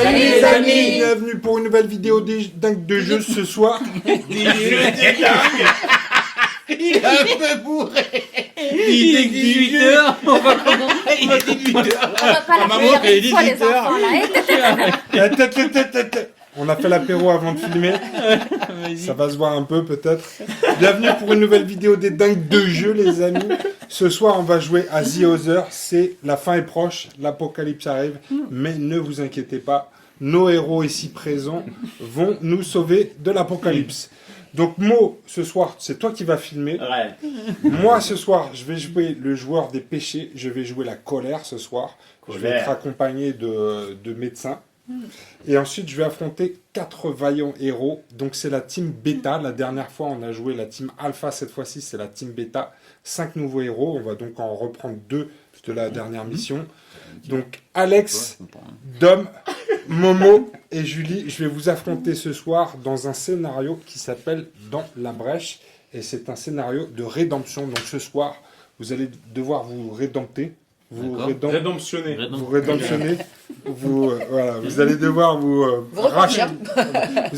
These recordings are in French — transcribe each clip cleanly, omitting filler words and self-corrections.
Salut les amis. Bienvenue pour une nouvelle vidéo dingue de jeu ce soir. Des jeux de dingue. Il est un peu bourré. Il est 18h. On va comment Il est 18h. On va pas la faire une fois les enfants là. On a fait l'apéro avant de filmer. Ça va se voir un peu peut-être. Bienvenue pour une nouvelle vidéo des dingues de jeu les amis. Ce soir on va jouer à The Other. C'est la fin est proche, l'apocalypse arrive. Mais ne vous inquiétez pas, nos héros ici présents vont nous sauver de l'apocalypse. Donc Mo, ce soir c'est toi qui vas filmer. Ouais. Moi ce soir je vais jouer le joueur des péchés. Je vais jouer la colère ce soir. Je vais être accompagné de médecins. Et ensuite, je vais affronter 4 vaillants héros. Donc, c'est la team bêta. La dernière fois, on a joué la team alpha. Cette fois-ci, c'est la team bêta. 5 nouveaux héros. On va donc en reprendre 2 de la dernière mission. Donc, Alex, Dom, Momo et Julie, je vais vous affronter ce soir dans un scénario qui s'appelle Dans la brèche. Et c'est un scénario de rédemption. Donc, ce soir, vous allez devoir vous rédempter. Vous rédemptionnez. Vous allez devoir vous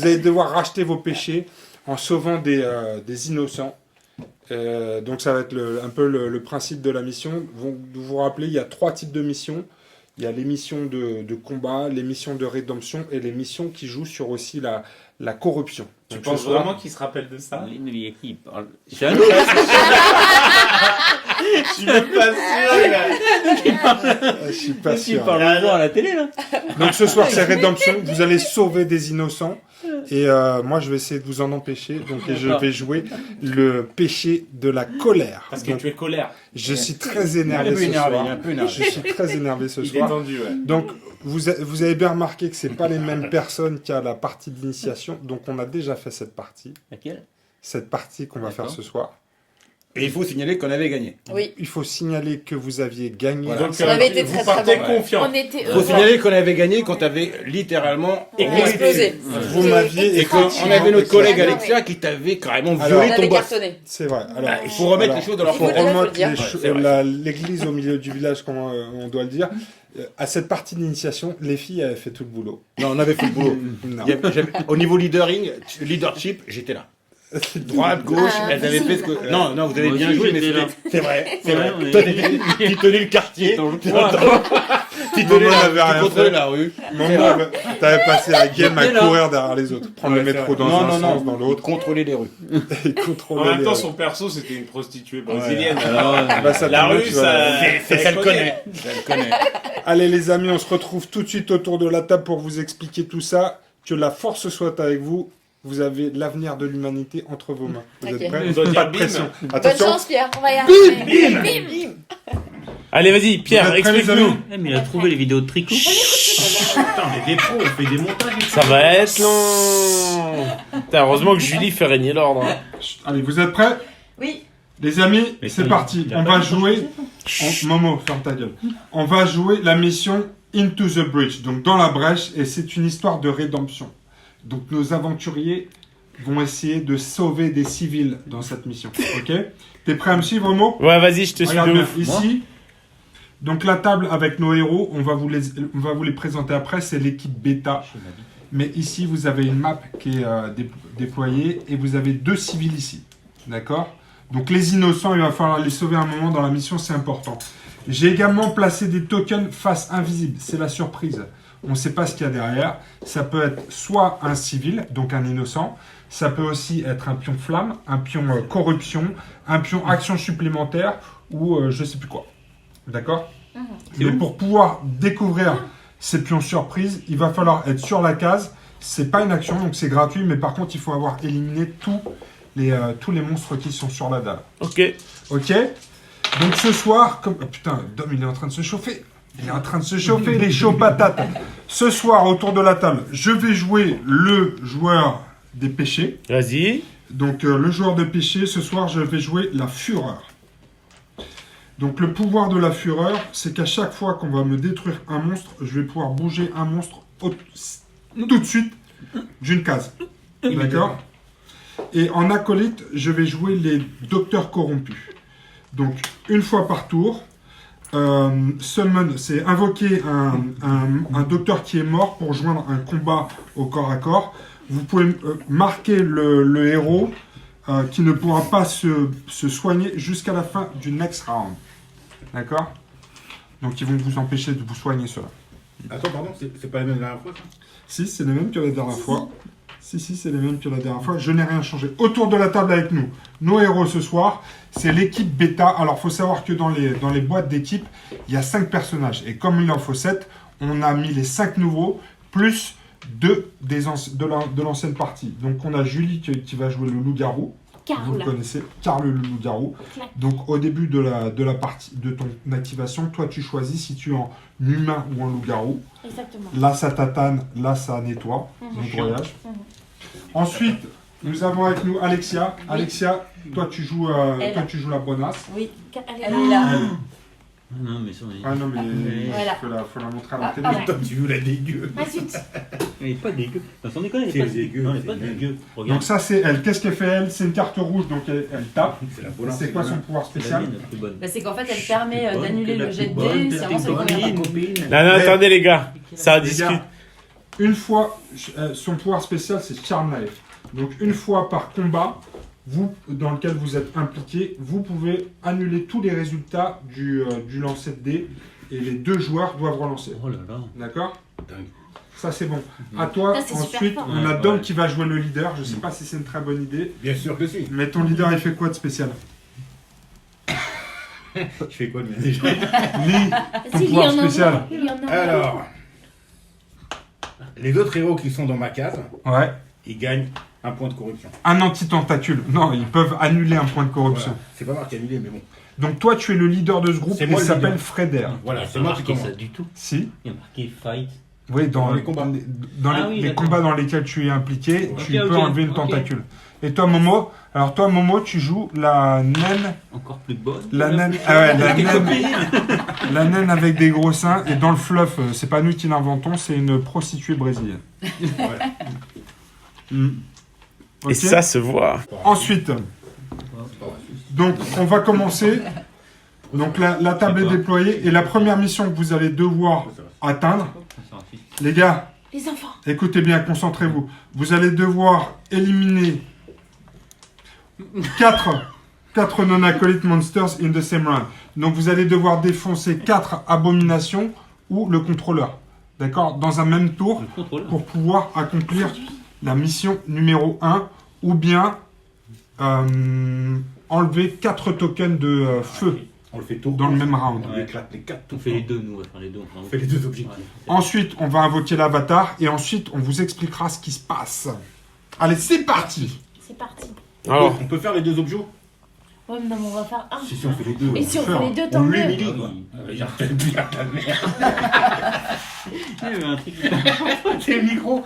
allez devoir racheter vos péchés en sauvant des innocents. Donc ça va être un peu le principe de la mission. Vous vous rappelez, il y a 3 types de missions. Il y a les missions de combat, les missions de rédemption et les missions qui jouent sur aussi la corruption. Tu penses vraiment qu'il se rappelle de ça? Qui parle. Je suis même pas sûr, gars. Je suis pas sûr. Tu parles à la télé là. Donc ce soir c'est rédemption. Vous allez sauver des innocents. Et moi je vais essayer de vous en empêcher. Donc et je vais jouer le péché de la colère. Parce que tu es colère. Je suis très énervé ce soir. Je suis très énervé ce Il soir. est tendu, ouais. Donc vous avez bien remarqué que c'est pas les mêmes personnes qui a la partie d'initiation. Donc on a déjà fait cette partie. Laquelle? Cette partie qu'on va faire ce soir. Et il faut signaler qu'on avait gagné. Oui. Il faut signaler que vous aviez gagné. Voilà. Donc On avait été vous très partez bon. confiant. On était Il faut signaler qu'on avait gagné quand t'avais littéralement explosé. Vous m'aviez et qu'on avait notre collègue Alexia qui t'avait carrément On violé ton avait boss. cartonné. C'est vrai. Alors, Il faut remettre les choses dans leur faut Il faut le remettre dire. l'église au milieu du village, comme on doit le dire. À cette partie d'initiation, les filles avaient fait tout le boulot. Non, on avait fait le boulot. Non. Au niveau leadership, j'étais là. Droite, gauche, elles avaient fait ce que... Non, vous avez Moi bien aussi, joué, mais j'étais là. c'est vrai. C'est Ouais, vrai. ouais. Toi, tu tenais le quartier. Tu tenais Momo n'avait rien tu contrôlais fait. la rue. Maman, t'avais passé la game à J'étais là. courir derrière les autres, prendre le Ouais, métro c'est dans vrai. un sens, dans l'autre, Contrôler les rues. et En contrôler même temps, les- son perso, c'était une prostituée brésilienne. Ouais. Alors, Bah, ça la tombe, rue, tu vas- Ça le connaît. Ça le connaît. Allez les amis, on se retrouve tout de suite autour de la table pour vous expliquer tout ça. Que la force soit avec vous. Vous avez l'avenir de l'humanité entre vos mains. Vous Ok. êtes prêts? On doit Pas dire de bim. pression. Bonne Attention. chance Pierre, on va y arriver. Bim. Allez, vas-y, Pierre, Vous êtes prêts, les explique-nous. amis Eh, mais il a trouvé les vidéos de tricot. Putain, mais des pros, on fait des montages. Ça va être long. Putain, heureusement que Julie fait régner l'ordre. hein. Allez, vous êtes prêts? Oui. Les amis, Mais c'est ça, parti. il a On pas va de jouer. Momo, ferme ta gueule. On va jouer la mission Into the Breach, donc dans la brèche, et c'est une histoire de rédemption. Donc nos aventuriers vont essayer de sauver des civils dans cette mission. Ok? T'es prêt à me suivre, Momo? Ouais, vas-y, je te suis Regarde de bien, ouf. ici. Donc la table avec nos héros, on va vous les présenter après. C'est l'équipe bêta. Mais ici, vous avez une map qui est déployée et vous avez 2 civils ici. D'accord? Donc les innocents, il va falloir les sauver un moment dans la mission, c'est important. J'ai également placé des tokens face invisible. C'est la surprise. On ne sait pas ce qu'il y a derrière. Ça peut être soit un civil, donc un innocent. Ça peut aussi être un pion flamme, un pion corruption, un pion action supplémentaire ou je sais plus quoi. D'accord? Mais pour pouvoir découvrir ces pions surprises, il va falloir être sur la case. C'est pas une action, donc c'est gratuit. Mais par contre, il faut avoir éliminé tous les monstres qui sont sur la dalle. Ok. Ok? Donc ce soir, comme... oh, putain, Dom, il est en train de se chauffer. Il est en train de se chauffer, il est chaud patate. Ce soir, autour de la table, je vais jouer le joueur des péchés. Vas-y. Donc le joueur de péché, ce soir, je vais jouer la fureur. Donc le pouvoir de la fureur, c'est qu'à chaque fois qu'on va me détruire un monstre, je vais pouvoir bouger un monstre tout de suite d'une case. D'accord? Et en acolyte, je vais jouer les docteurs corrompus. Donc une fois par tour, Summon, c'est invoquer un docteur qui est mort pour joindre un combat au corps à corps. Vous pouvez marquer le héros qui ne pourra pas se soigner jusqu'à la fin du next round. D'accord? Donc ils vont vous empêcher de vous soigner cela. Attends, pardon, c'est pas la même dernière fois, ça? Si, c'est les mêmes que la dernière fois. Si, c'est les mêmes que la dernière fois. Je n'ai rien changé. Autour de la table avec nous, nos héros ce soir, c'est l'équipe bêta. Alors, il faut savoir que dans les boîtes d'équipe, il y a 5 personnages. Et comme il en faut 7, on a mis les 5 nouveaux, plus 2 de l'ancienne partie. Donc, on a Julie qui va jouer le loup-garou. Vous le connaissez, Karl le loup-garou. Donc, au début de la partie de ton activation, toi, tu choisis si tu es en humain ou en loup-garou. Exactement. Là, ça tatane, là, ça nettoie. Nettoyage. Ensuite, nous avons avec nous Alexia. Oui. Alexia, toi, tu joues la bonasse. Oui, elle est là. Non, mais ça, on est... Ah non, mais Voilà. faut la montrer à la Ah, télé. pardon. Toi, tu veux la dégueu. Ah zut. Il est pas dégueu. Enfin, sans déconner, il C'est est pas dégueu, Non, il est c'est pas nul. dégueu. Donc Regarde. ça, c'est elle. Qu'est-ce qu'elle fait, elle? C'est une carte rouge, donc elle tape. C'est la bonasse. C'est quoi son pouvoir C'est la spécial? mienne, la plus bonne. Bah, c'est qu'en fait, elle permet Plus bonne d'annuler que la le jet plus de bonne dés. C'est vraiment de sa tes première copines. Non, non, attendez les gars, ça Les discute. gars, une fois, son pouvoir spécial, c'est Charm Life. Donc une fois par combat, dans lequel vous êtes impliqué, vous pouvez annuler tous les résultats du lancer de dés et les 2 joueurs doivent relancer. Oh là là. D'accord? Dingue. Ça c'est bon. À toi, Ça, c'est super ensuite, fort. on a Ouais, Dom ouais. qui va jouer le leader. Je sais pas si c'est une très bonne idée. Bien sûr que si. Mais ton leader, il fait quoi de spécial? Je fais quoi, lui, déjà? Lis ton Si, il y pouvoir en a spécial. un. Il y en a un. Alors, les autres héros qui sont dans ma case, Ouais. ils gagnent un point de corruption. Un anti-tentacule. Non, ils peuvent annuler un point de corruption. Voilà. C'est pas marqué annulé, mais bon. Donc toi, tu es le leader de ce groupe. C'est Il moi le s'appelle leader. Freder. Voilà, Il y a c'est pas moi qui marqué commence. ça du tout. Si. Il y a marqué fight. Oui, Dans les combats. Dans Ah les, oui, les d'accord. combats dans lesquels tu es impliqué, Ok, tu ok, peux enlever une ok. tentacule. Et toi, Momo? Alors toi, Momo, tu joues la naine. Encore plus bonne. La que naine. plus Ah ouais, bonne la que tes naine. copines. La naine avec des gros seins. Et dans le fluff, c'est pas nous qui l'inventons, c'est une prostituée brésilienne. Mm. Et Ok. ça se voit. Ensuite, donc on va commencer. Donc la table est déployée et la première mission que vous allez devoir atteindre, les gars, Les enfants. écoutez bien, concentrez-vous. Vous allez devoir éliminer 4 non-acolyte monsters in the same round. Donc vous allez devoir défoncer 4 abominations ou le contrôleur. D'accord? Dans un même tour Le contrôleur. pour pouvoir accomplir la mission numéro 1 ou bien enlever 4 tokens de feu On le fait tour. dans le même round. On éclate les 4 On fait les deux, nous. On va faire les deux. On fait les 2 objectifs. Ensuite, on va invoquer l'avatar et ensuite, on vous expliquera ce qui se passe. Allez, c'est parti! C'est parti. Alors, On peut faire les 2 objets? Ouais, mais non, mais on va faire un. Si on fait les 2. Et si on fait les deux, On tant mieux. l'humilie, quoi. Regarde, t'as bien ta merde. Il y avait un truc. C'est le micro.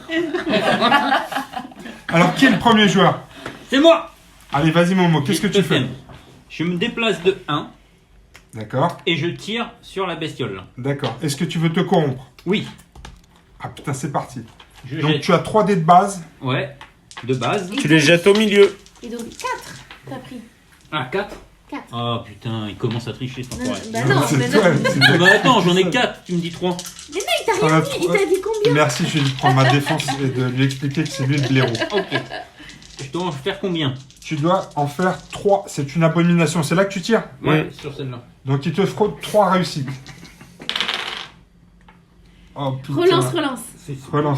Alors, qui est le premier joueur? C'est moi. Allez, vas-y, Momo, qu'est-ce que tu fais? Je me déplace de 1 D'accord, et je tire sur la bestiole. d'accord. Est-ce que tu veux te corrompre? Oui. Ah putain, c'est parti. Je Donc, jette. tu as 3 dés de base. Ouais. De base. tu les jettes au milieu. Et donc 4, t'as pris. Ah, 4. 4. Oh putain, il commence à tricher cet enfoiré. Bah non, C'est mais toi, non. c'est- Ah bah attends, j'en ai 4, tu me dis 3. Mais non, il t'a Ah, rien dit. Il t'a dit combien? Merci, je vais lui prendre ma défense et de lui expliquer que c'est lui le blaireau. Ok. Je dois en faire combien? Tu dois en faire 3. C'est une abomination. C'est là que tu tires. Ouais, sur celle-là. Donc, il te faut 3 réussites. Oh putain. Relance.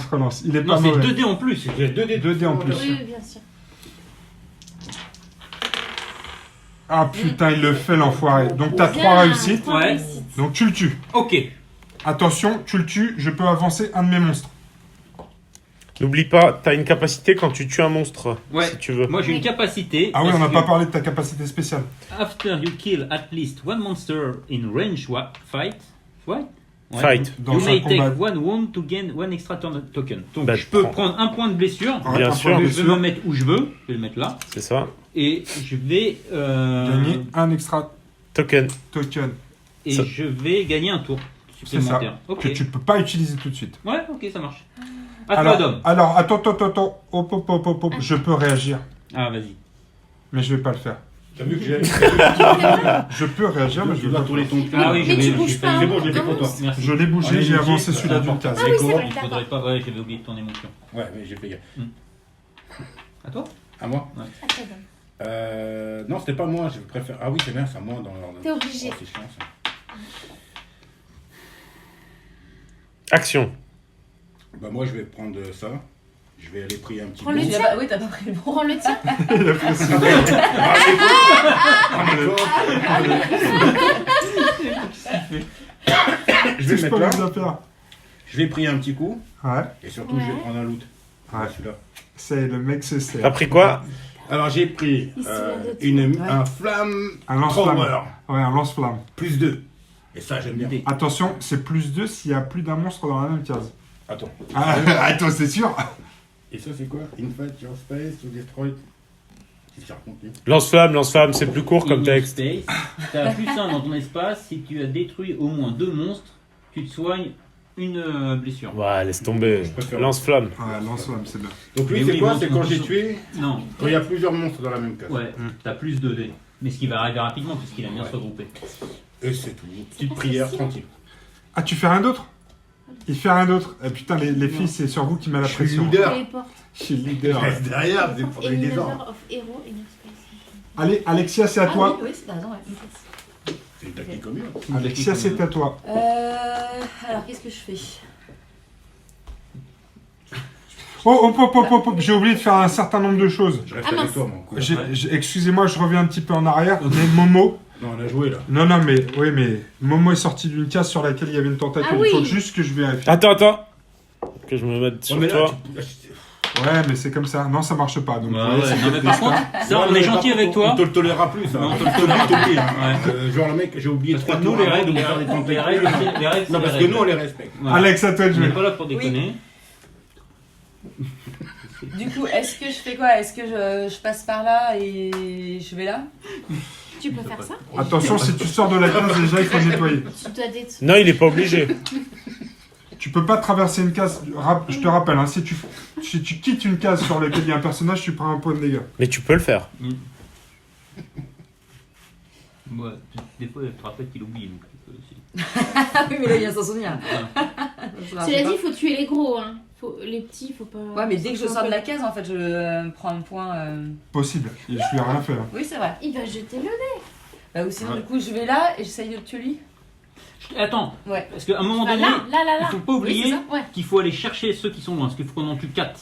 Relance. Il est Non, pas c'est mauvais. 2 dés en plus. J'ai 2 dés. 2 dés en plus. Oui, bien sûr. Ah putain, il le fait l'enfoiré. Donc, t'as 3 Bien, réussites. trois Ouais. réussites. Donc, tu le tues. Ok. Attention, tu le tues. Je peux avancer un de mes monstres. N'oublie pas, t'as une capacité quand tu tues un monstre, Ouais. si tu veux. Moi j'ai une capacité. Ah oui, on parce n'a que pas parlé de ta capacité spéciale. After you kill at least one monster in range fight. Ouais. Fight. Dans You un may combat. take one wound to gain one extra token. Donc Bah, je peux prends. prendre un point de blessure. Ouais, Bien un sûr. point de Que je vais blessure. me mettre où je veux. Je vais le mettre là. C'est ça. Et je vais. Gagner un extra Token. token. Et Ça- je vais gagner un tour C'est ça. supplémentaire. Ok. Que tu peux pas utiliser tout de suite. Ouais, ok, ça marche. À toi, Dom. alors, attends. Hop. Je peux réagir, Ah, vas-y. mais je vais pas le faire. T'as vu que j'ai. Je peux réagir, mais je Tu vais dois pas. tourner ton Ah oui, Mais tu j'ai bouges pas. C'est bon, je l'ai fait pour toi. Merci. Je l'ai bougé, Allez, j'ai Mickey, avancé ça celui-là va d'une pas. case. Ah oui, c'est vrai, Il d'accord. faudrait pas, ouais, j'avais oublié de tourner mon pion. Ouais, mais j'ai fait gaffe. À toi? À moi Attends, Non, c'était pas moi, je préfère. Ah oui, c'est bien, c'est à moi dans l'ordre. t'es obligé. Oh, c'est chiant ça. Action. Bah, moi, je vais prendre ça. Je vais aller prier un petit Prends peu. le tien. Oui, t'as pas pris le bon. Prends le tien. Je vais le Je mettre peux là. vous faire. Je vais prier un petit coup. Ouais, Et surtout, je vais Ouais. prendre un loot. Ouais. Celui-là. c'est le mec se T'as sert. pris quoi? Alors, j'ai pris Il se souvient de tout. un flamme Un lance-flamme. thrower. Ouais, un lance-flamme. Plus 2. Et ça, j'aime bien. Attention, c'est plus 2 s'il y a plus d'un monstre dans la même case. Attends. Ah, attends, c'est sûr. Et ça, c'est quoi? Infect your space to destroy. Qu'est-ce qu'il raconte, lui? Lance-flamme, c'est plus court comme In texte. space, t'as plus 1 dans ton espace. Si tu as détruit au moins 2 monstres, tu te soignes une blessure. Ouais, laisse tomber. préfère- Lance-flamme. Ouais, lance-flamme, c'est bien. Donc, lui, Mais c'est oui, quoi? bon, C'est c'est quand bon, j'ai c'est tué. Non, Quand il y a plusieurs monstres dans la même case. ouais, t'as plus de dés. Mais ce qui va arriver rapidement puisqu'il a bien se regrouper. Et c'est tout. Petite prière, tranquille. Ah, tu fais rien d'autre? Il fait rien d'autre. Eh putain, les filles, c'est sur vous qui met la Je suis pression. leader. Téléporte. Je suis le Je leader. reste derrière, c'est pour donner des ordres. Eliminator of Hero in Space. Allez, Alexia, c'est à toi. Oui, c'est raison, ouais. C'est une tactique commune. Alexia, c'est à toi. Alors, qu'est-ce que je fais? Oh, hop, hop, hop, hop, hop. J'ai oublié de faire un certain nombre de choses. Je reste Ah, avec mince. toi, mon coup. Excusez-moi, je reviens un petit peu en arrière. Mais Momo. Non, on a joué là. Non, non, mais oui, mais Momo est sorti d'une case sur laquelle il y avait une tentacule. Ah oui. Il faut juste que je vérifie. Attends. Que je me mette sur mais là, toi. Ouais, mais c'est comme ça. Non, ça marche pas. Donc, Ouais, vous voyez, ouais, c'est non, mais peut-être par ça. contre, ça, on est gentil avec On toi. te le tolérera plus, ça. Non, on te le tolère. t'oublies. Ouais. Genre, le mec, j'ai oublié Parce 3 que nous, tours les avant règles, de faire des les tentacules. règles, les règles, Non, c'est parce les que nous, on règles. les respecte. Voilà. Alex, à toi de On jouer. n'est pas là pour déconner. Du coup, est-ce que je fais quoi? Est-ce que je passe par là et je vais là? Tu peux faire ça? Attention, si tu sors de la case, déjà, il faut nettoyer. Tu dois détruire. Non, il est pas obligé. Tu peux pas traverser une case. Je te rappelle, hein, si tu quittes une case sur laquelle il y a un personnage, tu prends un point de dégâts. Mais tu peux le faire. Ouais, des fois, je te rappelle qu'il oublie. Donc, tu peux aussi. Ah oui, mais là, il vient s'en souvenir. Cela dit, il faut tuer les gros. Hein. Les petits, faut pas. Ouais, mais dès que je sors de la case, en fait, je prends un point. Possible. Je lui ai rien fait. Hein. Oui, c'est vrai. Il va jeter le dé. Bah, ou sinon, Ouais. du coup, je vais là et j'essaye de le tuer lui. Attends, Ouais. parce qu'à un moment Ah, donné, là, il là. faut pas Oui, oublier c'est ça. Ouais. qu'il faut aller chercher ceux qui sont loin, parce qu'il faut qu'on en tue 4.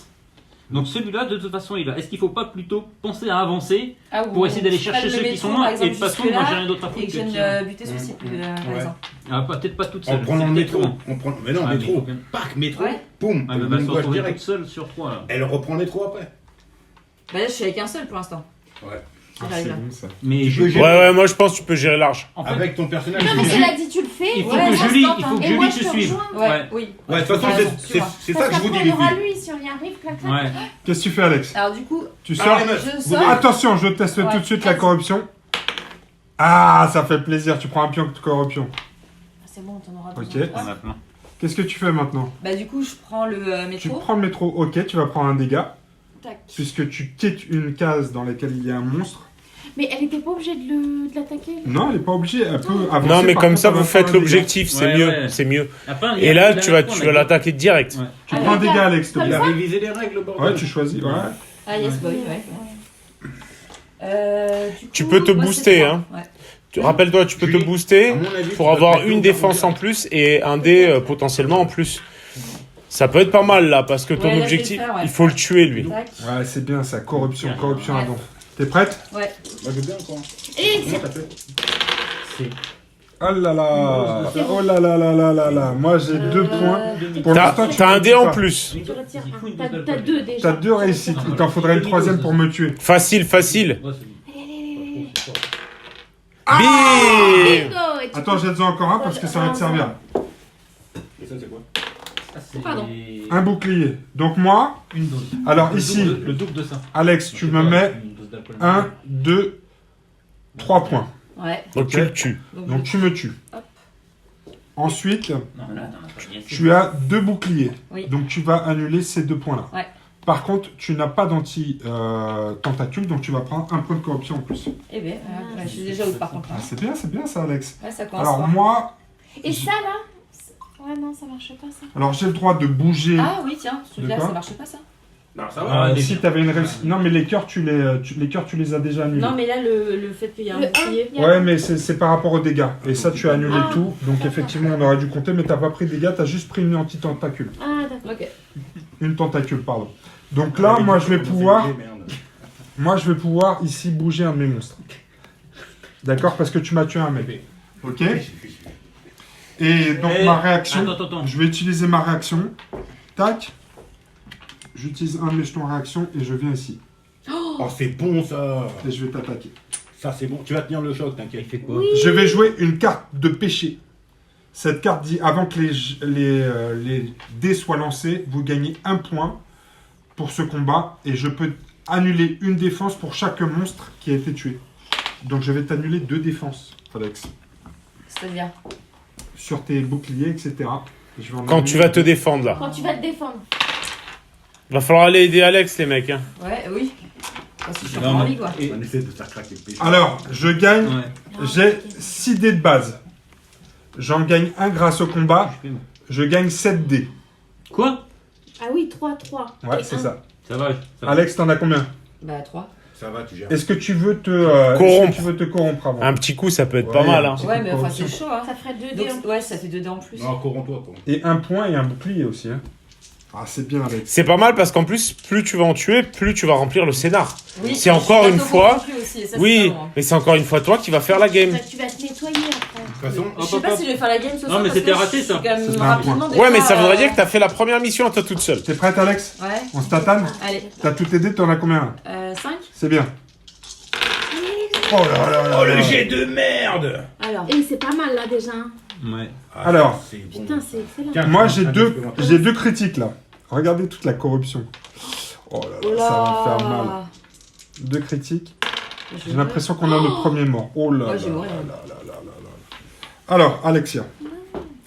Donc celui-là, de toute façon, il va. Est-ce qu'il faut pas plutôt penser à avancer Ah, pour essayer d'aller chercher ceux qui sont loin et de toute façon, moi j'ai rien d'autre à Et foutre que que j'aime tirer. buter ceux-ci, par Ouais. exemple. Ah, peut-être pas toute En seule. prenant le c'est métro. peut-être On prend... Mais non, trop. Ah, mais il faut métro. que- Pac, métro. Ouais. Boum. Ah, mais Elle va se me gouache retrouver toute direct. seule sur 3 là. Elle reprend les 3 après. Bah, là, je suis avec un seul pour l'instant. Ouais. Ah, J'arrive c'est là. bon ça. Mais Tu je- peux Ouais, moi je pense que tu peux gérer large. en fait, Avec ton personnage. Non, mais tu- elle a dit tu le fais. il faut Ouais, que ça Julie, se tente, il faut que Et Julie moi, te je te suive. rejoins. Ouais, Ouais. oui. Ouais, de toute façon, Ouais, c'est sûr. ça Parce que je vous dis, qu'après, les on aura filles. lui, si on y arrive, clac, clac. Ouais. Qu'est-ce que tu fais, Alex? Alors, du coup, Tu Ah, sors. les meufs, je vous sors. devez- Attention, je teste Ouais. tout de suite la corruption. Ah, ça fait plaisir. Tu prends un pion de corruption. Ah, c'est bon, t'en auras Ok. besoin. On a plein. Qu'est-ce que tu fais maintenant? bah, du coup, je prends le Tu métro. prends le métro. Ok, tu vas prendre un dégât. Tac. Puisque tu quittes une case dans laquelle il y a un monstre. Mais elle était pas obligée de l'attaquer. Non, elle est pas obligée. Elle peut avancer. Non, mais par comme contre, ça, elle va vous prendre faites un dégât. l'objectif, c'est Ouais, mieux, ouais. c'est mieux. Après, il y Et a- là, il y a tu la vas fois, on a- l'attaquer direct. Ouais. Tu prends un dégât, Alex, s'il te Il plaît. a révisé les règles, bordel. Ouais, tu choisis. Ouais. Ah, yes, bah oui, ouais. Du Tu coup, peux te moi, c'est booster, trois. hein. Ouais. Rappelle-toi, tu peux te Julie, booster à mon avis, tu pour vas avoir te mettre une au défense carreau en plus et un dé potentiellement en plus. Ça peut être pas mal là, parce que ton Ouais, là, je vais objectif, le faire, ouais. il faut le tuer lui. Tac. Ouais, c'est bien ça. Corruption, Ouais. corruption à Ouais. don. T'es prête? Ouais. Moi, je veux bien encore. Et Comment t'as fait? C'est Oh là là. Oh là là là là là là. Moi, j'ai 2 points. Pour T'as l'instant, tu t'as un me dé dis en pas. plus. tu retires Il faut une un. dose T'as d'alcool. 2 déjà. T'as 2 réussites. Il t'en faudrait une 3e pour me tuer. Facile, facile. Ouais, c'est- Bim Bingo. Et tu Attends, jette-en encore un parce que ça va te servir. Et ça, c'est quoi? Ah, c'est Pardon. Un bouclier. Donc moi, une dose. alors Le ici, double- le double de ça. Alex, tu C'est me quoi, mets une dose d'alcool 1, 2, 3 points. Ouais. Donc Ok. tu le tues. Donc tu me tues. Hop. Ensuite, Non, là, attends, attends, bien sûr. tu as 2 boucliers. Oui. Donc tu vas annuler ces 2 points-là. Ouais. Par contre, tu n'as pas d'anti-tentacule, donc tu vas prendre un point de corruption en plus. Eh bien, je suis déjà où par contre. Ah, c'est bien ça, Alex. Ouais, ça commence Alors fort. moi, Et ça là Ouais, non, ça marche pas ça. alors j'ai le droit de bouger. Ah oui, tiens, celui-là, De quoi ça marchait pas ça. Non, ça va. Si tu avais une réussite. Non, mais les cœurs, tu les as déjà annulés. Non, mais là, le fait qu'il y a un Le bouclier. 1, Ouais, mais c'est par rapport aux dégâts. Et ça, tu as annulé Ah. tout. Donc effectivement, on aurait dû compter, mais t'as pas pris de dégâts, t'as juste pris une anti-tentacule. Ah, d'accord. Ok. Une tentacule, pardon. Donc là, moi, je vais pouvoir ici bouger un de mes monstres. D'accord? Parce que tu m'as tué un mec. Ok? Et donc Eh, ma réaction, Attends. je vais utiliser ma réaction. Tac. J'utilise un de mes jetons réaction et je viens ici. Oh, c'est bon ça. Et je vais t'attaquer. Ça, c'est bon. Tu vas tenir le choc, t'inquiète. Il fait quoi? Je vais jouer une carte de péché. Cette carte dit, avant que les dés soient lancés, vous gagnez un point pour ce combat. Et je peux annuler une défense pour chaque monstre qui a été tué. Donc je vais t'annuler 2 défenses, Alex. C'est-à-dire. Sur tes boucliers, etc. Et je vais en Quand annuler tu vas te 2. défendre là. Quand tu vas te défendre. Va falloir aller aider Alex les mecs. Hein. Ouais, oui. Parce que je suis Non, en mais- vie, quoi. On essaie de faire craquer le péché. Alors, je gagne, Ouais. j'ai 6 dés de base. J'en gagne un grâce au combat. Je gagne 7 dés. Quoi? Ah oui, 3. Ouais, c'est ça. Ça va. Alex, t'en as combien? Bah, 3. Ça va, tu gères. Est-ce que tu veux te corrompre avant? Un petit coup ça peut être Ouais, pas mal. Hein. un petit Ouais, coup de mais enfin, corruption. c'est chaud, hein. Ça ferait 2 Donc, dés. ouais, ça fait 2 dés en plus. Non, corromps-toi, quoi. Et un point et un bouclier aussi. Hein. Ah, c'est bien, Alex. C'est pas mal parce qu'en plus, plus tu vas en tuer, plus tu vas remplir le scénar. Oui, C'est encore une fois- Aussi, et ça, c'est Oui, pas bon, hein. mais c'est encore une fois toi qui vas faire la game. Tu vas te nettoyer après. De toute façon, Je sais pas si je vais faire la game ce soir. mais parce c'était que raté, je suis ça. quand même C'est un rapidement Ouais, mais déjà, ça voudrait dire que t'as fait la première mission à toi toute seule. T'es prête, Alex? Ouais. On se tatane? Allez. T'as tout aidé, t'en as combien? 5. C'est bien. Oh là là là oh, là. le jet de merde. Alors. Et c'est pas mal là déjà. hein. Ouais. Ah, Alors. c'est bon. Putain, c'est excellent. Tiens, Moi, un j'ai supplémentaire. deux critiques là. Regardez toute la corruption. Oh là là, ça va faire mal. 2 critiques. J'ai l'impression qu'on a le premier mort. Oh là Ouais, là j'ai mourir. là là là là là. Alors, Alexia.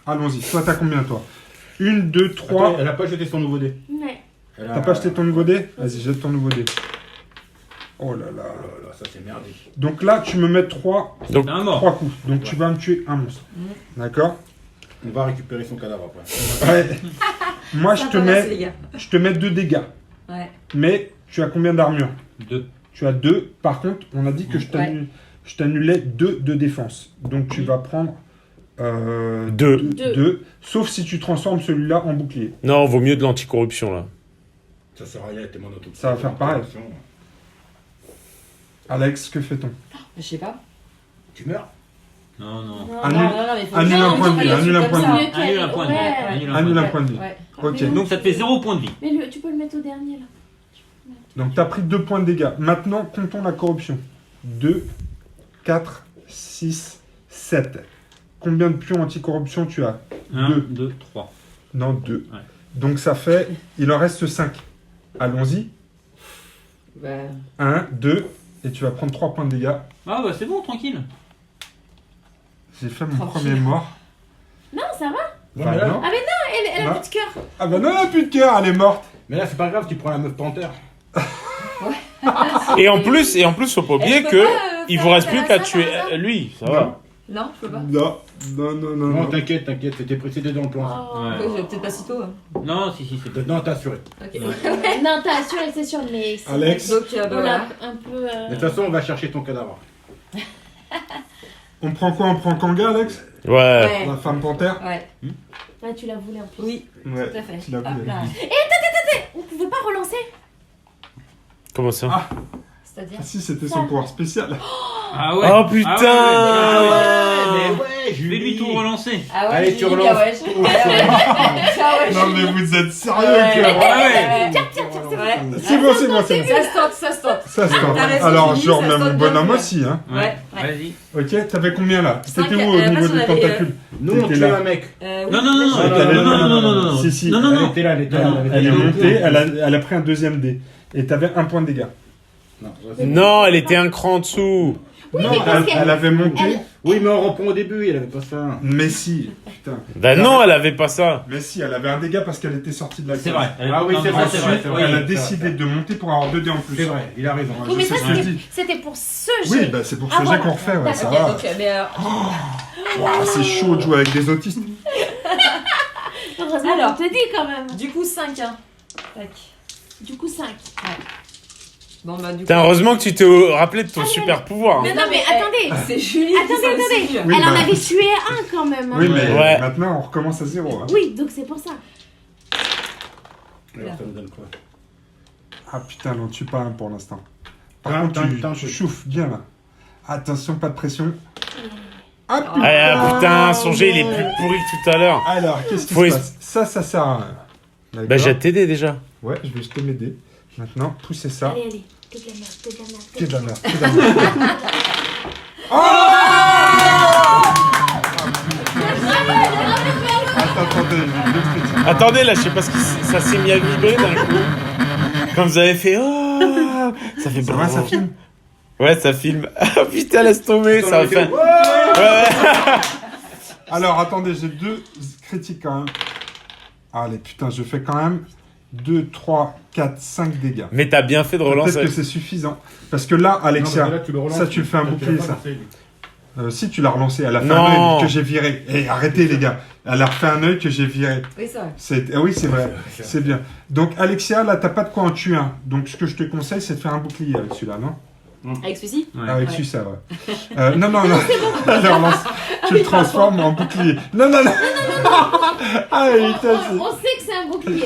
Allons-y. Toi, t'as combien, toi? 1, 2, 3. Attends, elle a pas jeté son nouveau dé. Ouais. T'as pas acheté ton nouveau dé? Vas-y, jette ton nouveau dé. Oh là là. Oh là là, ça c'est merdique. Donc là, tu me mets 3 C'est un mort. coups. Donc tu vas me tuer un monstre. D'accord? On va récupérer son cadavre après. Ouais. Moi, je te mets 2 dégâts. Ouais. Mais tu as combien d'armure? 2. Tu as 2. Par contre, on a dit que je t'annulais 2 de défense. Donc tu vas prendre 2. 2. Sauf si tu transformes celui-là en bouclier. Non, vaut mieux de l'anticorruption là. Ça sert à rien, t'es monotope. Ça va faire pareil. Alex, que fait-on? Je sais pas. Tu meurs. Non. Non, Annule- mais faut annule non, un point de faut vie, pas annule le un truc point de comme vie. ça. Annule un point de vie. Ouais. Annule un point de vie. Ouais. Ok. Mais Donc ça te fait 0 point de vie. Mais tu peux le mettre au dernier là. Donc tu as pris 2 points de dégâts. Maintenant, comptons la corruption. 2, 4, 6, 7. Combien de pions anticorruption tu as? 1, Deux. 2, 3. Non, 2. Ouais. Donc ça fait... Il en reste 5. Allons-y. Bah, 1, 2. Et tu vas prendre 3 points de dégâts. Ah bah c'est bon, tranquille. J'ai fait mon Tranquille. premier mort. Non, ça va. Non, mais là, non. Elle a Ah. plus de cœur. Ah bah non, elle a plus de cœur, elle est morte. mais là, c'est pas grave, tu prends la meuf panthère. Et en plus, faut pas oublier je peux que pas, il faire vous reste ça, plus qu'à ça, tuer ça. lui. Ça Non. va. non, je peux pas. Non, non, non, non. Non, non. t'inquiète, c'était précédé dans le plan. Oh. Ouais. Ouais, peut-être pas si tôt. hein. Non, si, c'est bon. Non, t'as assuré. Ok. Non, t'as assuré, c'est sûr, mais. Alex, Donc, bah, On voilà. l'a un peu. De toute façon, on va chercher ton cadavre. on prend quoi? On prend Kanga, Alex? Ouais. Ouais. La femme panthère? Ouais. Ah, tu la voulais en plus. Oui, Ouais, tout à fait. tu l'as Hop voulu. là. On pouvait pas relancer. Comment ça? Ah. C'est-à-dire Ah si, c'était son pouvoir spécial. Ah ouais. Oh putain. Ah ouais. mais ouais, Je vais lui tout relancer. Ah ouais, Allez, j'ai tu dit, relances. ah ouais, ah ouais, Non mais vous êtes sérieux, Ouais. quoi. Ouais. Ouais. C'est bon, c'est bon, c'est bon. Ça se tente, ça se tente. Ça se tente. T'as raison, Alors, Julie, je ça remets se mon tente bien, bonhomme ouais. aussi, hein. Ouais. Vas-y. Ok, t'avais combien là? Cinq, C'était où au parce niveau qu'on des avait, tentacules? Nous, on T'étais tue là. un mec. Oui. Non, non, non, non, Elle était là. non. Si, si. Non, non, Elle non. était là, elle était là. Non, elle Elle est était là. montée, elle a pris un deuxième dé. Et t'avais un point de dégâts. Non, vas-y. Non, elle était un cran en dessous. Oui, Non, mais parce elle avait monté. elle- Oui, mais on reprend au début, il avait pas ça. Mais si, putain. Bah non, elle avait pas ça. Mais si, elle avait un dégât parce qu'elle était sortie de la case. C'est vrai. Ah oui, Non, c'est non, vrai, c'est c'est vrai. vrai, c'est Oui. vrai. Elle a c'est décidé de monter pour avoir 2 dés en plus. C'est vrai, il a raison. Ouais, Oui, mais je ça, sais ce que je c'était dis. c'était pour ce jeu. Oui, bah c'est pour ce Ah, jet voilà. qu'on refait, ouais, ça Ok, va. donc, mais Ouah, c'est chaud de jouer avec des autistes. Heureusement Alors. qu'on te dit quand même. du coup 5 hein. Tac. Du coup, 5. Bon bah du coup. Putain, heureusement que tu t'es rappelé de ton Allez, super pouvoir. Mais non, mais attendez. C'est Julie qui Attendez, s'en est attendez. souvenue. Oui, Elle en bah. avait tué un quand même. hein. Oui, mais Ouais. maintenant on recommence à 0. Hein. Oui, donc c'est pour ça. Alors, ça me donne quoi? Ah putain, non, tue pas un pour l'instant. Par Putain, contre, putain, tu putain. chauffes bien là. Attention, pas de pression. Ah Ah putain, son jet il est plus pourri que tout à l'heure. Alors, qu'est-ce qui Faut se es- passe? Ça sert à rien. D'accord. Bah j'ai t'aidé déjà. Ouais, je vais jeter mes dés. Maintenant, poussez ça. Allez, allez. Que de la merde, que de la merde. Que de la merde, que de la merde. Attendez, deux critiques. Attendez là, je sais pas ce qui ça s'est mis à vibrer d'un coup. Quand vous avez fait oh, ça fait Ça va, ça filme? Ouais, ça filme. Ah putain, laisse tomber, ça va faire. Alors, attendez, j'ai 2 critiques quand même. Allez, putain, je fais quand même 2, 3, 4, 5 dégâts. Mais t'as bien fait de Peut-être relancer. que c'est suffisant. Parce que là, Alexia, ça, tu le fais un bouclier, ça. Si tu l'as relancé, elle a fait Non. un œil que j'ai viré. Et arrêtez les gars, elle a refait un œil que j'ai viré. Oui ça. Ah oui, c'est vrai, c'est bien. Donc Alexia, là, t'as pas de quoi en tuer un. Donc ce que je te conseille, c'est de faire un bouclier avec celui-là, non? Avec celui-ci. Ouais. Avec Ouais. celui ça, ouais. Non, je relance. Tu le transformes en bouclier. Non. Ah, putain, On sait que c'est un bouclier.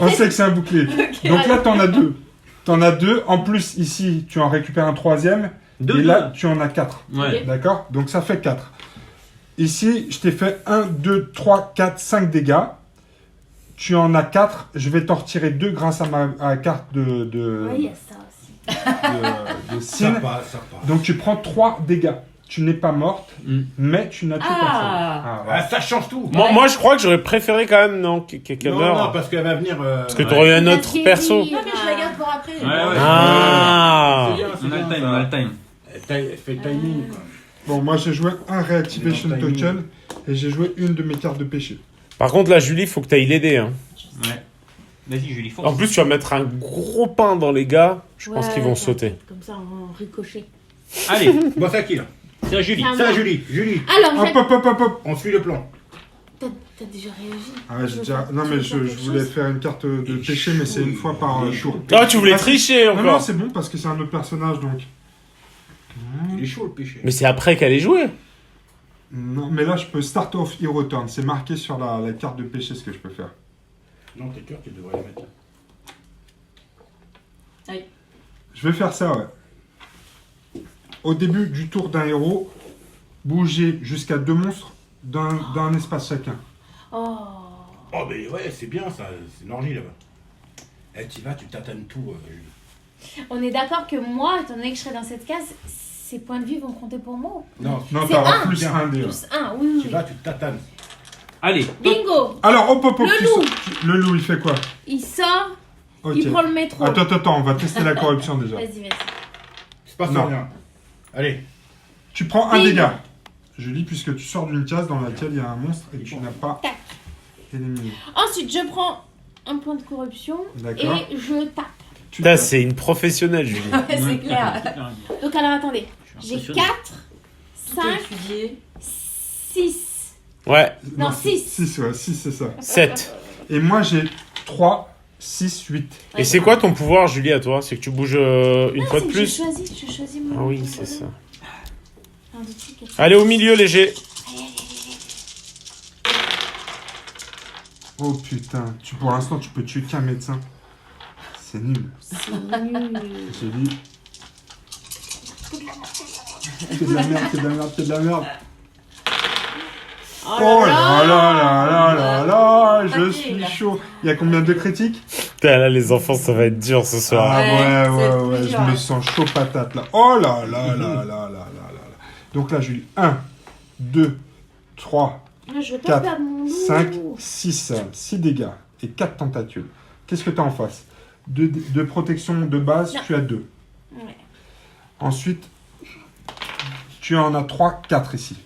on sait que c'est un bouclier. Donc là, t'en as 2. T'en as 2. En plus, ici, tu en récupères un 3e. Deux, Et là, deux. tu en as 4. Ouais. D'accord? Donc ça fait 4. Ici, je t'ai fait 1, 2, 3, 4, 5 dégâts. Tu en as 4. Je vais t'en retirer 2 grâce à ma carte Oui, il y a ça aussi. de Ça Sin. passe, ça passe. Donc tu prends 3 dégâts. Tu n'es pas morte, Mm. mais tu n'as tué personne. Ah. voilà. Ah, ça change tout. Moi je crois que j'aurais préféré quand même non que quelqu'un Non, meure. non, parce qu'elle va venir. Parce que t'aurais eu un autre perso. Non mais je la garde pour après. Ouais, ouais. Ah. On a le time, on a le time. Elle fait timing, quoi. Bon, moi j'ai joué un Reactivation Mais non, Token et j'ai joué une de mes cartes de péché. Par contre là Julie, faut que t'ailles l'aider. Hein. Ouais. Vas-y, Julie, fonce. En plus tu vas mettre un gros pain dans les gars. Je pense Ouais, qu'ils vont ça, sauter. Comme ça, on ricochet. Allez, Bon, c'est à qui là? c'est à Julie. Ah, C'est à moi. Julie. Julie, Alors, Hop. on suit le plan. t'as déjà réagi. Ah, j'ai déjà... Non, mais je voulais faire une carte de péché, mais c'est une fois par tour. Ah tu voulais tricher Non, non, encore. c'est bon parce que c'est un autre personnage donc. Il est chaud le péché. Mais c'est après qu'elle ait joué. Non, mais là je peux Start off Hero Turn. C'est marqué sur la carte de péché ce que je peux faire. Non, t'es sûr que tu devrais la mettre. Je vais faire ça, ouais. Au début du tour d'un héros, bouger jusqu'à 2 monstres d'un espace chacun. Oh. Oh, mais ouais, c'est bien ça. C'est une orgie là-bas. Eh, tu vas, tu tatanes tout, Julie. On est d'accord que moi, étant donné que je serai dans cette case, ces points de vie vont compter pour moi. Non, Non, C'est t'auras un. plus un dé. Ouais. Plus 1, oui, tu oui. vas, tu tatanes. Allez. Bingo. Alors, hop, Le tu loup. sors- Le loup, il fait quoi? Il sort, Ok. il prend le métro. Attends, on va tester la corruption déjà. Vas-y. C'est pas Non. rien. Allez. Tu prends un Bing. dégât. Je dis puisque tu sors d'une case dans laquelle il y a un monstre et que tu n'as pas Tac. éliminé. Ensuite, je prends un point de corruption D'accord. et je tape. Tu Putain, tapes. c'est une professionnelle Julie. C'est clair. Donc, alors attendez. Je suis J'ai impressionné. 4, Tout 5, étudié. 6. Ouais, Non, 6. 6, ouais, 6 c'est ça. 7. Et moi j'ai 3, 6, 8. Et c'est quoi ton pouvoir Julie à toi? C'est que tu bouges une fois de Je plus? choisis mon. Ah oui, c'est ça. 1, 2, 3, 4. Allez au milieu léger. Oh putain, pour l'instant tu peux tuer qu'un médecin. C'est nul. C'est nul. J'ai dit. C'est de la merde, c'est de la merde, c'est de la merde. Oh là là là là là là, je Ok, suis là. chaud. Il y a combien de critiques? Putain, là les enfants, ça va être dur ce soir. Ah Ouais, ouais, c'est ouais, plus je dur, me hein. sens chaud patate là. Oh là là là là là là là là. Donc là, Julie, 1, 2, 3, Ah, je veux pas 4, perdre mon loup. 5, 6 dégâts et 4 tentacules. Qu'est-ce que tu as en face? De protection de base, Non. tu as 2. Ouais. Ensuite, tu en as 3, 4 ici.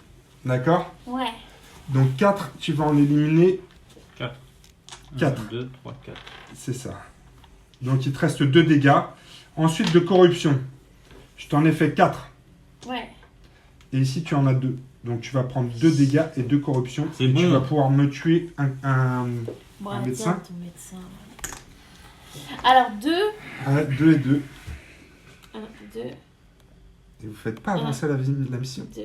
D'accord? Ouais. Donc 4, tu vas en éliminer 4. 4. 1, 2, 3, 4. C'est ça. Donc il te reste 2 dégâts. Ensuite de corruption. Je t'en ai fait 4. Ouais. Et ici tu en as 2. Donc tu vas prendre 2 dégâts et 2 corruptions. C'est Et bon. tu vas pouvoir me tuer un Bon, Un tiens, médecin. ton médecin. Alors, 2. 2 et 2. 1, 2, Et vous faites pas avancer la mission. 2.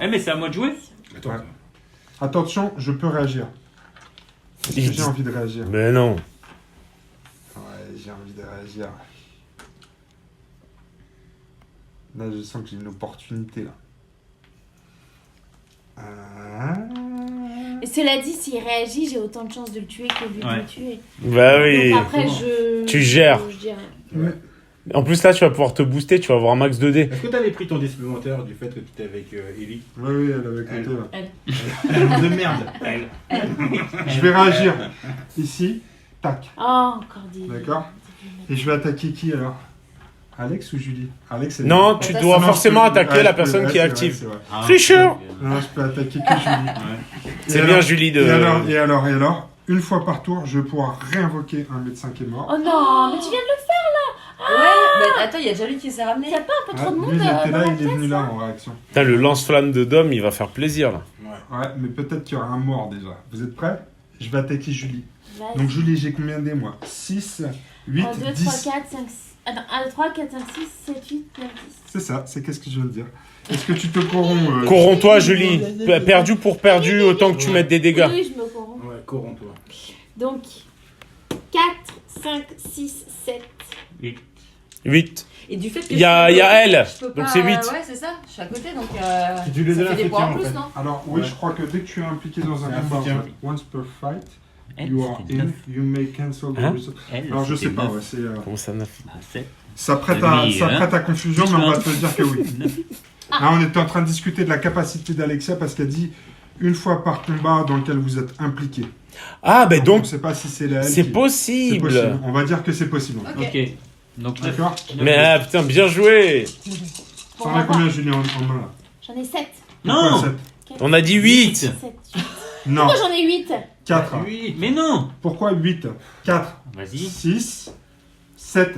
Eh, mais c'est à moi de jouer. Attends, Ouais. Attention, je peux réagir. Parce que Il j'ai dit- envie de réagir. Mais non. Ouais, j'ai envie de réagir. Là, je sens que j'ai une opportunité, là. Et cela dit, s'il réagit, j'ai autant de chances de le tuer que lui de Ouais. me tuer. Bah oui. Donc après, Tu gères. Je dirais. Ouais. En plus, là, tu vas pouvoir te booster, tu vas avoir un max 2D. Est-ce que t'avais pris ton dé supplémentaire du fait que tu étais avec Ellie? Oui, elle avait compté, là. De merde. Je vais réagir. Ici, tac. Oh, encore des. D'accord. Et je vais attaquer qui, alors? Alex ou Julie? Alex, elle Non, est- tu Non, dois je forcément peux- attaquer ouais, la je peux- personne ouais, qui est c'est active. vrai, c'est vrai. Ah, Tricheur. Non, je peux attaquer que Julie. C'est Et bien alors- Julie de... Et alors, une fois par tour, je vais pouvoir réinvoquer un médecin qui est mort. Oh non, mais tu viens de le faire. Ouais, bah attends, il y a déjà lui qui s'est ramené. Il y a pas un peu trop de Ouais, monde lui, il était là, dans la il est pièce, venu là en réaction. Putain, le lance-flamme de Dom, il va faire plaisir, là. Ouais, mais peut-être qu'il y aura un mort déjà. Vous êtes prêts? Je vais attaquer Julie. Vas-y. Donc Julie, j'ai combien de dés moi? 6, 8, 1, 2, 3, 10. 4, 5, 6. Attends, 1, 2, 3, 4, 5, 6, 7, 8, 9, 10. C'est ça, c'est qu'est-ce que je viens de dire. Est-ce que tu te corromps Corromps-toi, Julie. Perdu pour perdu, autant que tu mettes des dégâts. Oui, je me corromps. Ouais, corromps-toi. Donc, 4, 5, 6, 7. 8. Et du fait que Il y a elle, je peux donc pas- c'est 8. Ouais, c'est ça, je suis à côté donc. Si tu les ça as fait des points en en plus, fait. non? Alors oui, Ouais. je crois que dès que tu es impliqué dans un C'est un combat, soutien. en fait, once per fight, Elle, you are c'était in, 9. you may cancel the Hein result. Elle, Alors je sais c'était pas, 9. ouais, c'est, Comment ça, 9? Ah, 7. ça prête Oui, à confusion, mais on va te dire que oui. 9. Là, on était en train de discuter de la capacité d'Alexia parce qu'elle dit une fois par combat dans lequel vous êtes impliqué. Ah, ben On donc, ne sait pas si c'est elle. c'est qui- possible. C'est possible. On va dire que c'est possible. Ok. Ok. Donc 9. D'accord. Mais ah, putain, bien joué. Bon, T'en on va as combien, voir. Julien, en main là? J'en ai 7. Non. Pourquoi 7? On a dit 8. 7. Non, Pourquoi j'en ai 8? 4. Oui. Mais non. Pourquoi 8? 4, Vas-y. 6, 7.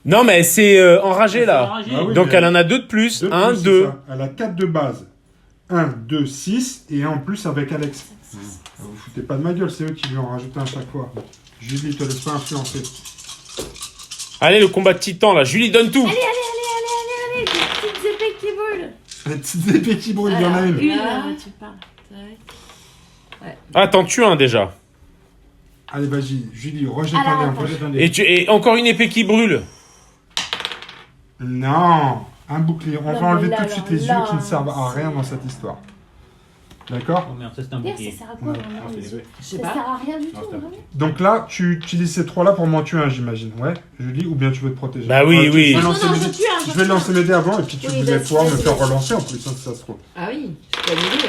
Non, mais c'est enragé, là. Enragé. Ah oui. Donc mais- elle en a 2 de plus. 2 1, plus, 2. c'est ça. Elle a 4 de base. 1, 2, 6 et 1 en plus avec Alex. Vous foutez pas de ma gueule, c'est eux qui lui en rajoutent un à chaque fois. Julie, te laisse pas influencer. Allez, le combat de titan, là. Julie, donne tout. Allez, des petites épées qui brûlent. Les petites épées qui brûlent, il y en a une. Une, Ah. tu parles. Ah, t'en tues un déjà. Allez, vas-y, Julie, rejette Alors, un dé en attends. plus. Et encore une épée qui brûle. Non, un bouclier. On Non, va enlever mais là, tout de suite alors les là, yeux qui ne servent à rien dans cette histoire. D'accord? Oh merde, ça c'est un D'ailleurs, bouclier. ça sert à quoi Ouais. vraiment Ah, les c'est yeux? Je sais Ça pas. sert à rien du Non, tout, c'est vraiment. Donc là, tu utilises ces trois-là pour m'en tuer un, j'imagine. Ouais, Julie, ou bien tu veux te protéger? Bah oui, tu- oui. Je vais Non, lancer non, mes je dés- tue un, je je vais tue lancer un. mes dés avant et puis tu Oui, vous vas-y, allez pouvoir me vas-y, faire vas-y. relancer en plus, hein, si ça se trouve. Ah oui, je peux annuler.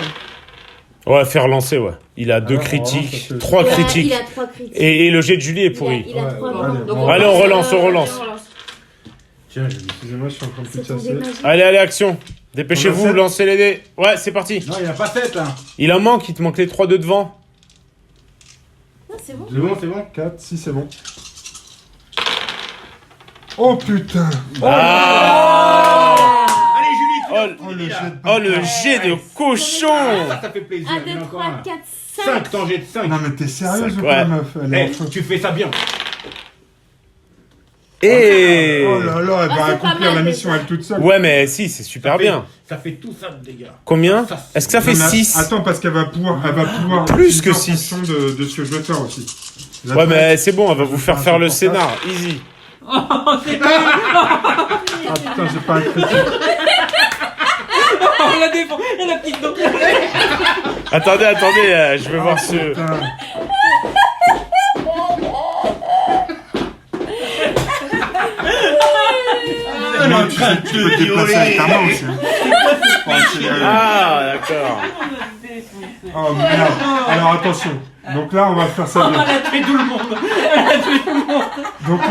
Ouais, faire lancer, ouais. Il a 2 Alors, on critiques, relance, ça fait- 3 Il a- critiques. Il a 3 critiques. Et le jet de Julie est Il a pourri. 3 Ouais, bons. allez, Donc, bon. Allez, on relance, on relance. Tiens, Julie, excusez-moi, je suis en train de tout C'est ton casser. dé magique. Allez, action. On a Dépêchez-vous, sept. lancez les dés. Ouais, c'est parti. Non, il n'y a pas 7 là. Il en manque, il te manque les 3 de devant. Non, c'est bon. C'est bon, c'est bon. 4, 6, c'est bon. Oh putain! Ah Allez, Julie, tu Oh, l'as Oh fini, le là. jet de Oh, le jet de cochon. Ça fait plaisir. 1, il y en 2, a encore 3, un. 4, 5. 5, t'en jettes 5. Non mais t'es sérieuse Cinq, ou quoi ouais. meuf? Elle est en feu. Tu fais ça bien. Et... Oh là là, elle va Ah, c'est pas accomplir mal, la mais mission ça. elle toute seule. Ouais, mais si, c'est super bien. Ça fait tout ça de dégâts. Combien? Ça, Est-ce que ça fait Non, mais 6? Attends, parce qu'elle va pouvoir Plus utiliser que en six. fonction de ce que je vais faire aussi. Là, Ouais, tu mais c'est bon, elle va vous faire faire le portage. scénar. Easy. Ah putain, j'ai pas un critique. Oh, la défense et la petite dent. Attendez, je vais voir ce... Putain. Ah non, tu peux te déplacer avec ta main aussi. Hein. Pour accélérer. Ah, d'accord. Oh merde. Alors attention. Donc là, on va faire ça bien. Elle a tué tout le monde. Donc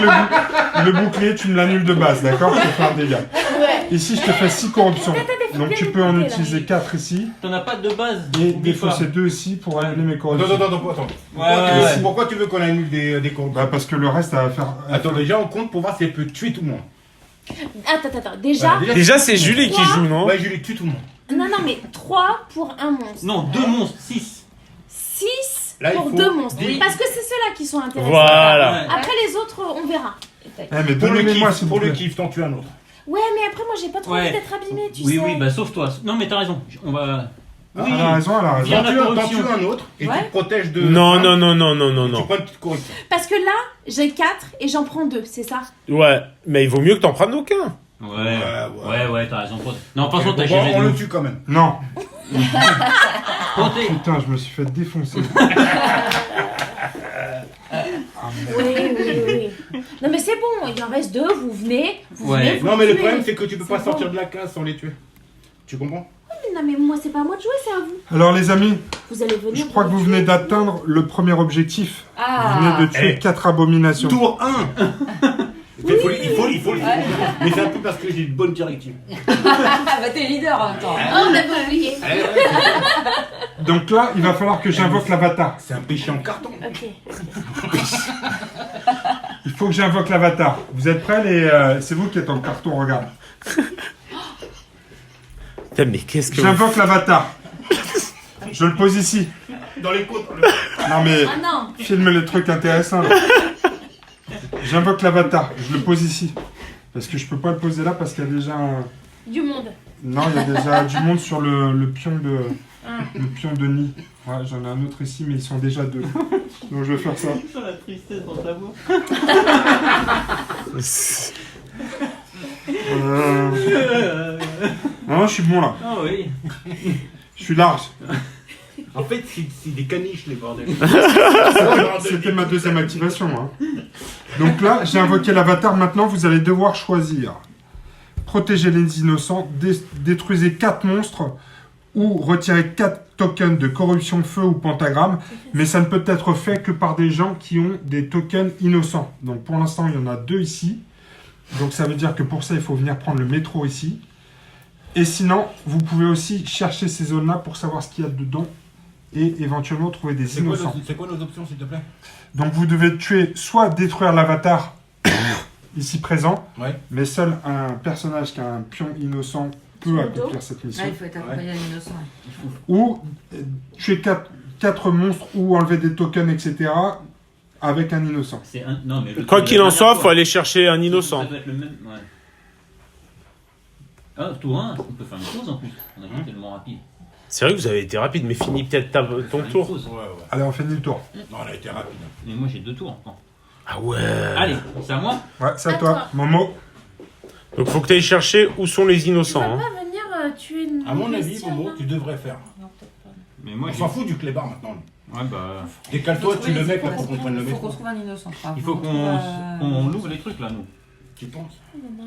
le bouclier, tu me l'annules de base, d'accord? Je te fais un dégât. Ouais. Ici, je te fais 6 corruptions. faut Donc bien tu les peux en compter, là. utiliser 4 ici. T'en as pas de base. Et Oublie pas. défausser 2 ici pour annuler mes corruptions. Attends. Ouais. Pourquoi tu veux qu'on annule des corruptions? Bah parce que le reste à faire... Attends, déjà on compte pour voir si elle peut tuer tout le monde. Attends. Déjà, Déjà, c'est Julie qui joue, non? Ouais, Julie, tue tout le monde. non, mais 3 pour un monstre. Non, 2 monstres, 6. 6 Là, il pour faut 2 monstres. 10. Parce que c'est ceux-là qui sont intéressants. Voilà. Après les autres, on verra. Eh mais Pour le donnez-les-moi kiff, s'il vous pour le plaît. kiff, t'en tues un autre. Ouais, mais après, moi, j'ai pas trop Ouais. envie d'être abîmée, tu Oui, sais. oui, bah sauve-toi. Non, mais t'as raison. On va. Oui. Elle a raison, elle a raison. Viens. la T'en corruption. tues un autre et tu Ouais. te protèges de. Non, un, non. Tu prends une petite corruption. Parce que là, j'ai 4 et j'en prends 2, c'est ça? Ouais, mais il vaut mieux que t'en prennes aucun. Ouais, t'as raison. Non, par Bon, contre, t'as bon, géré on de le ouf. tue quand même. Non. Protège. Putain, je me suis fait défoncer. Oui. Non, mais c'est bon, il en reste 2, vous venez. Vous Ouais. venez, vous Non, mais le tuez. problème, c'est que tu peux pas C'est sortir bon. de la case sans les tuer. Tu comprends? Non, mais moi, c'est pas à moi de jouer, c'est à vous. Alors les amis, Vous allez venir. je crois que vous venez d'atteindre le premier objectif. Vous Ah. venez de tuer Eh. 4 abominations. Tour 1 Il faut. Mais c'est un peu parce que j'ai une bonne directive. Ah bah t'es leader en même temps. Oh, on avait oublié. Donc là, il va falloir que j'invoque l'avatar. C'est un péché en carton. Ok. Il faut que j'invoque l'avatar. Vous êtes prêts les... C'est vous qui êtes en carton, regarde. Putain, mais qu'est-ce que... J'invoque l'avatar. Je le pose ici. Dans les côtes. Non mais, Ah non. filme les trucs intéressants. là. J'invoque l'avatar. Je le pose ici. Parce que je peux pas le poser là parce qu'il y a déjà un... Du monde. Non, il y a déjà du monde sur le pion de... Ah. Le pion de nid. Ouais, j'en ai un autre ici, mais ils sont déjà 2. Donc je vais faire ça. La tristesse dans ta voix. Non, je suis bon là. Ah oui. Je suis large. En fait, c'est des caniches, les bordels. C'était ma deuxième activation. Hein. Donc là, j'ai invoqué l'avatar. Maintenant, vous allez devoir choisir. Protéger les innocents, détruisez 4 monstres ou retirer 4 tokens de corruption, feu ou pentagramme. Mais ça ne peut être fait que par des gens qui ont des tokens innocents. Donc pour l'instant, il y en a 2 ici. Donc ça veut dire que pour ça, il faut venir prendre le métro ici. Et sinon, vous pouvez aussi chercher ces zones-là pour savoir ce qu'il y a dedans et éventuellement trouver des innocents. C'est quoi nos options, s'il te plaît? Donc vous devez tuer, soit détruire l'avatar ici présent, Ouais. mais seul un personnage qui a un pion innocent peut Sur le accomplir cette mission. Ah, il faut être accompagné d'un innocent. Ou tuer 4 monstres ou enlever des tokens, etc. avec un innocent. C'est un... Non, mais le Quoi truc de qu'il la en dernière soit, fois. faut aller chercher un innocent. Ça doit être le même. Ouais. Ah, tour 1, on peut faire une pause en plus. On a été tellement rapide. C'est vrai que vous avez été rapide, mais finis peut-être ton Faire une tour. pause. Ouais. Allez, on finit le tour. Non, on a été rapide. Mais moi j'ai 2 tours encore. Ah ouais. Allez, c'est à moi. Ouais, c'est à À toi. toi. Momo. Donc faut que tu ailles chercher où sont les Tu innocents. vas Hein. pas venir tuer une. À mon avis, bestiole, Momo, là tu devrais faire. Non, peut-être pas. Mais moi On j'ai. s'en fout du clébard maintenant. lui. Ouais, bah. Décale-toi, tu le mec là pour qu'on prenne le Il faut métro. qu'on trouve un innocent. Enfin, Il faut qu'on qu'on trouve, on ouvre les trucs là, nous. Tu penses?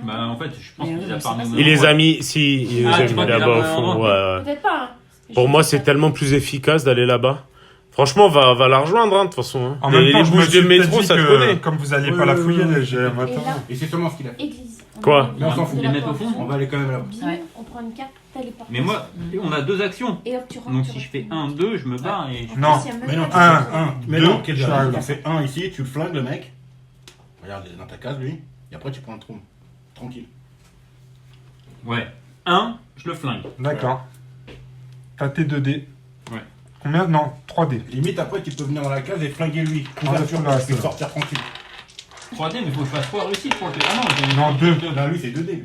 Bah en fait, je pense Mais qu'ils oui, a mais parmi c'est nous. Il les a mis, si, il les Ah, a tu mis crois qu'il là-bas a au pas un fond. endroit Ouais, ouais. Peut-être pas. Hein. Pour moi, c'est tellement plus efficace d'aller là-bas. Franchement, va la rejoindre, hein, de toute façon. Hein. En même temps, les je me bouches suis de peut-être métro, dit ça te que, connaît. comme vous alliez Ouais, pas la ouais, fouiller, ouais, j'ai... Et Attends. là, Et c'est seulement ce qu'il a fait. église. On Quoi va Non, de les la mettre au porte. fond. On va aller quand même là-bas. Bim, Ouais. on prend une carte, téléporte. Mais moi, on a 2 actions. Et hop, tu rentres. Donc tu si je rentres. fais 1, 2, je me barre et. En Non. plus, il y a même Mais non, pas tu de- fais un. Mais deux, non, quel je arrive Tu là. fais un ici, tu le flingues le mec. Regarde, il est dans ta case lui. Et après, tu prends le trou. Tranquille. Ouais. 1, je le flingue. D'accord. T'as tes 2D. Ouais. Combien? Non, 3D. Limite, après, tu peux venir dans la case et flinguer lui. Enlève Couverture, tout le reste, tu peux là. sortir tranquille. 3D, mais faut que je fasse 3 réussites pour le faire. Ah non, j'ai- Non, 2. Là, lui, c'est 2D. lui.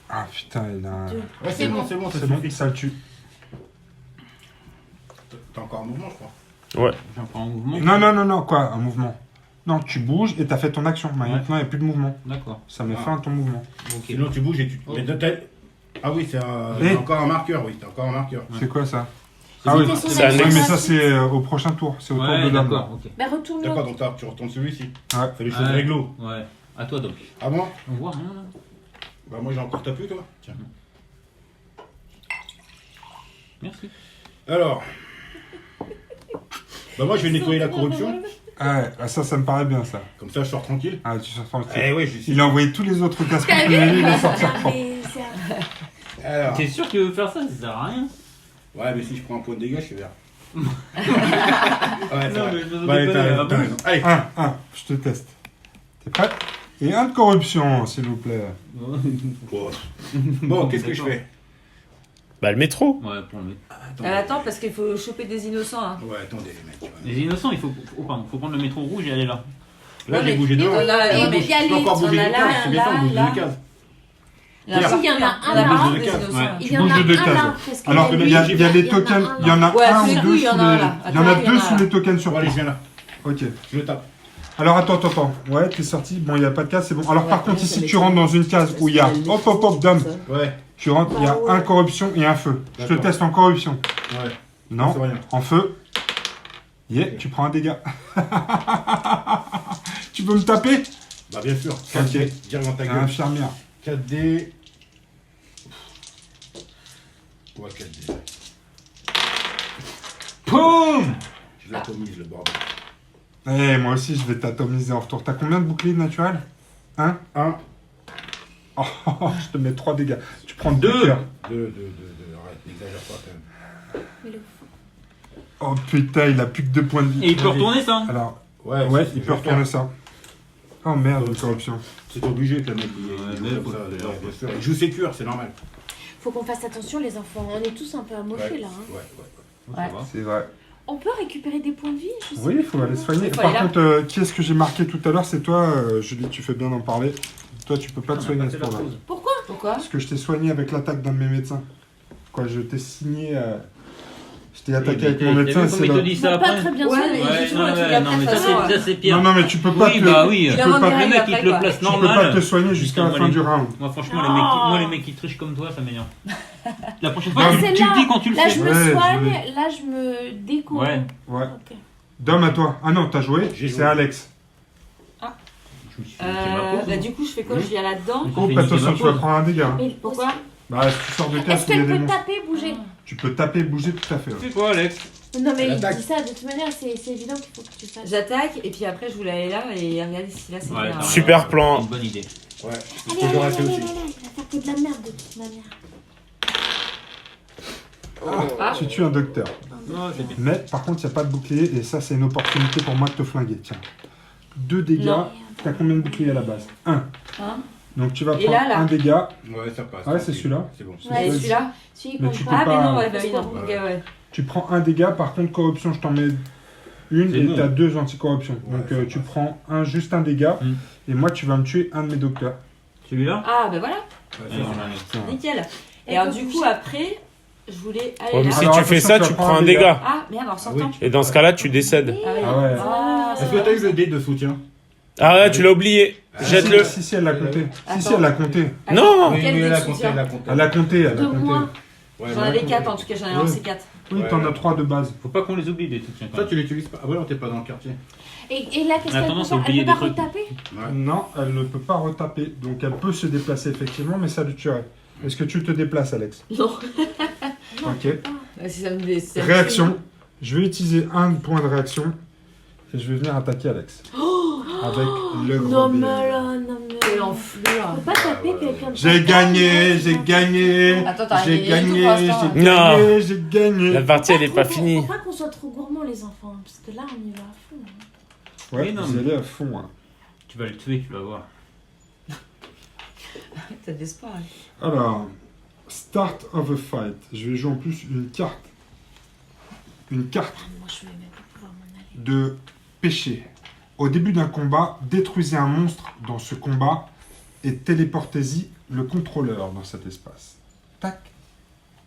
Ah putain, il a... Deux. Ouais, c'est bon, c'est bon, ça C'est bon, suffit. ça le tue. T'as encore un mouvement, je crois. Ouais. J'en prends un mouvement. Non, quoi, un mouvement. Non, tu bouges et t'as fait ton action. Maintenant, il n'y a plus de mouvement. D'accord. Ça met Ah. fin à ton mouvement. Ok. Sinon, tu bouges et tu. Oh. Mais de tête. Ah oui, c'est un... Eh. t'as encore un marqueur, oui, t'as encore un marqueur. C'est quoi ça? C'est Ah oui, C'était son c'est un ouais, action mais ça gratuite. c'est au prochain tour. C'est au tour Ouais, de l'homme. d'accord, ok. Bah, retourne D'accord, l'autre. donc tu retournes celui-ci. Ouais. Fais les choses Ouais. réglo. Ouais. À toi donc. Ah moi? On voit rien là. Bah moi j'ai encore tapé toi. Tiens. Merci. Alors. Bah moi je vais nettoyer la corruption. Ah, ça me paraît bien, ça. Comme ça, je sors tranquille. Ah, tu sors tranquille. Eh oui, je suis. Il a envoyé tous les autres casques T'as que vu lui, il est sorti propre. Mais c'est- Alors. T'es sûr qu'il veut faire ça? Ça sert à rien. Ouais, mais si je prends un point de dégâts, je suis vert. Ouais, ça Non, va. mais je me Ouais, déconne, t'as raison, ah t'as bon raison. Allez. Je te teste. T'es prêt? Et un de corruption, s'il vous plaît. Bon, qu'est-ce que je fais? Bah, le métro. Ouais, pour le mettre. Attends, parce qu'il faut choper des innocents. Hein. Ouais, attendez, les mecs. Ouais. Les innocents, faut prendre le métro rouge et aller là. Là, Ouais, j'ai mais bougé deux. il y en a- Je non, mais peux encore il y en bouger a deux là, cases. C'est bien ça, là, on bouge là. deux cases. Il y en a Il y en a partout, un hein. là. partout, Deux des cases. innocents, Ouais. hein. Il Tu y en bouges a de deux un cases. là. parce qu'il Alors, y a il lui, y a les tokens, il y en a Ouais, un tous les ou coups, deux il y en sous a un les... là. Il y en a Attends, il y deux en a sous un les tokens sur Bon, allez, place. je viens là. Ok. Je le tape. Alors, attends. Ouais, t'es sorti. Bon, il n'y a pas de case, c'est bon. Alors, Ouais, par contre, ça ici, m'étonne. tu rentres dans une case où il y a... Hop, dame. Ouais, Tu rentres, il y a un corruption et un feu. Je te D'accord. teste en corruption. ouais. Non, C'est rien. en feu. Tu prends un dégât. Tu peux me taper? Bah, bien sûr. 4D, direct dans ta gueule. Infirmière. 4D. Ouais, 4D. Boum! Je l'atomise, le bordel. Eh, moi aussi, je vais t'atomiser en retour. T'as combien de boucliers naturels? Un. Un, Oh, je te mets 3 dégâts. Tu prends 2 Deux. cœurs. deux. Arrête, n'exagère pas quand même. Oh putain, il a plus que 2 points de vie. Et il peut retourner ça? Alors, Ouais, ouais, c'est- il je peut vais retourner faire. ça. Oh merde, une corruption. C'est obligé que le mec il Ouais, joue mais comme faut ça. le faire. Ouais, bien sûr. Il joue sécure, c'est normal. Faut qu'on fasse attention, les enfants. On est tous un peu amochés là. hein. Ouais. Ça va. C'est vrai. On peut récupérer des points de vie? Je sais Oui, il faut aller soigner. Faut Par aller là. contre, qui est-ce que j'ai marqué tout à l'heure? C'est toi, Julie, tu fais bien d'en parler. Toi, tu peux pas te soigner à ce point-là. Pourquoi Parce que je t'ai soigné avec l'attaque d'un de mes médecins. Quoi, je t'ai signé. Je t'ai attaqué avec mon médecin. Comme C'est il te là. dit ça Bon, pas après. très bien Ouais, soigné. mais- Ouais, justement, non, tu ouais, l'as non, mais pas ça fait, c'est pire. Non, mais tu peux pas Oui, te. bah oui. Tu Il peux a pas vendu Le un mec, il après, te le quoi. place Tu peux pas normal. te soigner jusqu'à la Putain, fin moi, du round. Moi, franchement, Non. moi, les mecs qui trichent comme toi, ça m'énerve. La prochaine Ah, fois, c'est tu là. le dis quand tu le Là, fais. je me Ouais, soigne. désolé. Là, je me découvre. Ouais. Ouais. Ok. Dom, à toi. Ah non, t'as joué. J'ai C'est joué. Alex. Je me suis fait ma pause. Bah, du coup, je fais quoi? Je viens là-dedans. Oh, fait attention, niquer tu ma vas pause. prendre un dégât. hein. Mais Pourquoi? Bah, si tu sors de case, Est-ce il y a qu'elle des peut monstres. taper, bouger? Tu peux taper, bouger tout à fait. ouais. C'est quoi, Alex? Non, mais il L'attaque. dit ça de toute manière, c'est évident qu'il faut que tu fasses. J'attaque et puis après je voulais aller là et regarder si là c'est Ouais, bien. t'as Super raison. plan. Une bonne idée. Ouais, c'est ce Allez, que allez, j'aurais allez, fait allez, aussi. allez, il va faire que de la merde de toute manière. Ah. Tu tues un docteur. Non, c'est bien. Mais par contre, il n'y a pas de bouclier et ça, c'est une opportunité pour moi de te flinguer. Tiens. 2 dégâts. Non. T'as combien de boucliers à la base? 1. Hein Donc tu vas Et prendre là, là. un dégât. Ouais, ça passe. Ouais, c'est celui-là. C'est bon. Ouais, Et celui-là? Celui Mais qu'on tu peut- peux Ah, mais pas- non, ouais, bah oui, non. Ouais. Ok, ouais. Tu prends un dégât. Par contre, corruption, je t'en mets une C'est et bon. t'as 2 anti-corruption. Ouais, Donc ça tu passe. prends juste un dégât. Hmm. Et moi, tu vas me tuer un de mes docteurs. Celui-là? Ah, bah voilà, Ouais, Ouais, c'est bon. ouais. nickel. Et Et alors, donc, du vous- coup, après, je voulais aller Ouais, mais là. si Alors, tu fais attention, ça, tu tu prends prends un un dégât. dégât. Ah, merde, en sortant. Et dans ce cas-là, tu décèdes. Ah, oui. Ah ouais. Ah, Est-ce que t'as eu le dé de soutien? Ah ouais, tu l'as oublié. Jette-le. Si, elle a compté. Attends. Si, elle a compté. Non. Oui, Quel oui, dé elle a de compté, soutien elle a compté. Elle a compté, elle a De compté. moi. Ouais, J'en elle a avais compté. 4 en tout cas, j'en ai lancé 4. Oui, Ouais. t'en as 3 de base. Faut pas qu'on les oublie, des trucs. quand Toi, même. tu l'utilises pas. Ah ouais, non, t'es pas dans le quartier. Et là, qu'est-ce On a qu'elle peut tendance à faire? Elle oublier peut pas des trucs. retaper? Ouais. Non, elle ne peut pas retaper. Donc elle peut se déplacer effectivement, mais ça lui tuerait. Est-ce que tu te déplaces, Alex? Non. Ok. Si ça me si ça me Réaction. Je vais utiliser un point de réaction et je vais venir attaquer Alex. Avec le gros Non, billet. mais là, non, mais. fait l'enflure. On peut pas taper quelqu'un de J'ai pas gagné, taper, j'ai non. gagné. Attends, t'as J'ai gagné gagné, tout pour l'instant. j'ai gagné, j'ai gagné. La partie, elle est pas Faut finie. pas qu'on soit trop gourmand, les enfants, parce que là, on y va à fond. hein. Ouais, Oui, non, vous mais- allez à fond. Hein. Tu vas le tuer, tu vas voir. T'as de l'espoir. hein. Alors, start of a fight. Je vais jouer en plus une carte. Une carte Moi, je vais même pas pouvoir m'en aller. de péché. Au début d'un combat, détruisez un monstre dans ce combat et téléportez-y le contrôleur dans cet espace. Tac.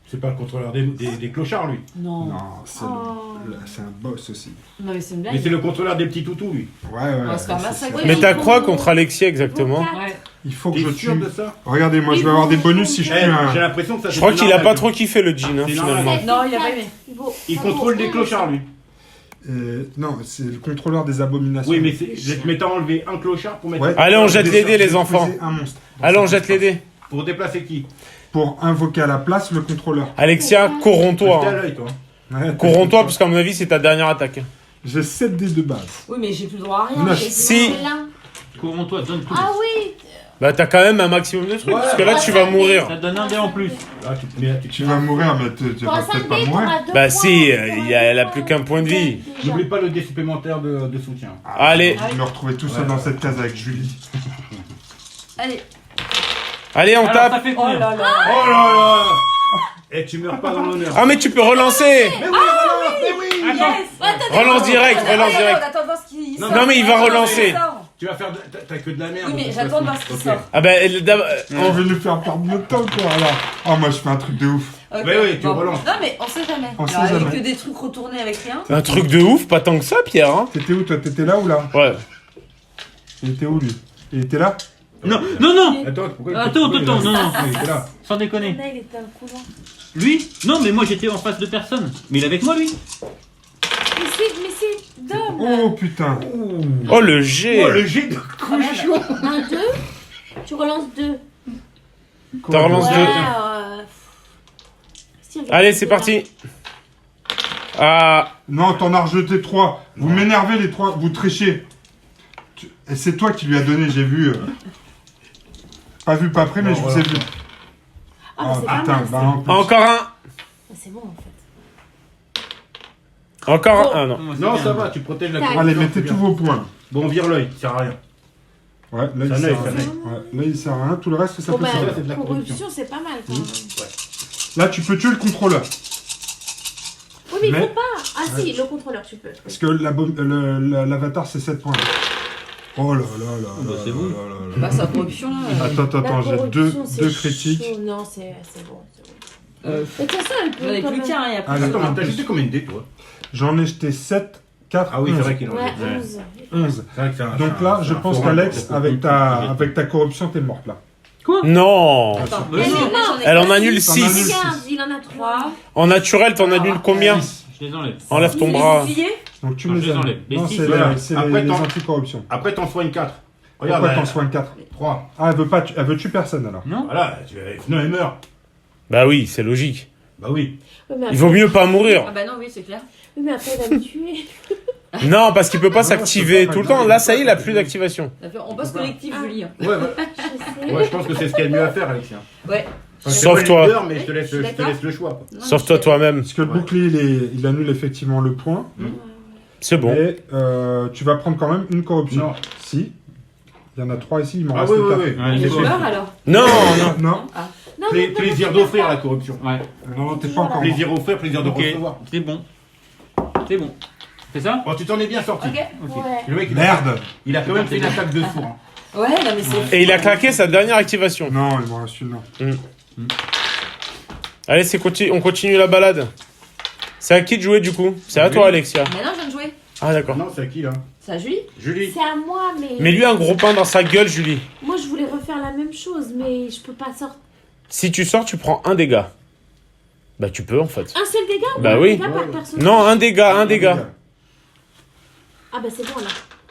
C'est pas le contrôleur des clochards, lui. Non. Non, c'est Oh. c'est un boss aussi. Non, mais c'est une Mais blague. c'est le contrôleur des petits toutous, lui. Ouais, ouais. va se faire c'est massacrer. ça. Mais Oui, t'as bon. quoi contre Alexia exactement? Bon, Ouais. Il faut que T'es je sûr tue. de ça? Regardez, moi je vais avoir des bonus si je tue Eh, un. J'ai l'impression que ça Je crois c'est qu'il a normal. pas trop kiffé le jean, hein, C'est finalement. normal. Non, il a pas aimé. Il contrôle des clochards, lui. Non, c'est le contrôleur des abominations. Oui, mais mais t'as enlevé un clochard pour mettre. Ouais. Allez, on jette les dés, les J'ai enfants. posé un monstre dans Allez, on cet jette les espace. dés. Pour déplacer qui? Pour invoquer à la place le contrôleur. Alexia, J'étais corromps-toi. à Hein. l'œil, toi. Ouais, Corromps-toi, parce qu'à mon avis, c'est ta dernière attaque. J'ai 7 dés de base. Oui, mais j'ai plus le droit à rien. Neuf. j'ai- Si. Là. Courons-toi, donne tout. Ah oui. Bah t'as quand même un maximum de trucs, Ouais. parce que là tu vas mourir. Ça te donne un dé en plus. Là, tu te mets là, tu Tu vas mourir, mais tu vas peut-être pas mourir. Bah si, elle a plus qu'un point de vie. N'oublie pas le dé supplémentaire de soutien. Allez, Je me retrouvais tout seul Ouais. dans cette case avec Julie. Allez. allez, on Alors, ça tape. fait Oh combien là là. Oh là là. Et tu meurs pas dans l'honneur. Ah mais tu peux relancer. Mais oui, relance, mais oui. Yes. Relance direct, relance direct. Attends de voir ce qui Non, sort. non, mais il va Attends, relancer. il sort. Tu vas faire t'as que de la merde. Oui, mais de toute j'attends de voir façon. ce qui Ok. sort. Ah bah, On veut nous faire perdre notre temps, quoi, alors. Oh, moi, je fais un truc de ouf. Ok. Mais oui, tu relances. Non, mais on sait jamais. On Il y sait aura jamais. que des trucs retournés avec rien. un truc de ouf, pas tant que ça, Pierre. Hein. T'étais où, toi? T'étais là ou là? Ouais. Il était où, lui? Il était là? Non, non, non. Attends, pourquoi Attends, pourquoi il attends, a- non, non. Ah, il était là. Sans déconner. Il était dans le couloir. Lui? Non, mais moi j'étais en face de personne. Mais il est avec moi, lui. Mais c'est Dom. Oh, putain. Oh le G. Oh, le jet de Ah, merde. 1, 2. Tu relances 2. T'en relances Ouais. deux. Si, regarde, Allez, c'est là. parti. Ah, Non, t'en as rejeté 3. Vous m'énervez, les 3. Vous trichez. Et c'est toi qui lui as donné, j'ai vu. Pas vu, pas près, mais Bon, je vous voilà. ai vu. Ah, bah, c'est pas putain, mal. bah, ça. en plus. encore un. Bah, c'est bon en fait. Encore un. Ah non. Non, ça va, tu protèges la Tac. corruption, Allez, mettez c'est bien. tous vos points. Bon, vire l'œil, ça sert à rien. Ouais, là, il Ça sert n'œil, à ça rien. n'œil. Ouais, là, il sert à rien. Tout le reste, ça Bon, peut bah, servir. c'est de la corruption, c'est pas mal quand même. Là, tu peux tuer le contrôleur. Oui, mais il Mais- faut pas. Ah, si, le contrôleur, tu peux. Parce que l'avatar, c'est 7 points. Oh là là là bah, là c'est là bon. là là Bah, là. sa corruption là. Attends, j'ai corruption, c'est deux critiques. chaud. Non, c'est bon. Mais Euh, de toute façon, elle peut. J'en ai quand plus même- qu'un et après. Allez, c'est Attends, bon. t'as jeté combien de dés, toi? J'en ai jeté 7, 4, Ah oui, 11. c'est vrai qu'il en Ouais, a 11. 11. C'est vrai que c'est un- Donc c'est là, un- je c'est un pense forain, qu'Alex, quoi. avec ta corruption, t'es morte là. Non. Attends, Mais là, non. j'en ai Elle en pas annule six. T'en annule 6. Regarde, il en a 3. En naturel, t'en annules combien? Je les enlève. Enlève ton Les bras. boucliers. Donc tu Non, me je les les enlèves. enlève. Les Non, six, c'est voilà. c'est Après, les t'en- anti-corruption. Après, t'en soignes 4. Regarde, Pourquoi t'en là, soignes 4? 3. Ah, elle veut tuer personne alors. Non? Voilà, non, elle meurt. Bah oui, c'est logique. Bah oui. Oui, mais Il vaut mieux pas Ah mourir. bah non, oui, c'est clair. Oui, mais après, elle va me tuer. Non, parce qu'il peut pas Non, s'activer c'est pas tout le grave. temps. Là, ça y est, il a plus d'activation. Ça fait- On bosse collectif, Ah. Julie. Ouais, ouais. Je sais. Ouais, je pense que c'est ce qu'il y a de mieux à faire, Alexia. Ouais. Enfin, je sais Sauf pas le toi. leader, mais je te Oui, laisse, je suis je te d'accord. laisse le choix. Quoi. Non, Sauf toi, je- toi-même. Parce que le bouclier, il annule effectivement le point. C'est bon. Et tu vas prendre quand même une corruption. Non. Si. Il y en a 3 ici, il m'en Ah reste oui, oui, 4. oui. Ouais, Je c'est bon. meurs alors. Non, Non, Non, mais Plaisir d'offrir la corruption. Ouais. non, t'es pas encore mort. Plaisir offert, plaisir de Ok. recevoir. C'est bon. C'est bon. C'est ça? Bon, tu t'en es bien sorti. Ok. Ok. Ouais. Le mec, Merde. il a quand même fait une attaque de four. hein. Ouais, non, mais c'est. Et il a claqué sa dernière activation. Non, il m'en reste une. Non. Allez, on continue la balade. C'est à qui de jouer du coup? C'est à toi, Alexia. Mais non, je viens de jouer. Ah, d'accord. Non, c'est à qui là? C'est à Julie. Julie. C'est à moi, mais. Mais lui, un gros pain dans sa gueule, Julie. Moi, je voulais refaire la même chose, mais je peux pas sortir. Si tu sors, tu prends un dégât. Bah, tu peux en fait. Un seul dégât ou Bah un oui. dégât par personnage? Non, un dégât, un dégât. Ah, bah c'est bon là.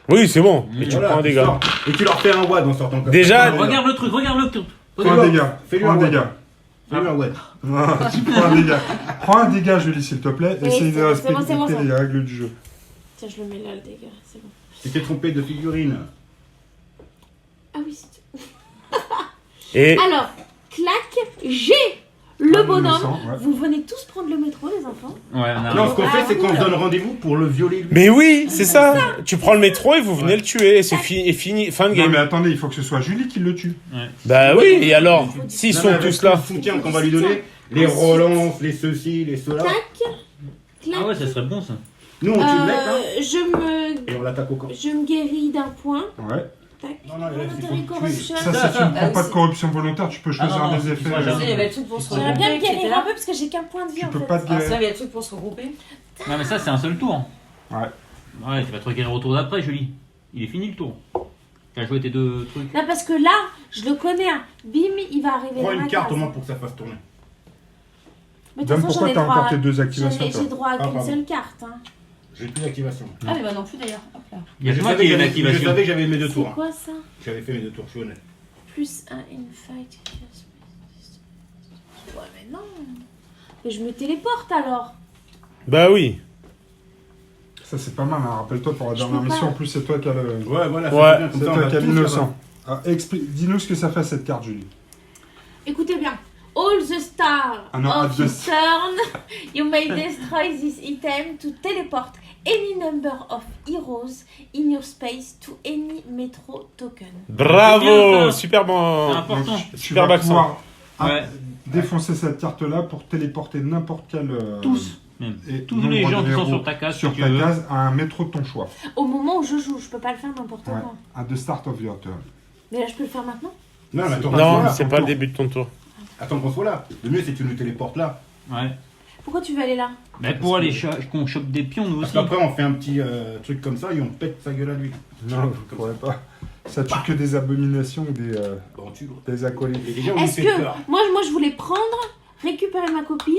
Oui, c'est bon. Mais tu Voilà, prends un tu dégât. sors. Et tu leur fais un WAD en sortant comme Déjà- ça. Regarde le truc, regarde le truc. Prends un dégât. Fais-lui Prends un un WAD. dégât. Fais-lui un WAD. Non, tu prends un dégât. Prends un dégât, Julie, s'il te plaît. Oui, Essaye c'est de bon, c'est bon, respecter c'est bon. les règles du jeu. Tiens, je le mets là, le dégât, c'est bon. Tu t'es trompé de figurine. Ah oui, c'est tout. Et Alors, clac, j'ai le Ah, bonhomme. innocent, ouais. Vous venez tous prendre le métro, les enfants. Ouais, on a Non, ce qu'on Ah, fait, c'est qu'on cool. se donne rendez-vous pour le violer lui. mais oui, c'est ça. Tu prends le métro et vous venez le tuer et c'est fini, fin de Non, game. mais attendez, il faut que ce soit Julie qui le tue. Bah oui, et alors, s'ils Non, sont mais avec tous là. le soutien qu'on va lui donner, les relances, les ceci, les cela. Clac, clac. Ah ouais, ça serait bon ça. Nous, on tue le mec, hein, Je et on l'attaque au corps. me guéris d'un point. Ouais. Tac. Non, non, il reste, il faut Volontaire le tuer. corruption. Ça, si tu ne prends oui, pas de c'est- corruption volontaire, tu peux choisir non, des non, effets. tu vois, Tu sais, il y avait le truc pour se J'aimerais regrouper. bien me qui était guérir là. un peu parce que j'ai qu'un point de vie Tu en peux fait. pas te Ah, ça, guérir. il y a le truc pour se regrouper. Non, mais ça, c'est un seul tour. Ouais. Ouais, tu vas te guérir au tour d'après, Julie. Il est fini le tour. T'as joué tes deux trucs. Non, parce que là, je le connais. Hein. Bim, il va arriver Prends dans ma une carte case. au moins pour que ça fasse tourner. Mais de Dame, toute façon, pourquoi j'en ai t'as droit encore à- tes deux activations, J'ai toi droit à Ah, qu'une pardon. seule carte. Hein. J'ai plus d'activation. Ah, mais moi non plus d'ailleurs. Hop là. Il y a Je que moi savais qui ai que une j'avais- je activation. savais que j'avais mes deux C'est tours. hein. quoi ça? J'avais fait mes deux tours, je suis honnête. Plus un infight. Ouais, mais non. Mais je me téléporte alors. Bah oui. Ça, c'est pas mal, hein. Rappelle-toi, pour la Je dernière peux pas. mission, en plus, c'est toi qui as le... Ouais, voilà, Ouais. c'est bien, comme C'est ça, on toi va qui as tout l'innocent. Ah, dis-nous ce que ça fait, cette carte, Julie. Écoutez bien. All the stars Ah non, of your the- turn, you may destroy this item to teleport any number of heroes in your space to any metro token. Bravo, C'est bien, ça. super C'est bon. important. Tu Super vas accent. pouvoir Ouais. défoncer cette carte-là pour téléporter n'importe quel... Tous, même. et Tous nombre les gens de qui sont héros sur ta case, sur si tu ta veux. case à un métro de ton choix. Au moment où je joue, je peux pas le faire n'importe Ouais. quand. À the start of your turn. Mais là, je peux le faire maintenant. Non, mais attends, Non, qu'on c'est soit pas là. le début de ton tour. Attends qu'on soit là. Le mieux, c'est que tu nous téléportes là. Ouais. Pourquoi tu veux aller là? Bah, pour aller qu'on chope des pions, nous Parce aussi. qu'après, on fait un petit truc comme ça et on pète sa gueule à lui. Non, je pourrais pas. Ça tue que des abominations ou Bon, tu vois. des acolytes. Et déjà, on nous Est-ce fait que peur. moi je voulais prendre, récupérer ma copine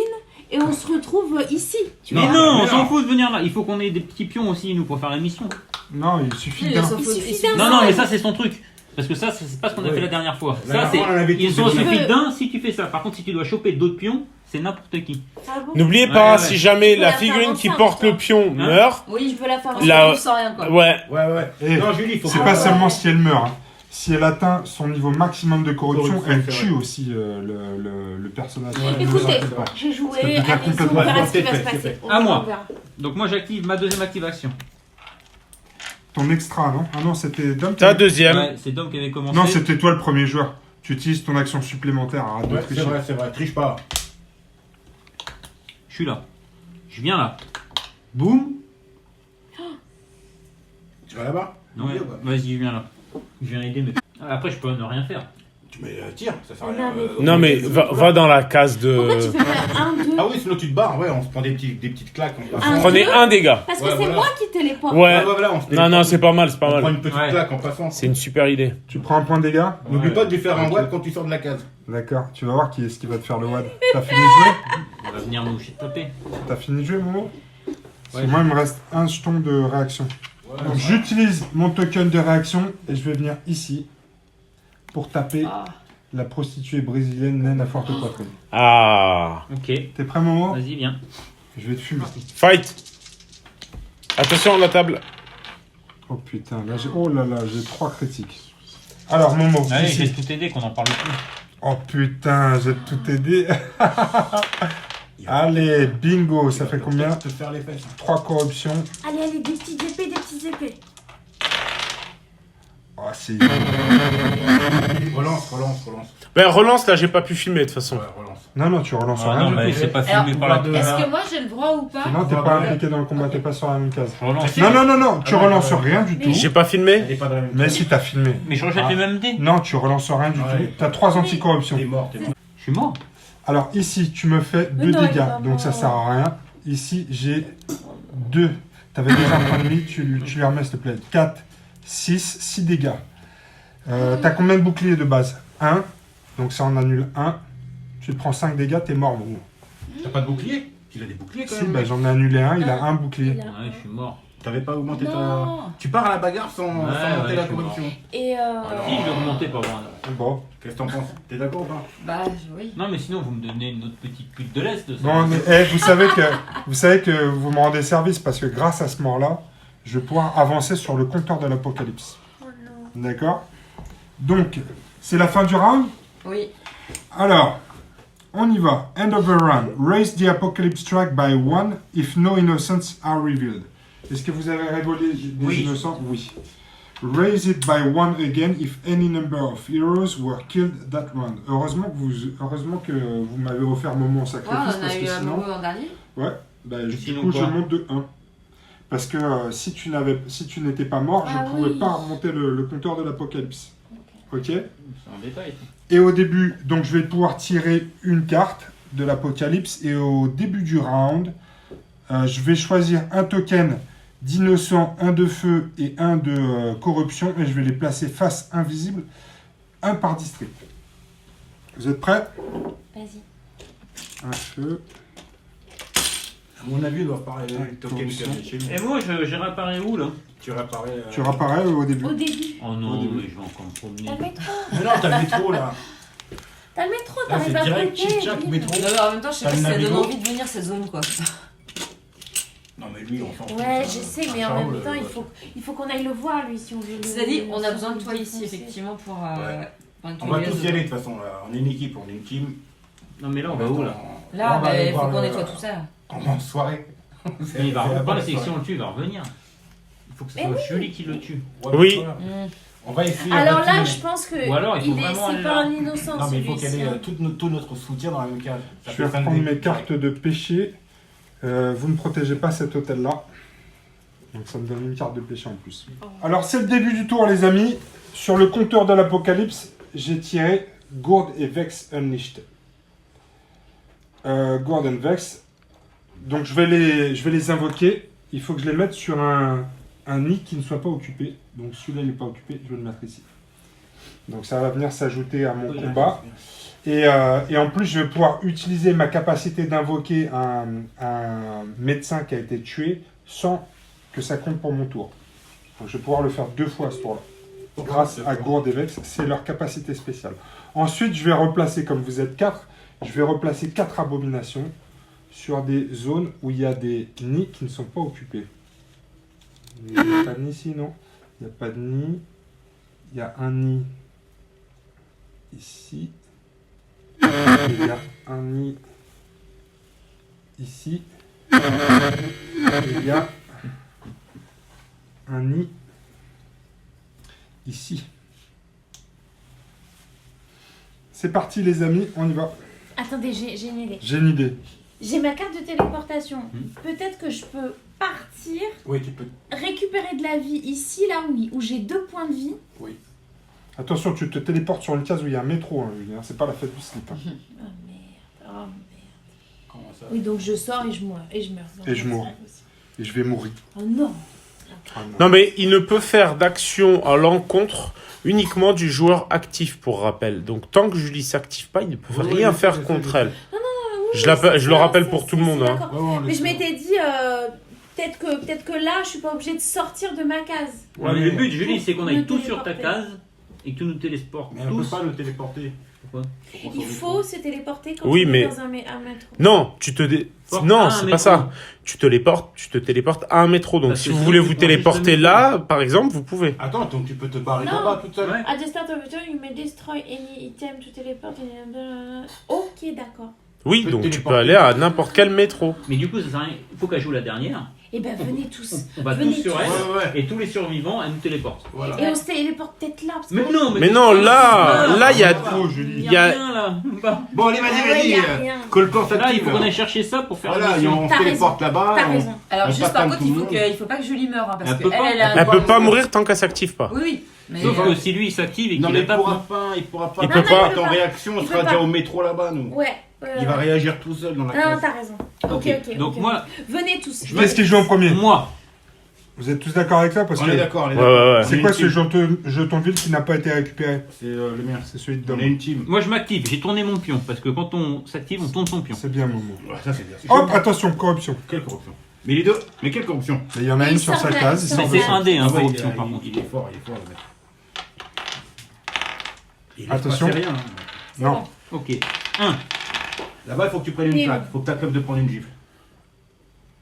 et on se retrouve ici. Tu Mais vois non, mais on s'en non. fout de venir là. Il faut qu'on ait des petits pions aussi, nous, pour faire la mission. Non, il suffit Il d'un. s'en fout- suffit il suffit- d'un. Non, non, mais ça, c'est son truc. Parce que ça, c'est pas ce qu'on a Ouais. fait la dernière fois. La Ça, dernière c'est. fois, on en avait Ils tous sont des suffit blagues. d'un si tu fais ça. Par contre, si tu dois choper d'autres pions, c'est n'importe qui. Ah bon? N'oubliez Ouais, pas, ouais. si jamais peux la la faire figurine qui ensemble, porte toi. le pion Hein meurt, Oui, je veux la faire. On se Là- retrouve sans rien, quoi. ouais, Ouais, ouais. Et Non, Julie, il faut c'est que- pas ouais. seulement si elle meurt. Hein. Si elle atteint son niveau maximum de corruption, Corruption, elle c'est tue vrai. aussi le personnage. Ouais. Ne vous Écoutez, inquiétez pas. j'ai joué, Ça devient allez-y, on complètement verra ce qui va fait, se c'est passer. fait. On À verra, moi. on verra. Donc, moi, j'active ma deuxième activation. Ton extra, non? Ah non, c'était Dom. ta deuxième. Ouais, c'est Dom qui avait commencé. Non, c'était toi le premier joueur. Tu utilises ton action supplémentaire. Arrête de Ouais, tricher. c'est vrai, triche pas. Je suis là. Je viens là. Boum. Tu vas là-bas? Ouais, Ouais. vas-y, je viens là. Je viens aider, mais. Après, je peux ne rien faire. Tu mets tire, ça sert à Non, rien. mais- Non mais va dans la case Pourquoi tu de... fais pas un, deux? Ah oui, sinon tu te barres, ouais, on se prend des petites claques. En passant. Un, Prenez deux. un dégât. Parce que Ouais, c'est voilà. moi qui téléporte. Ouais. Voilà, on se Non, téléporte. non, c'est pas mal, c'est pas On prend mal. une petite Ouais. claque en passant. C'est une super idée. Tu prends un point de dégâts? N'oublie Ouais. pas de lui faire un Ok. wad quand tu sors de la case. D'accord. Tu vas voir qui est-ce qui va te faire le WAD. T'as fini de jouer? On va venir nous taper. T'as fini de jouer, Momo? Parce que Ouais. moi, il me reste un jeton de réaction. Donc j'utilise mon token de réaction et je vais venir ici pour taper Ah. la prostituée brésilienne naine à forte poitrine. Ah. Ok. T'es prêt, Momo? Vas-y, viens. Je vais te fumer. Fight. Attention la table. Oh putain, là j'ai... Oh là là, j'ai 3 critiques. Alors, Momo, Allez, ici. j'ai tout aidé, qu'on en parle plus. Oh putain, j'ai tout aidé. Allez, bingo, ça fait combien? Te faire les fesses. 3 corruptions. Allez, allez, des petites épées, des petites épées. Oh, c'est... Relance. Ben relance là, j'ai pas pu filmer de toute façon. Ouais, relance. Non, non, tu relances Ah rien non, du mais tout. c'est pas Alors, filmé par la pouvoir de- Est-ce que moi j'ai le droit ou pas? Sinon, t'es pas impliqué dans le combat, t'es pas sur la même case. Je relance. Non, non, non, non, tu Ah, relances ouais, ouais. rien du tout. J'ai pas filmé. Elle est pas dans la même Mais case. si, t'as filmé. Mais je rejette Ah. les mêmes dés. Non, tu relances rien du Ouais. tout. T'as 3 anticorruptions. T'es mort. Je suis mort. Alors ici, tu me fais Mais 2 non, il dégâts, va donc ça pas. sert à rien. Ici, j'ai 2. T'avais déjà un point de vie, tu lui remets s'il te plaît. 4, 6 dégâts. T'as combien de boucliers de base? 1, donc ça en annule 1. Tu te prends 5 dégâts, t'es mort, Momo. T'as pas de bouclier? Il a des boucliers quand Si, même. bah mec. j'en ai annulé un, il a un bouclier. Il a- Ouais, je suis mort. T'avais pas augmenté ta. Non. Tu pars à la bagarre sans monter ouais, la je suis corruption. Et Si, je vais remonter pour voir. Bon, Qu'est-ce que t'en penses? T'es d'accord ou pas? Bah oui. Non, mais sinon, vous me donnez une autre petite pute de l'Est. ça. bon mais, vous savez que vous me rendez service parce que grâce à ce mort-là, je vais pouvoir avancer sur le compteur de l'apocalypse. Oh non. D'accord? Donc, c'est la fin du round. Oui. Alors, on y va. End of the round. Raise the apocalypse track by 1 if no innocents are revealed. Est-ce que vous avez révélé des Oui. innocents? Oui. Raise it by 1 again if any number of heroes were killed that round. Heureusement que vous m'avez offert moment en Ouais, sacrifice on parce a que eu un sinon, moment l'an dernier. du sinon coup, quoi je monte de 1. Parce que si tu n'étais pas mort, Ah je ne pouvais oui. pas remonter le compteur de l'apocalypse. Ok? C'est un détail. Et au début, donc je vais pouvoir tirer une carte de l'apocalypse. Et au début du round, je vais choisir un token d'innocent, un de feu et un de corruption. Et je vais les placer face invisible, un par district. Vous êtes prêts? Vas-y. Un feu. À mon avis, ils doivent parler les tokens qu'il y avait chez nous. Et moi, j'ai réparé où là? Tu réparais. Tu réapparais au début. Au début. Oh Au non, début. mais je vais encore me promener. T'as le métro. Mais non, t'as le métro là. T'as le métro, Là, t'arrives c'est à direct côté. Chic-Chac, vite. métro. Non, mais en même temps, je sais T'as pas le si ça donne Navigo. envie de venir cette zone quoi. Non, mais lui, on s'en fout. Ouais, ça. je sais, mais en Charles, même temps, il faut qu'on aille le voir, lui, si on veut le... Cela dit, on a besoin de le toi ici, défoncer. effectivement, pour. Ouais. pour On va tous y aller de toute façon. Là. On est une équipe, on est une team. Non, mais là, on va où, là? Là, On va aller il faut voir qu'on le- nettoie tout ça. En soirée. Mais il va C'est la reprendre la bonne sélection, soirée. on le tue, il va revenir. Il faut que ce Mais soit Julie qui le tue. Ouais, Oui. voilà. Mm. On va essayer. Alors là, de- je pense que Ou alors, il faut vraiment c'est aller pas là. un innocent, Non, mais il faut celui-ci, qu'elle ait hein. tout notre soutien dans la même case. Ça Je fait vais 5 reprendre dés. mes cartes de péché. Vous ne protégez pas cet hôtel-là. Donc ça me donne une carte de péché en plus. Alors c'est le début du tour les amis. Sur le compteur de l'apocalypse, j'ai tiré Gourd et Vex Unleashed. Gourd and Vex. Donc je vais les invoquer. Il faut que je les mette sur un nid qui ne soit pas occupé. Donc celui-là il n'est pas occupé, je vais le mettre ici. Donc ça va venir s'ajouter à mon combat. Et en plus, je vais pouvoir utiliser ma capacité d'invoquer un médecin qui a été tué sans que ça compte pour mon tour. Donc, je vais pouvoir le faire 2 fois à ce tour-là. Grâce à Gourd et Vex, c'est leur capacité spéciale. Ensuite, je vais replacer, comme vous êtes 4, je vais replacer 4 abominations sur des zones où il y a des nids qui ne sont pas occupés. Il n'y a pas de nid ici, non? Il n'y a pas de nid. Il y a un nid ici. Il y a un nid ici. Et il y a un nid ici. C'est parti les amis, on y va. Attendez, j'ai une idée. J'ai une idée. J'ai ma carte de téléportation. Peut-être que je peux partir, Oui, tu peux. récupérer de la vie ici, là où j'ai 2 points de vie. Attention, tu te téléportes sur une case où il y a un métro, hein, Julien. C'est pas la fête du slip. Hein. Oh merde, oh merde. Comment ça? Oui, donc je sors et je meurs. Et je meurs. Et je mourrai. Et je vais mourir. Oh non. Ah, non. Non, mais il ne peut faire d'action à l'encontre uniquement du joueur actif, pour rappel. Donc, tant que Julie s'active pas, il ne peut Oui, rien oui, faire oui, contre oui. elle. Je le rappelle pour tout le monde. Hein. D'accord. Ouais, ouais, on est Mais je sûr. m'étais dit, peut-être que là, je suis pas obligée de sortir de ma case. Ouais, mais le but, Julie, c'est qu'on Nous aille tous sur ta téléporter. case et que tu nous téléportes Mais on peut tous. pas le téléporter. Pourquoi? qu'on Il s'en faut se téléporter quand Oui, on mais- est dans un métro. Non, tu te Porte non, à un c'est pas métro. ça. Tu te téléportes à un métro. Donc, Parce si que vous sinon, voulez tu vous prends juste le téléporter métro. là, par exemple, vous pouvez. Attends, donc tu peux te barrer Non. là-bas toute seule. Ouais. At the start of the turn, you may destroy any item to teleport. Ok, d'accord. Oui, Tu peux donc te tu peux téléporter. aller à n'importe quel métro. Mais du coup, ça sert à rien. Il faut qu'elle joue la dernière. Eh ben, venez tous. On va Venez tous sur tous. elle. Ouais, ouais. Et tous les survivants, elle nous téléporte. Voilà. Et on se téléporte peut-être là. Parce que- Mais non, Mais non, là, il y a. Oh, Julie. Il il y y a- a rien là. Bah, Bon, allez, Ah vas-y, ouais, y a vas-y. rien. Colpan là, il s'active. faut qu'on aille chercher ça pour faire Voilà, la et mission. on T'as se téléporte là-bas. T'as on- raison. Alors, On juste passe par pas contre, tout le monde. il faut pas que Julie meure. Hein, parce Elle que peut pas. elle a. Elle peut pas mourir tant qu'elle s'active pas. Oui, oui. Mais, Sauf que si lui il s'active et Non, qu'il mais il attaque. pourra pas. Il pourra pas. Il peut pas. être en réaction, on Il sera peut déjà pas. au métro là-bas, nous. Ouais. Il va réagir tout seul dans la Non, case. t'as raison. Ok, Ok. donc moi, Venez tous. Qu'est-ce qui joue en premier? moi, Vous êtes tous d'accord avec ça? Parce On que est d'accord, on est Ouais, d'accord. ouais, ouais. c'est quoi ce jeton de ville qui n'a pas été récupéré? C'est le mien. C'est celui de On Dom. est une team. moi je m'active. J'ai tourné mon pion parce que quand on s'active, on tourne son pion. C'est bien, Momo. Ouais, ça, c'est bien. C'est Hop, chaud. attention, corruption. Quelle corruption? Mais les deux. Mais quelle corruption? Mais il y en a Mais une il sur sort sa de la- case. il il sort Mais sort de de- c'est un dé, hein, Ah ouais, corruption par contre. il est fort, le mec. Il Attention. se passe rien. Hein. Non. Ok. 1. Là-bas, il faut que tu prennes une Mais- claque. Faut que tu acceptes de prendre une gifle.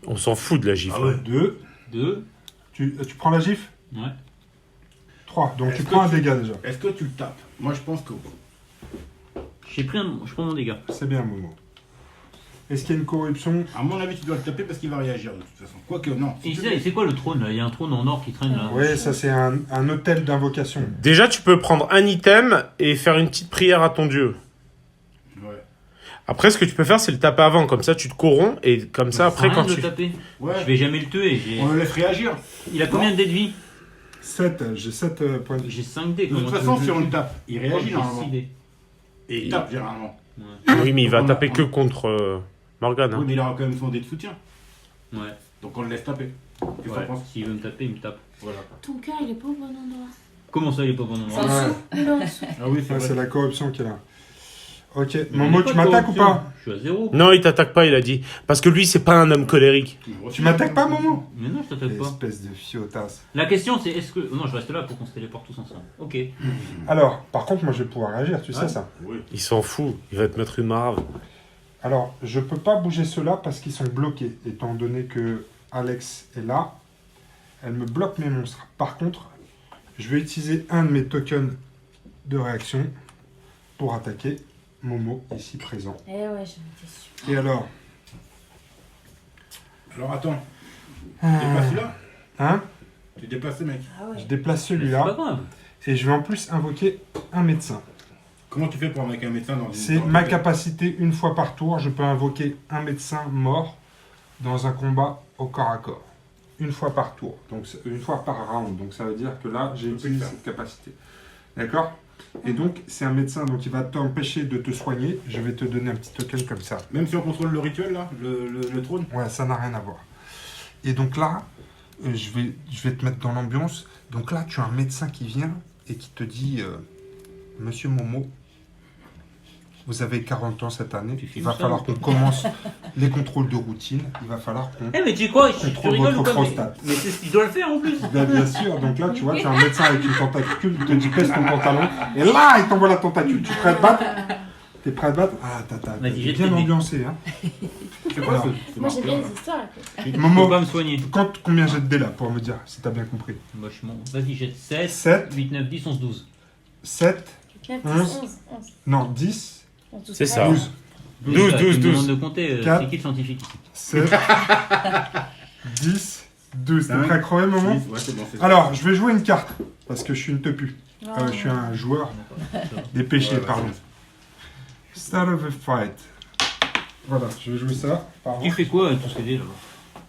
On s'en fout de la gifle. Ah ouais. 2. 2. Tu prends la gifle? Ouais. 3. Donc Est-ce tu que prends un tu- dégât déjà. Est-ce que tu le tapes? Moi, je pense que. Je prends mon dégât. C'est bien, Momo. Est-ce qu'il y a une corruption? À mon avis, tu dois le taper parce qu'il va réagir de toute façon. Quoique, non. Si Et tu c'est quoi le trône là? Il y a un trône en or qui traîne là. Oui, ça c'est un hôtel d'invocation. Déjà, tu peux prendre un item et faire une petite prière à ton dieu. Ouais. Après, ce que tu peux faire, c'est le taper avant. Comme ça, tu te corromps et comme ça, après, Rien quand de le tu. taper. Ouais. Je vais jamais le tuer. On le laisse réagir. Il a combien de dés de vie? 7. J'ai 7 points de vie. J'ai 5 dés. De toute comment façon, tu si veux on que le tape, il je- réagit J'ai normalement. 6 dés. Et il tape généralement. Oui, mais il va On a- taper on- que contre Morgane. Oui, Hein. mais il aura quand même son dé de soutien. Ouais. Donc on le laisse taper. Qu'est-ce que Ouais. t'en penses? S'il veut me taper, il me tape. Voilà. Ton cœur, il est pas au bon endroit. Comment ça, il est pas bon endroit? Sans Ouais. dessous. Il est en dessous. Ah oui, Ouais, c'est c'est vrai. la corruption qui est là. Ok. Mais Momo, il est tu pas m'attaques ou corruption. pas? Je suis à 0. Non, il t'attaque pas, il a dit. Parce que lui, c'est pas un homme colérique. Tu m'attaques pas, Momo? Mais non, je t'attaque pas. Espèce de fiotasse. La question c'est est-ce que. Non, je reste là pour qu'on se téléporte tous ensemble. Ok. Alors, par contre, moi je vais pouvoir réagir, tu sais Ouais. ça. Oui. Il s'en fout. Il va te mettre une marave. Alors, je peux pas bouger ceux-là parce qu'ils sont bloqués, étant donné que Alex est là. Elle me bloque mes monstres. Par contre, je vais utiliser un de mes tokens de réaction pour attaquer Momo, ici présent. Eh ouais, j'en étais sûre. Et alors Alors attends, tu déplaces celui-là? Hein? Tu déplaces le mec. Ah ouais. Je déplace Mais c'est pas celui-là. grave. Et je vais en plus invoquer un médecin. Comment tu fais pour avec un médecin dans une... C'est dans ma une- capacité, une fois par tour, je peux invoquer un médecin mort dans un combat au corps à corps. Une fois par tour, donc une fois par round. Donc ça veut dire que là, j'ai peux utilisé le faire. cette capacité. D'accord? Et donc, c'est un médecin, donc il va t'empêcher de te soigner. Je vais te donner un petit token comme ça. Même si on contrôle le rituel là, le trône. Ouais, ça n'a rien à voir. Et donc là, je vais te mettre dans l'ambiance. Donc là, tu as un médecin qui vient et qui te dit Monsieur Momo, vous avez 40 ans cette année. Tu Il filmes va ça, falloir ou qu'on commence les contrôles de routine. Il va falloir qu'on... Eh, mais tu sais quoi, tu Contrôle rigoles ou votre quoi? prostate. Mais c'est ce qu'il doit le faire en plus. Bien sûr, donc là, tu vois, tu as un médecin avec une tentacule, il te dit pèse ton pantalon. Et là, il t'envoie la tentacule. Tu es prêt à te battre? T'es prêt à te battre? Ah, t'as Vas-y, jette bien tes dés. ambiancé, hein. C'est quoi Alors, ce Moi, j'aime bien marqueur, les histoires. Quoi. Faut Momo, pas me soigner. combien j'ai de dés là pour me dire si t'as bien compris? Moi, je m'en... Vas-y, jette 7, 7, 8, 9, 10, 11, 12. 7, 9, 11. 10, 11, 11, non, 10, 11, C'est ça. 12, 12, Tu 12, me 12. demandes de compter, 4. c'est qui le scientifique ici? 7, 10, 12. T'es Cinq, prêt à crever, Momo? Ouais, c'est bon, c'est ça. Alors, je vais jouer une carte, parce que je suis une tepu. Oh. Je suis un joueur des péchés, Ouais, ouais, pardon. Start of a fight. Voilà, je vais jouer ça. Pardon. Tu fais quoi avec tous ces dés là?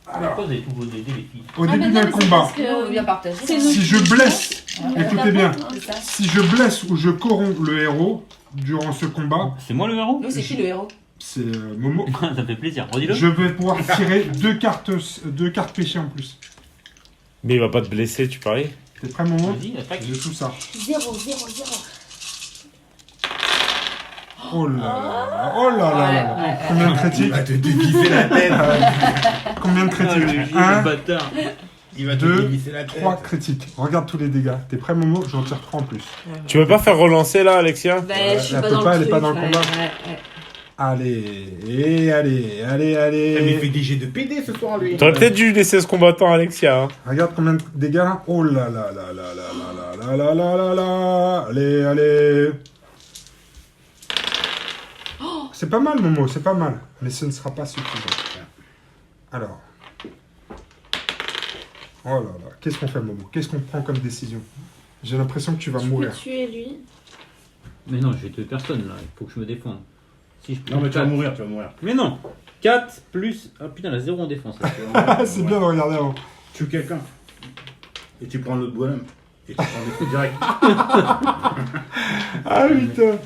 Alors, Pourquoi vous avez tous vos dés, les filles? au Ah, début mais non, d'un mais c'est combat, parce que- On vient partager. C'est hein. nous. si je blesse, Ouais. écoutez bien, C'est ça. si je blesse ou je corromps le héros durant ce combat, C'est moi le héros? Nous, c'est qui le héros? c'est Momo. Ça me fait plaisir. Redis-le. Je vais pouvoir tirer deux cartes péchées en plus. Mais il va pas te blesser, tu paries? T'es prêt, Momo? Vas-y, attaque. J'ai tout ça. 0, 0, 0. Oh là là, oh là là là. Ouais, ouais, Combien de Il critiques? va te dévisser la tête. Combien de Ah, le critiques? gilet, 1, le bâtard. Il va te Deux, dévisser la tête. 3 critiques. Regarde tous les dégâts. T'es prêt, Momo? J'en tire 3 en plus. Tu veux pas faire relancer là, Alexia? Ben, je suis elle pas peut dans pas, le elle est pas truc, dans le ouais, combat. ouais. Allez, et allez, allez, Eh, mais il fait allez. des jets de PD ce soir, lui. T'aurais peut-être dû laisser ce combattant, Alexia. Hein. Regarde combien de dégâts là. Oh là là là là là là là là là là là. Allez, allez. C'est pas mal, Momo, c'est pas mal. Mais ce ne sera pas suffisant. Alors. Oh là là. Qu'est-ce qu'on fait, Momo? Qu'est-ce qu'on prend comme décision? J'ai l'impression que tu vas Tu mourir. peux tuer lui. Mais non, je vais tuer personne là, il faut que je me défende. Si je prends Non, mais tu vas 4. mourir, tu vas mourir. Mais non 4 plus. Ah putain, la 0 en défense. là. Ah, c'est bien de regarder avant. Tu tues quelqu'un. Et tu prends l'autre bonhomme. Et tu prends des coups direct. Ah putain.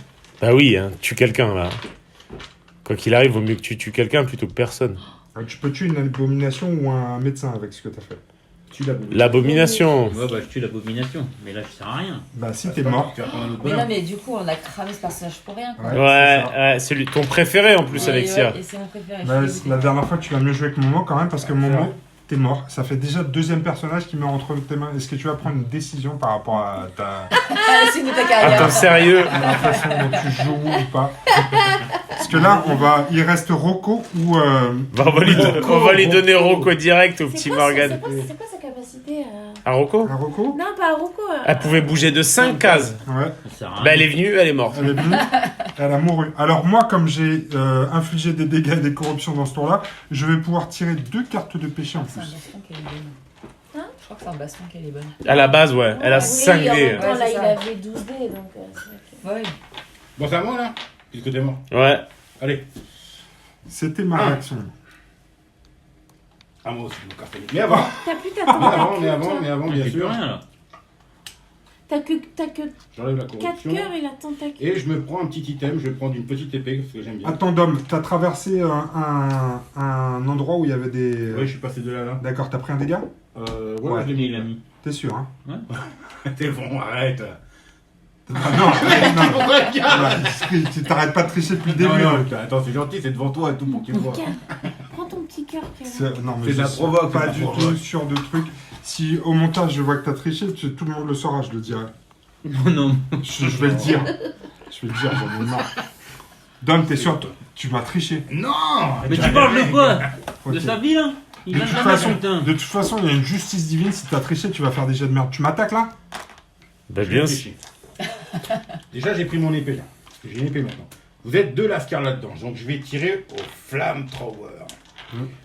Bah oui, hein, tue quelqu'un là. Quoi qu'il arrive, vaut mieux que tu tues quelqu'un plutôt que personne. Tu peux tuer une abomination ou un médecin avec ce que t'as fait. Tu l'as bougé. L'abomination. Ouais, bah je tue l'abomination. Mais là, je sers à rien. Bah si t'es mort. Tu vas prendre un autre Mais non, bonhomme. mais du coup, on a cramé ce personnage pour rien. Quoi. Ouais, Ouais, c'est ça. ouais, c'est ton préféré en plus, Et, Alexia. ouais, et c'est mon préféré. Bah, je suis la dégoûtée. dernière fois, tu l'as mieux joué que Momo quand même, parce que Momo, vrai. t'es mort. Ça fait déjà le deuxième personnage qui meurt entre tes mains. Est-ce que tu vas prendre une décision par rapport à ta Ah, la suite de ta Attends, carrière. sérieux? la façon dont tu joues ou pas? Parce que là, il reste Rocco ou... Bah, on va lui donner Rocco direct au C'est petit quoi, Morgan. c'est quoi sa capacité À Rocco? un Rocco? Non, pas Rocco. Elle pouvait bouger de 5 cases. Ouais, Ça sert à rien. Bah, elle est venue, elle est morte. elle est venue, elle a mouru. Alors moi, comme j'ai infligé des dégâts et des corruptions dans ce tour-là, je vais pouvoir tirer 2 cartes de péché en C'est un plus. baston qu'elle est bonne. Hein Je crois que c'est un baston qu'elle est bonne. À la base, ouais. Elle a Oui, 5 en dés. même temps, Ouais, là, c'est il ça. avait 12 dés, donc c'est vrai que... Ouais. Bon, c'est à moi là. Puisque t'es mort. Ouais. Allez. C'était ma réaction. À moi aussi, je me casse. Mais avant. T'as plus ta Mais avant, tentacule, mais toi. avant, Il bien fait plus sûr. rien là. T'as que J'enlève la 4 corruption. cœurs et la tentacule. Et je me prends un petit item. Je vais prendre une petite épée parce que j'aime bien. Attends, Dom, t'as traversé un endroit où il y avait des... Oui, je suis passé de là là. D'accord, t'as pris un dégât? Ouais, Ouais. je l'ai Il mis. l'a mis. T'es sûr, hein? T'es bon, arrête. Ah non, non. Voilà, tu t'arrêtes pas de tricher depuis le début. Non, hein. non, attends, c'est gentil, c'est devant toi et tout pour qu'il me voit. Regarde, prends ton petit cœur. Kevin. Non, mais C'est de je la suis provoque, pas c'est de du la tout provoque. sûr de trucs. Si au montage je vois que t'as triché, tout le monde le saura, je le dirai. Non, non. Je vais le dire. Je vais le dire, j'en ai marre. Dom, t'es sûr, tu m'as triché. Non. Mais tu parles de quoi? Ok. De sa vie là? Il De vient toute, de la façon, mettre, putain. de toute façon, il y a une justice divine. Si t'as triché, tu vas faire des jets de merde. Tu m'attaques là? Bah Je bien réfléchis. Déjà, j'ai pris mon épée là. Parce que j'ai une épée maintenant. Vous êtes deux lascars là-dedans. Donc, je vais tirer au flamethrower.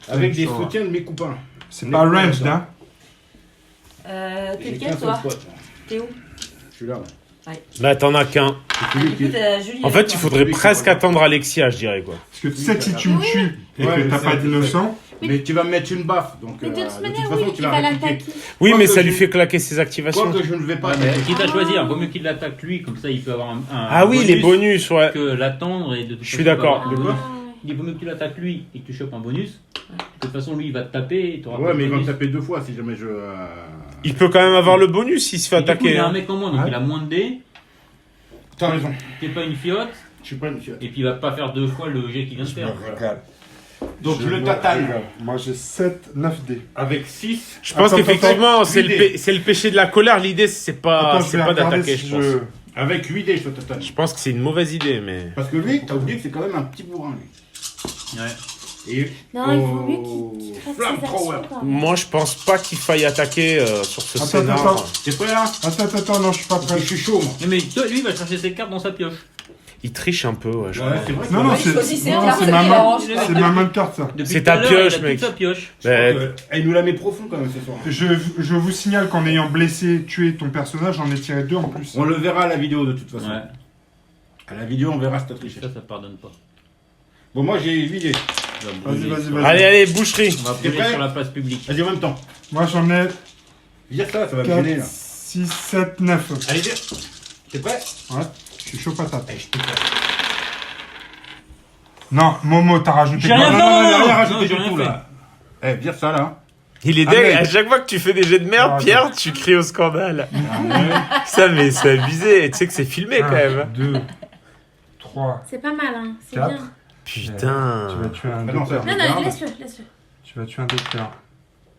Avec des Flamethrower. soutiens de mes copains. C'est pas ranged, hein? T'es J'ai lequel, qu'un seul toi? pote. Là. T'es où? Je suis là. Bah t'en as qu'un. C'est celui qui- Écoute, Julie. En fait, il faudrait presque attendre Alexia, je dirais quoi. Parce que tu sais que si tu me tues et Ouais, que je t'as sais, pas je d'innocent, Mais tu vas me mettre une baffe. Donc, Mais de toute manière, façon, oui, tu il vas va répliquer. l'attaquer. Oui, Quoi mais que ça lui je- fait claquer ses activations. Quoi que je ne vais pas Ouais, mais attaquer. quitte à choisir, vaut mieux qu'il l'attaque lui, comme ça il peut avoir un Ah oui, les bonus, ouais. que l'attendre et de toute Je suis façon, d'accord. il va avoir un Ah, bonus. ouais. Il vaut mieux que tu l'attaques lui et que tu chopes un bonus. De toute façon, lui il va te taper et tu auras Ouais, pas de mais il va me bonus. taper deux fois si jamais je. Il peut quand même avoir le bonus s'il se fait Et du coup, attaquer. il a un hein. mec en moins, donc Ouais. il a moins de dés, T'as raison. t'es pas une fiotte, Je suis pas une fiotte. et puis il va pas faire deux fois le jet qu'il vient de je me faire. régale. Donc, je le me tatane. régale. Moi j'ai 7, 9 dés. Avec 6. Je pense Attends, qu'effectivement, attends, c'est le, l'idée. c'est le péché de la colère. L'idée, c'est pas, Attends, je c'est vais pas regarder d'attaquer, si je pense. Avec 8 dés, je te tatane. Je pense que c'est une mauvaise idée, mais. Parce que lui, t'as oublié que c'est quand même un petit bourrin, lui. Ouais. Et Non, il vaut mieux qu'il fasse ses Flamethrower. actions, quand même. Moi, je pense pas qu'il faille attaquer sur ce Attends, scénar. attends. T'es prêt là? Attends, non, je suis pas Parce que prêt. je suis chaud, moi. Mais toi, lui il va chercher ses cartes dans sa pioche. Il triche un peu, ouais. je Ouais, crois. c'est vrai. Non, non, Ouais, c'est choisissez non, un carte c'est qui ma main. l'arrange. C'est ma main de carte, ça. Depuis C'est tout à ta l'heure, pioche, il a mec. toute sa pioche. Elle nous la met profond quand même ce soir. Je vous signale qu'en ayant blessé, tué ton personnage, j'en ai tiré 2 en plus. On le verra à la vidéo de toute façon. Ouais, À la vidéo, on verra si t'as triché. ça pardonne pas. Bon, moi j'ai 8 dés. Il va Vas-y, brûler. vas-y, vas-y. Allez, allez, boucherie. On va T'es brûler prêt sur la place publique. Vas-y, en même temps. Moi j'en ai Viens ça, ça va me gêner 4, là. 6, 7, 9. Allez, viens. T'es prêt? Ouais, je suis chaud patate. Eh, je t'ai prêt. Non, Momo, t'as rajouté J'ai quoi? rien Non, fait. non, non, il a rien Non, rajouté j'ai du rien tout fait. là. Eh, viens ça là. Il est Ah, dingue. mec. À chaque fois que tu fais des jets de merde, Ah, Pierre, tu cries au scandale. Ça, mais c'est abusé. Tu sais que c'est filmé quand même. 2, 3, C'est pas mal, hein. C'est 4. bien. Putain. Tu vas tuer un Ah non, ça- docteur. Non, non, laisse-le, laisse-le. Tu vas tuer un docteur.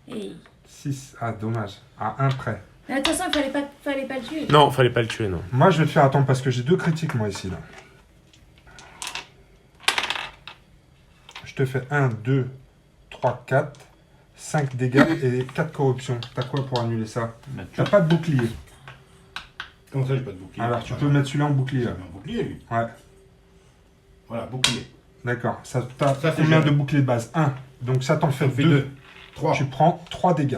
Et... 6. Ah, dommage. À 1 près. Mais de toute façon, il fallait pas le tuer. Non, fallait pas le tuer, non. Moi, je vais te faire attendre parce que j'ai 2 critiques, moi, ici. Là. Je te fais 1, 2, 3, 4, 5 dégâts et 4 corruptions. T'as quoi pour annuler ça? Bah, tu- T'as pas de bouclier. Comment ça, j'ai pas de bouclier? Alors, tu peux mettre celui-là en bouclier. Il Là. a un bouclier lui. Ouais, Voilà, bouclier. d'accord. T'as Ça, c'est combien bien. de boucliers de base? 1. Donc ça t'en fait Ça me fait 2. 2. 3. Tu prends 3 dégâts.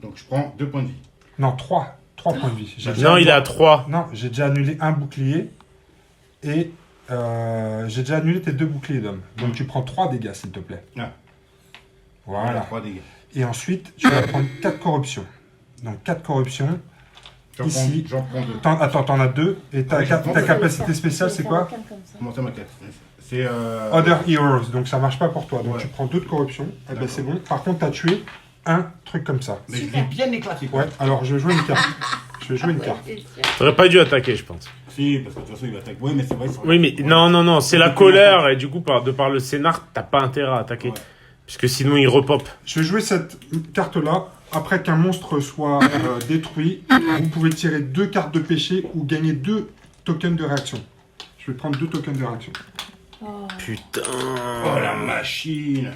Donc je prends 2 points de vie. Non, 3. 3 points de vie. J'ai déjà- Non, il est à 3. Non, j'ai déjà annulé un bouclier. Et j'ai déjà annulé tes 2 boucliers d'homme. Donc tu prends 3 dégâts, s'il te plaît. Ah. Voilà. 3 dégâts. Et ensuite, tu vas prendre 4 corruptions. Donc 4 corruptions. Ici. J'en prends 2. Attends, t'en as 2. Et ta, Ouais, ta j'en prends capacité deux. spéciale, c'est quoi? Comment ça, ma 4? C'est. Other Heroes. Donc ça marche pas pour toi. Donc Ouais. tu prends 2 de corruption. Eh ben D'accord. c'est bon. Par contre, t'as tué un truc comme ça. Mais je l'ai bien éclaté. quoi. Ouais, alors je vais jouer une carte. Je vais jouer une carte. T'aurais pas dû attaquer, je pense. Si, parce que de toute façon, il va attaquer. Oui, mais c'est vrai. Oui, mais non, c'est la colère. Et du coup, de par le scénar, t'as pas intérêt à attaquer. Ouais. Puisque sinon, il repop. Je vais jouer cette carte-là. Après qu'un monstre soit détruit, vous pouvez tirer 2 cartes de péché ou gagner 2 tokens de réaction. Je vais prendre 2 tokens de réaction. Putain. Oh la machine.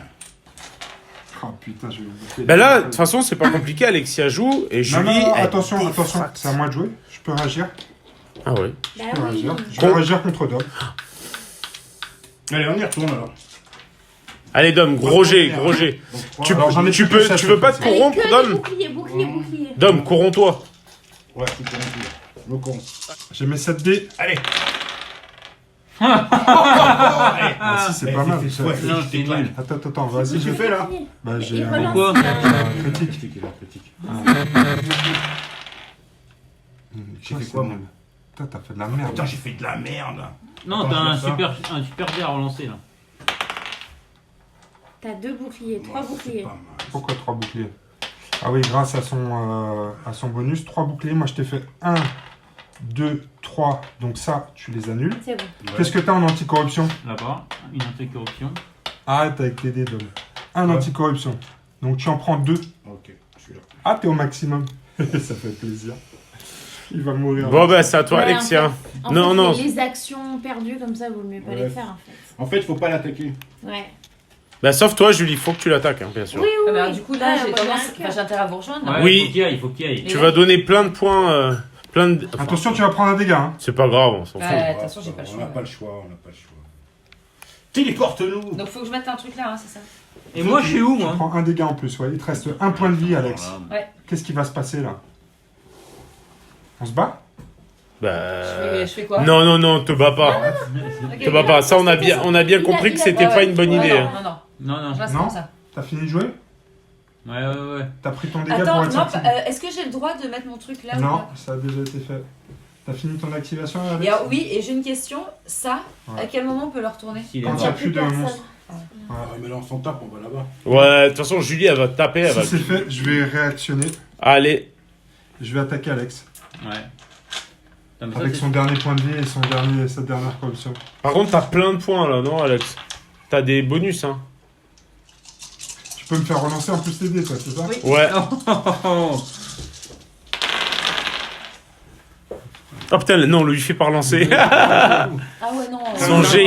Ah putain, je vais vous bouffer. Ben là, de toute façon, c'est pas compliqué. Alexia joue et Non, Julie. non, non, elle attention, défracte. c'est à moi de jouer. Je peux réagir. Ah ouais. Bah Je peux oui. réagir. Je peux réagir contre Dom. Allez, on y retourne alors. Allez, Dom, gros jet, gros jet. Donc, Tu, Alors, j'en ai tu plus que ça, veux pas te cette Allez, corrompre, que des Dom? boucliers, boucliers, boucliers. Dom, corromps-toi. Ouais, je suis corrompu. Je me corromps. J'ai mes 7 dés. Allez. Ah, si, c'est pas mal. ça. Non, c'est nul. Attends, vas-y, Qu'est-ce que je tu fais là? Bah, j'ai Il un relance. Pourquoi critique. Critique, il a critique. J'ai fait quoi, moi? Putain, t'as fait de la merde. Putain, j'ai fait de la merde. Non, Attends, t'as je vais faire ça. un super jet à relancer là. T'as 2 boucliers, 3 C'est boucliers. pas mal. Pourquoi 3 boucliers? Ah oui, grâce à son bonus, 3 boucliers. Moi, je t'ai fait 1, 2, 3. Donc ça, tu les annules. C'est bon. Ouais. Qu'est-ce que t'as en anticorruption? Là-bas, une anticorruption. Arrête avec tes dés, Dom. 1 Ouais. anticorruption. Donc tu en prends 2. Ok, je suis là. Ah, t'es au maximum. Ça fait plaisir. Il va mourir. Bon, bah, c'est à toi, Ouais, Alexia. En Non, fait, non. Les actions perdues comme ça, vaut mieux pas Ouais. les faire en fait. En fait, faut pas l'attaquer. Ouais. Bah, sauf toi, Julie, faut que tu l'attaques, hein, bien sûr. Oui, oui, Ah, mais alors, oui. du coup, là, Ah, j'ai moi, tendance. j'ai un cœur. Enfin, j'ai intérêt à vous rejoindre. Ouais, Oui. il faut qu'il y aille. Tu vas donner plein de points, plein de... enfin, Attention, tu vas prendre un dégât. Hein. c'est pas grave, on s'en fout. Ouais, attention, j'ai pas le On choix. n'a pas le choix, on n'a pas le choix. Téléporte-nous. Donc, faut que je mette un truc là, hein, c'est ça. Et moi, je suis où, Tu moi? prends un dégât en plus, ouais. Il te reste un point de vie, Alex. Voilà. Ouais. Qu'est-ce qui va se passer là? On se bat? Bah... Je fais quoi? Non, non, non, te bats pas. Ok. Te bats pas. Ça, on a bien compris que c'était Ouais, pas ouais. une bonne Ouais, idée. Non, hein. non, non. Non, non. Je reste Non. comme ça. T'as fini de jouer? Ouais. T'as pris ton dégât pour Attends, être non, sorti? est-ce que j'ai le droit de mettre mon truc là ou Non, pas ça a déjà été fait. T'as fini ton activation, Alex? Et alors, oui, et j'ai une question. Ça, Ouais. à quel moment on peut le retourner? S'il est Quand mort. il n'y a plus de personne. monstres. Ah, mais là, on s'en tape, on va là-bas. Ouais, de toute façon, Julie, elle va te taper. Elle va... Si c'est fait, je vais réactionner. Allez. Je vais attaquer Alex. Ouais. Non, mais ça, Avec c'est- son dernier point de vie et sa dernière corruption. Par contre, t'as plein de points, là, non, Alex? T'as des bonus, hein. Tu peux me faire relancer en plus les dés, toi, c'est ça? Oui. Ouais. Oh putain, non, on lui fait pas relancer. Ah ouais, non. Son jet.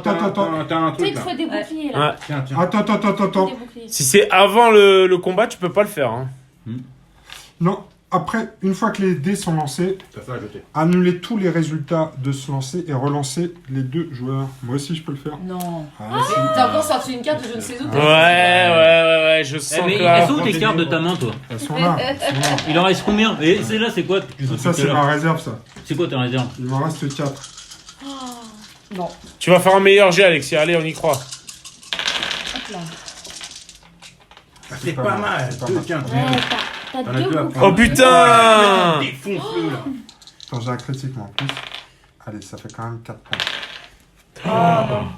T'as un Ah, truc Tu sais qu'il là. faut des Ouais. boucliers là. Ouais. Tiens, tiens. Attends. Des boucliers. Si c'est avant le combat, tu peux pas le faire. Hein. Non, après, une fois que les dés sont lancés, T'as ça à jeter. annulez tous les résultats de ce lancer et relancez les deux joueurs. Moi aussi, je peux le faire. Non. Ah, si. T'as encore sorti une carte de je ne sais où. Ouais, je Eh, sens mais que là... elles sont où tes cartes de ta main, toi? Elles sont là. Il en reste combien? Et c'est là, c'est quoi? Ça, c'est ma réserve, ça. C'est quoi ta réserve? Il m'en reste 4. Bon, Tu vas faire un meilleur jet, Alexia. Allez, on y croit. hop là. C'est pas mal. c'est pas Deux, mal. tiens. Ouais, t'as T'en as deux deux à boucliers. Oh putain! Défonce-le, là. Attends, j'ai un critique, moi, en plus. Allez, ça fait quand même 4 points.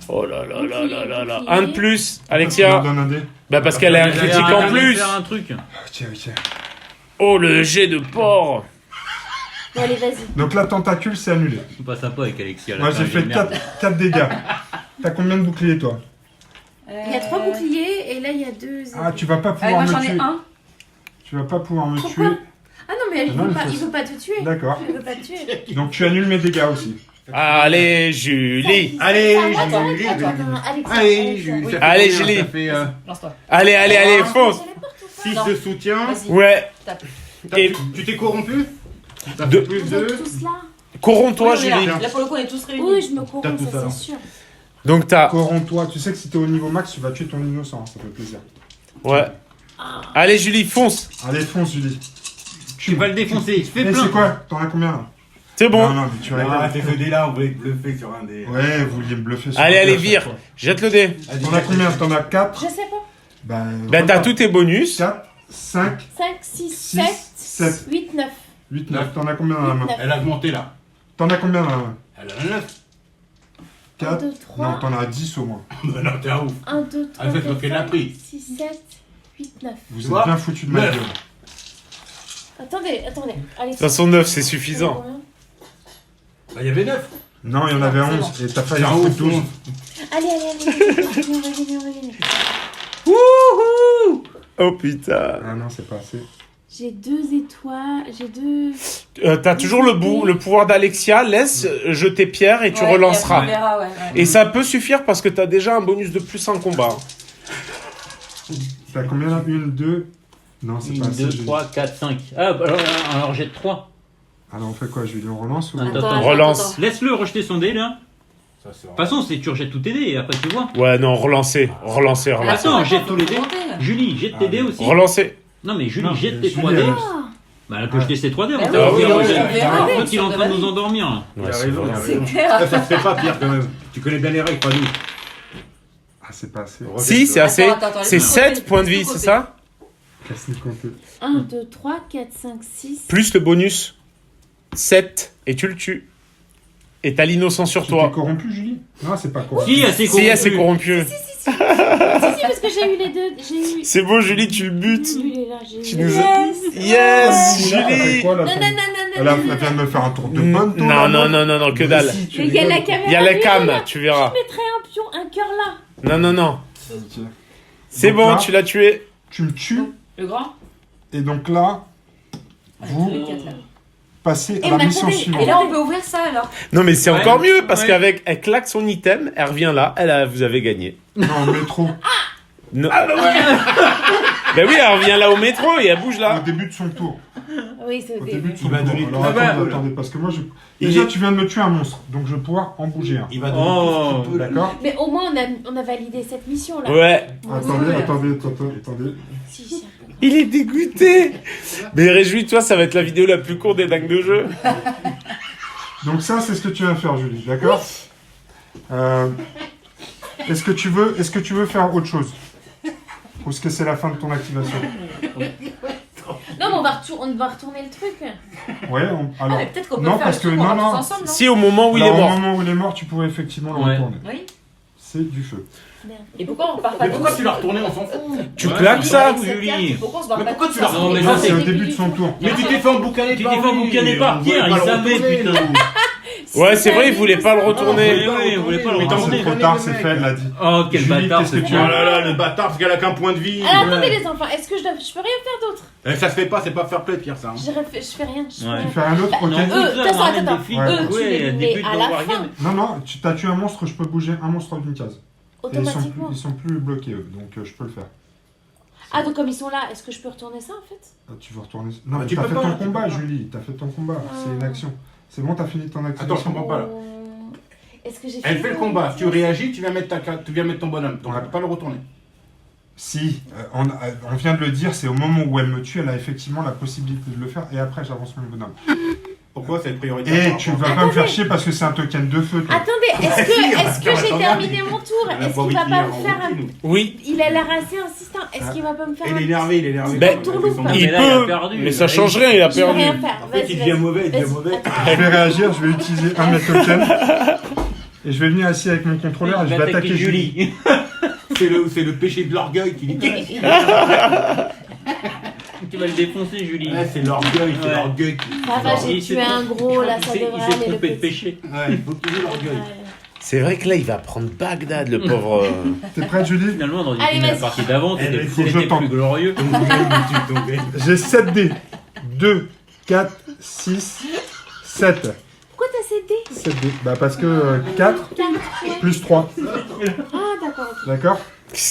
Oh là là là là là là. Bouclier. Un de plus, Tu me Alexia. donnes un dé? Bah parce qu'elle a un J'allais critique en regarder plus. faire un truc. Tiens. Oh, le jet de porc. Bon, allez, vas-y. Donc la tentacule, c'est annulé. C'est pas sympa avec Alexia. là, Moi, quand j'ai même, fait merde. 4 dégâts. T'as combien de boucliers, toi? Il y a 3 boucliers et là il y a 2. Ah, tu vas pas Allez, pouvoir moi j'en me ai tuer. un. Tu vas pas pouvoir me Pourquoi? tuer. Ah non, mais Ah non, il veut pas te tuer. D'accord. Il veut pas te tuer. Donc tu annules mes dégâts aussi. Allez, Julie. Allez, Attends, Julie. attends, Alex. Allez, Julie. ça fait Allez, combien? Julie. Ça fait Lance-toi. Allez, fonce. 6 Non. de soutien. Vas-y. Ouais. Tape. Et Tu t'es corrompu? Ça Deux. fait plus Vous êtes 2. tous là? corromps-toi, Oui, on est Julie. là. Là, pour le coup, on est tous réunis. Oui, je me T'as corromps, tout ça, ça non. c'est sûr. Donc t'as... Corromps-toi. Tu sais que si t'es au niveau max, tu vas tuer ton innocent. Ça fait plaisir. Ouais. Allez, Julie, fonce. Allez, fonce, Julie. Tu vas le défoncer. Je fais Eh, plein. c'est quoi? T'en as combien là? C'est bon. Non, mais tu rigoles. Ah, t'es ce dé-là, on voulait te bluffer sur un dé. Ouais, vous vouliez me bluffer sur Allez, un dé allez, à chaque vire. fois. Jette le dé. T'en as combien? T'en as 4? Je sais pas. Bah, Bah t'as tous tes bonus. 4, 5, 5, 6, 6, 7, 7, 8, 9. 8, 9. T'en as combien dans la main? 9. Elle a augmenté là. T'en as combien dans la main? Elle a 9. 1, 4. 2, 3. Non, t'en as 10 au moins. Non, t'es un ouf. 1, 2, 3, Ah, ça, je me fais de la prise. 6, 7, 8, 9. Vous Tu êtes vois bien foutu de ma Neuf. gueule. Attendez. Allez. De toute façon, 9, c'est suffisant. Bah, il y avait 9. Non, il y en avait C'est 11 et t'as failli C'est un en ouf, foutre 12. Allez. On va gagner. Wouhou. Oh putain. Ah non, c'est pas assez. J'ai 2 étoiles. J'ai 2. T'as toujours le pouvoir d'Alexia. Laisse jeter pierre et tu Ouais, relanceras. et après, on verra, ouais. Et ça peut suffire parce que t'as déjà un bonus de plus en combat. T'as combien là? 1, 2. Non, c'est 1, pas assez. 2, Julie. 3, 4, 5. Ah, bah alors jette 3. Alors on fait quoi? Julie, on relance ou Attends. Relance. Laisse-le rejeter son dé là. Ça, c'est De toute façon, c'est tu rejettes tous tes dés et après tu vois. Ouais, non, relancez. Attends, jette tous les dés. Remonter. Julie, jette tes Ah, dés mais- aussi. Relancez. Non, mais Julie, Non, jette mais tes 3 Julie, dés. elle- Bah, elle peut jeter ses 3 dés. Bah On oui, va oui, dire, oui, il on verra, oui, est en train de nous endormir. là. Il Ouais, a c'est raison, vrai. il a C'est raison. clair. Ça se fait pas pire quand même. Tu connais bien les règles, pas nous. Ah, c'est pas assez. Si, c'est Attends, assez. attends, C'est laisse-nous 7 compter, points de vie, laisse-nous c'est compter. ça? Laisse-nous compter. 1, 2, 3, 4, 5, 6. Plus le bonus. 7. Et tu le tues. Et t'as l'innocent sur Tu t'es toi. corrompu, Julie? Non, c'est pas corrompu. Si, elle s'est Si, elle s'est corrompue. Si, parce que j'ai eu les deux. J'ai eu. C'est beau, Julie, tu le butes. Lui, il est là. J'ai Tu eu. nous as... Yes, Julie, t'as fait Julie. quoi là? Non, ton- non, non, Elle non, a- non. elle vient de me faire un tour de Non, panto. non, non, que dalle. Mais il y a la caméra. Il y a la lui, cam, là. tu verras. Je mettrais un pion, un cœur là. Non. C'est Donc bon, là- tu l'as tué. Tu me tues, Le grand. et donc là, Allez, vous tous les quatre, là. passez à Et la mais mission attendez, Et suivante. là, on peut ouvrir ça alors. Non, mais c'est encore mieux parce ouais. qu'avec elle claque son item, elle revient là, vous avez gagné. Non, métro. Non. Ben oui, elle revient là au métro et elle bouge Au là. début de son tour. Oui, c'est au Au début. début de son Il va tour. donner Alors, tout. attendez, Ah bah, attendez, parce que moi, Il déjà, est- tu viens de me tuer un monstre, donc je vais pouvoir en bouger un. Il va donner Oh. tout ce qu'il peut. D'accord. Mais au moins, on a validé cette mission là. Ouais. Attendez. Si, si. Il est dégoûté. Mais réjouis-toi, ça va être la vidéo la plus courte des dingues de jeu. Donc ça, c'est ce que tu viens de faire, Julie, d'accord. Est-ce que tu veux faire autre chose? Ou est-ce que c'est la fin de ton activation? Non, mais on va retourner le truc. Ouais, Ah, alors... mais peut-être qu'on peut Non, le faire parce le que- tour, on non, va non. tous ensemble, non Si au moment où il est Alors, mort. au moment où il est mort, tu pourrais effectivement le Ouais. retourner. Oui. C'est du feu. Et pourquoi on repart pas Mais pourquoi tous tu l'as retourné, on s'en fout? Tu Ouais, claques ça Avec cette Julie. carte, pourquoi on se barre Mais pas pourquoi tous tu l'as ensemble Non, mais Non, ça, c'est au c'est- début de son tour. Mais tu t'es fait emboucaner Tu par t'es fait emboucaner par on Pierre, voulait il pas le savait, retourner, putain. nous. Ouais, c'est vrai, il voulait pas le retourner. Oui, on voulait pas le Ah, retourner. c'est trop tard, c'est fait, elle l'a dit. Oh, quel Julie, bâtard, qu'est-ce que c'est tu Oh as toi. là là, le bâtard, parce qu'elle a qu'un point de vie. Alors attendez les enfants, est-ce que je peux rien faire d'autre? Ça se fait pas, c'est pas fair play, Pierre, ça. hein. Je fais rien. Je fais Ouais. rien. Tu fais un autre? Ok. Non, attends, ramène attends. des filles. Ouais. Tu les Ouais, mets début de à la Wargame. Non, non, tu t'as tué un monstre, je peux bouger un monstre d'une case. Et Automatiquement. ils sont plus bloqués, eux, donc je peux le faire. Ah, donc comme ils sont là, est-ce que je peux retourner ça en fait? Ah, tu veux retourner... Non, mais tu t'as peux fait pas, ton tu peux combat, pas. Julie. T'as fait ton combat. C'est une action. C'est bon, t'as fini ton activation. Attends, je comprends pas, là. Est-ce que j'ai Elle fini fait le mon combat, tu activation? réagis, tu viens mettre ton bonhomme. Donc, Ouais. elle peut pas le retourner. Si, on vient de le dire, c'est au moment où elle me tue, elle a effectivement la possibilité de le faire, et après j'avance mon bonhomme. Pourquoi c'est priorité? Et tu vas pas me faire chier parce que c'est un token de feu, toi. Attendez, est-ce Si, que attends, j'ai attends, terminé mon tour? Est-ce qu'il va pas me faire un... Oui. Il a l'air assez insistant. Est-ce qu'il va pas me faire Il un... est énervé, il est énervé. Ben, Il fait son tourloupe, bonhomme. là. Il mais là, il a peut, perdu. mais ça change rien, il a Je vais perdu. rien faire. En fait, il devient mauvais, il devient mauvais. Je vais réagir, je vais utiliser un de mes tokens, et je vais venir ici avec mon contrôleur et je vais attaquer Julie. C'est le péché de l'orgueil qui dit. Tu vas le défoncer, Julie. Ouais, c'est l'orgueil, c'est Ouais. l'orgueil qui. Ça va, j'ai Il s'est tué un gros, là, il ça s'est- devrait Il s'est aller le trompé de petit. péché. Ouais, il faut toujours l'orgueil. C'est vrai que là, il va prendre Bagdad, le pauvre. T'es prête, Julie? Finalement, dans Allez, la vas-y. partie d'avant, Eh ben, c'était faut que je c'était tente. plus glorieux. J'ai 7 dés. 2, 4, 6, 7. Pourquoi t'as cédé? 7 dés. Bah parce que 4 plus 3. Ah, d'accord. ok. D'accord?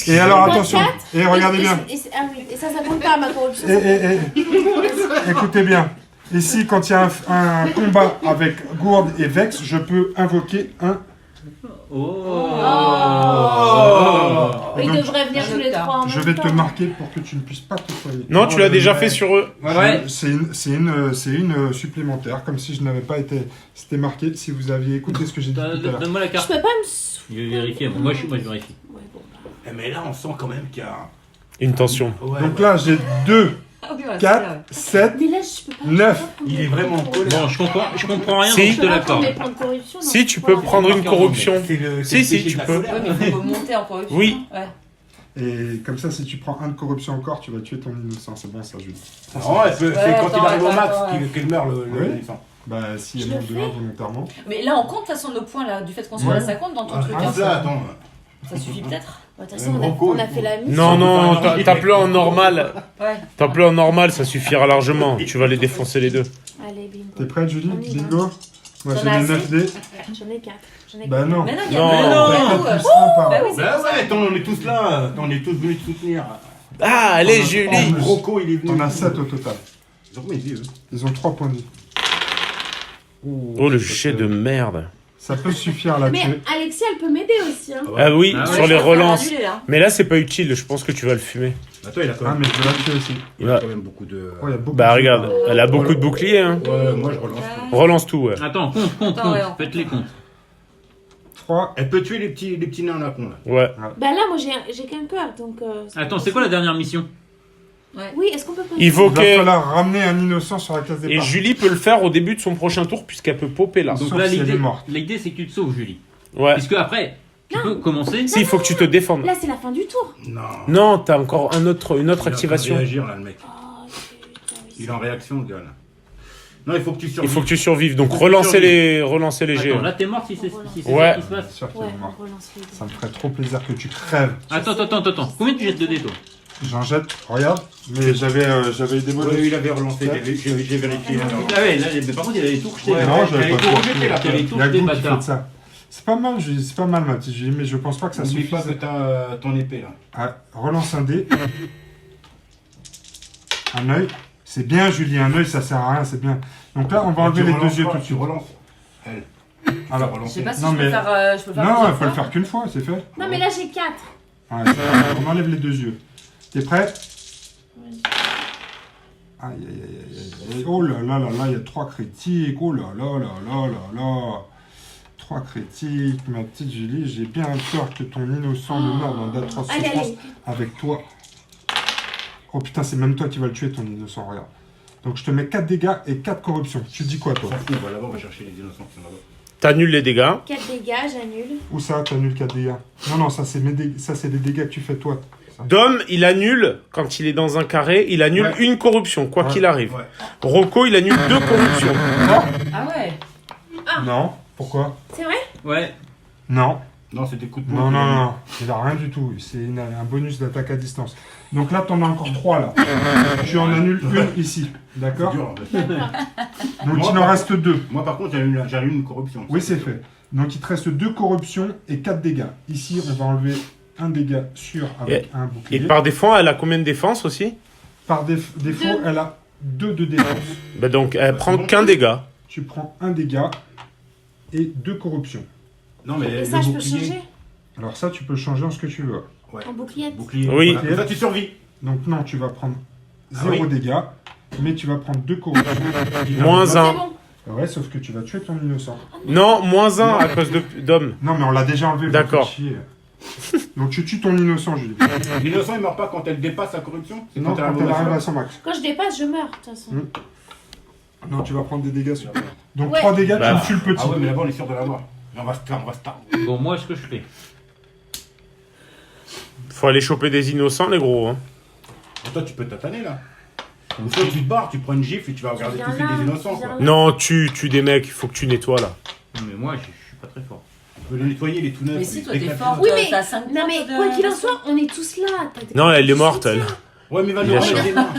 Et alors Moi, attention, quatre. et regardez bien. Ah oui, et ça compte pas ma corruption. Écoutez bien. Ici, quand il y a un combat avec Gourde et Vex, je peux invoquer un. Oh. Ils Donc, devraient venir tous les trois en même Je vais temps. te marquer pour que tu ne puisses pas te soigner. Non, tu l'as déjà fait sur eux. Ouais. C'est une supplémentaire, comme si je n'avais pas été. C'était marqué si vous aviez écouté ce que j'ai dit tout à l'heure. Donne-moi la Je carte. peux pas me sou- Je vais vérifier. Moi, je vérifie. Ouais, bon. Mais là, on sent quand même qu'il y a. Une tension. Ouais, Donc ouais. là, j'ai 2, Ah oui, ouais, 4, 7, Mais là, je peux pas. 9. Il est vraiment en colère. Bon, je comprends rien, Si. donc je Je te peux pas l'accorde. prendre mes points de corruption. non, Si, je tu peux peux pas. prendre une corruption. C'est le Si, si, péché tu de la peux. colère. Ouais, mais il faut monter en corruption. Oui. Ouais. Et comme ça, si tu prends un de corruption encore, tu vas tuer ton innocent. C'est bon, ça, Julie. Non, c'est Ouais, quand il attends, arrive au attends, max attends, qu'il meurt le Ouais. naissant. Bah, si Je elle le monte de fais. 1 volontairement. Mais là, on compte de toute façon nos points là, du fait qu'on soit Ouais. là, ça compte dans ton truc. Ah, hein. ça, attends. Ça suffit peut-être. De toute façon, Rocco, on a il fait faut- la mission. Non, non, Enfin, non, tape-le en normal. Ouais. Tape-le en normal, ça suffira largement. Tu vas les défoncer les deux. Allez, bingo. T'es prête, Julie? On y va. Bingo? Moi, T'en j'ai as les 9 assez dés. J'en ai 4. Bah non. Mais non, il y a Non. mais non. il y a 4 tout, plus 1 par. Bah oui, c'est Bah pour ça. ouais, attends, on est tous là. On est tous venus te soutenir. Ah, allez, Oh, Julie. Rocco, il est venu. T'en as 7 au total. Ils ont combien de vie, eux? Ils ont 3 points de vie. Oh, le jet de merde. Ça peut suffire à la Mais tuer. Alexia, elle peut m'aider aussi. Hein. Ah oui, Ah ouais, sur Je les pense qu'on va relances. annuler, là. Mais là, c'est pas utile, je pense que tu vas le fumer. Attends, il a quand Ah, même, mais je vais la tuer aussi. Il va- quand même beaucoup de. Oh, il y a beaucoup Bah de- regarde, elle a beaucoup de boucliers, hein. Ouais, moi je relance. Relance tout, ouais. Attends, compte. Attends, ouais, on- Faites les comptes. 3. Elle peut tuer les petits nains là con là. Ouais. Bah là, moi, j'ai qu'un cœur, donc... Attends, c'est quoi la dernière mission? Oui, est-ce qu'on peut pas... Il faut Il va que... falloir ramener un innocent sur la case Et départ. Julie peut le faire au début de son prochain tour, puisqu'elle peut popper là. Donc Sauf là, si elle est morte. l'idée, c'est que tu te sauves, Julie. Ouais. Puisque après, tu peux commencer. Si, il faut que tu te défendes. Là, c'est la fin du tour. Non. Non, t'as encore une autre Il est en train de activation. réagir là, le mec. Oh, putain, Il est en réaction, le gars là. Non, il faut que tu survives. Il faut que tu survives, donc Faut que tu relancez survives. les jets. Attends, là, t'es mort si c'est si c'est Ouais. ça qui se Bien passe. sûr qu'il Ouais, est mort. on relance les Ça me ferait trop plaisir que tu crèves. Attends. Combien tu jettes de dés, toi? J'en jette, regarde. Mais j'avais eu des bonus. Oui, il avait relancé, j'ai vérifié. Ah ouais, là, mais par contre, il avait tout rejeté. Ouais, non, j'avais pas tout rejeté là. T'avais Il tout y a rejeté, Gou qui fait bâtard. de ça. C'est pas mal, c'est pas mal, ma petite Julie, mais je pense pas que ça N'oublie suffise. pas que t'as ton épée, là. Ah, relance un dé. Un œil. C'est bien, Julie, un œil, ça sert à rien, c'est bien. Donc là, on va enlever Tu les relances deux yeux pas, tout de Tu suite. relances. Elle. Alors, Je sais pas si Non, je peux mais- faire. Je peux faire non, il plusieurs faut le fois. faire qu'une fois, c'est fait. Non, mais là j'ai 4. Ouais, c'est bon, on enlève les deux yeux. T'es prêt? Aïe, aïe, aïe, aïe, aïe. Oh là là là là, il y a 3 critiques. Oh là là là là là là. 3 critiques. Ma petite Julie, j'ai bien peur que ton innocent ne meure dans d'atroces Allez, souffrances allez. avec toi. Oh putain, c'est même toi qui vas le tuer, ton innocent, regarde. Donc je te mets 4 dégâts et 4 corruptions. Tu dis quoi, On toi? s'en fout, on va là-bas, on va chercher les innocents qui sont là-bas. T'annules les dégâts. 4 dégâts, j'annule. Où ça, t'annules 4 dégâts? Non, non, ça c'est des dégâts que tu fais toi. Dom, il annule, quand il est dans un carré, il annule Ouais. une corruption, quoi Ouais. qu'il arrive. Ouais. Rocco, il annule 2 corruptions. Ah ouais. Non. Pourquoi? C'est vrai? Ouais. Non. Non, c'est des coups de Non, poing. non, non, il a rien du tout. C'est un bonus d'attaque à distance. Donc là, t'en as encore 3 là. Tu en annules une ici. C'est D'accord? dur, hein. D'accord. Donc Moi, il en par- reste 2. Moi, par contre, j'allume une corruption. Oui, c'est fait. Donc il te reste 2 corruptions et 4 dégâts. Ici, on va enlever un dégât sûr avec un Et bouclier. par défaut, elle a combien de défense aussi? Par défaut, Deux. elle a 2 de défense. Bah donc, elle prend bon. qu'un dégât. Tu prends un dégât et 2 corruptions. Non, mais Et le ça, je peux bouclier- changer Alors ça, tu peux le changer en ce que tu veux. Ouais. en bouclier. Bouclier. Oui. Voilà. Comme ça, tu survis. Donc non, tu vas prendre Ah 0 oui. dégâts, mais tu vas prendre 2 corruptions. Moins C'est 1. bon. Ouais, sauf que tu vas tuer ton innocent. Non, moins 1 à cause de Dom. Non, mais on l'a déjà enlevé. vous D'accord. faites chier. Donc tu tues ton innocent, Julie. L'innocent, il meurt pas quand elle dépasse sa corruption? C'est Non, quand elle quand elle arrive à arrive son max. Quand je dépasse, je meurs, de toute façon. Non, tu vas prendre des dégâts sur. Donc Ouais. 3 dégâts, Bah. tu tues le petit. Ah ouais, mais là-bas, on est sûr de l'avoir. On va se taire. Bon, moi, ce que je fais. Faut aller choper des innocents, les gros. Hein. Toi, tu peux tataner, là. Ou soit tu te barres, tu prends une gifle et tu vas regarder viens tous là, des innocents, tu viens quoi. là. Non, tu des mecs, il faut que tu nettoies là. Non, mais moi, je suis pas très fort. Tu peux le nettoyer, les tout neufs. Mais si, toi, les t'es éclater. fort. Oui, mais- T'as 5 Non, mais quoi qu'il en soit, on est tous là. T'as- Non, elle est tu morte, soutiens. elle. Ouais, mais il va Il nous a remettre cher. des merdes.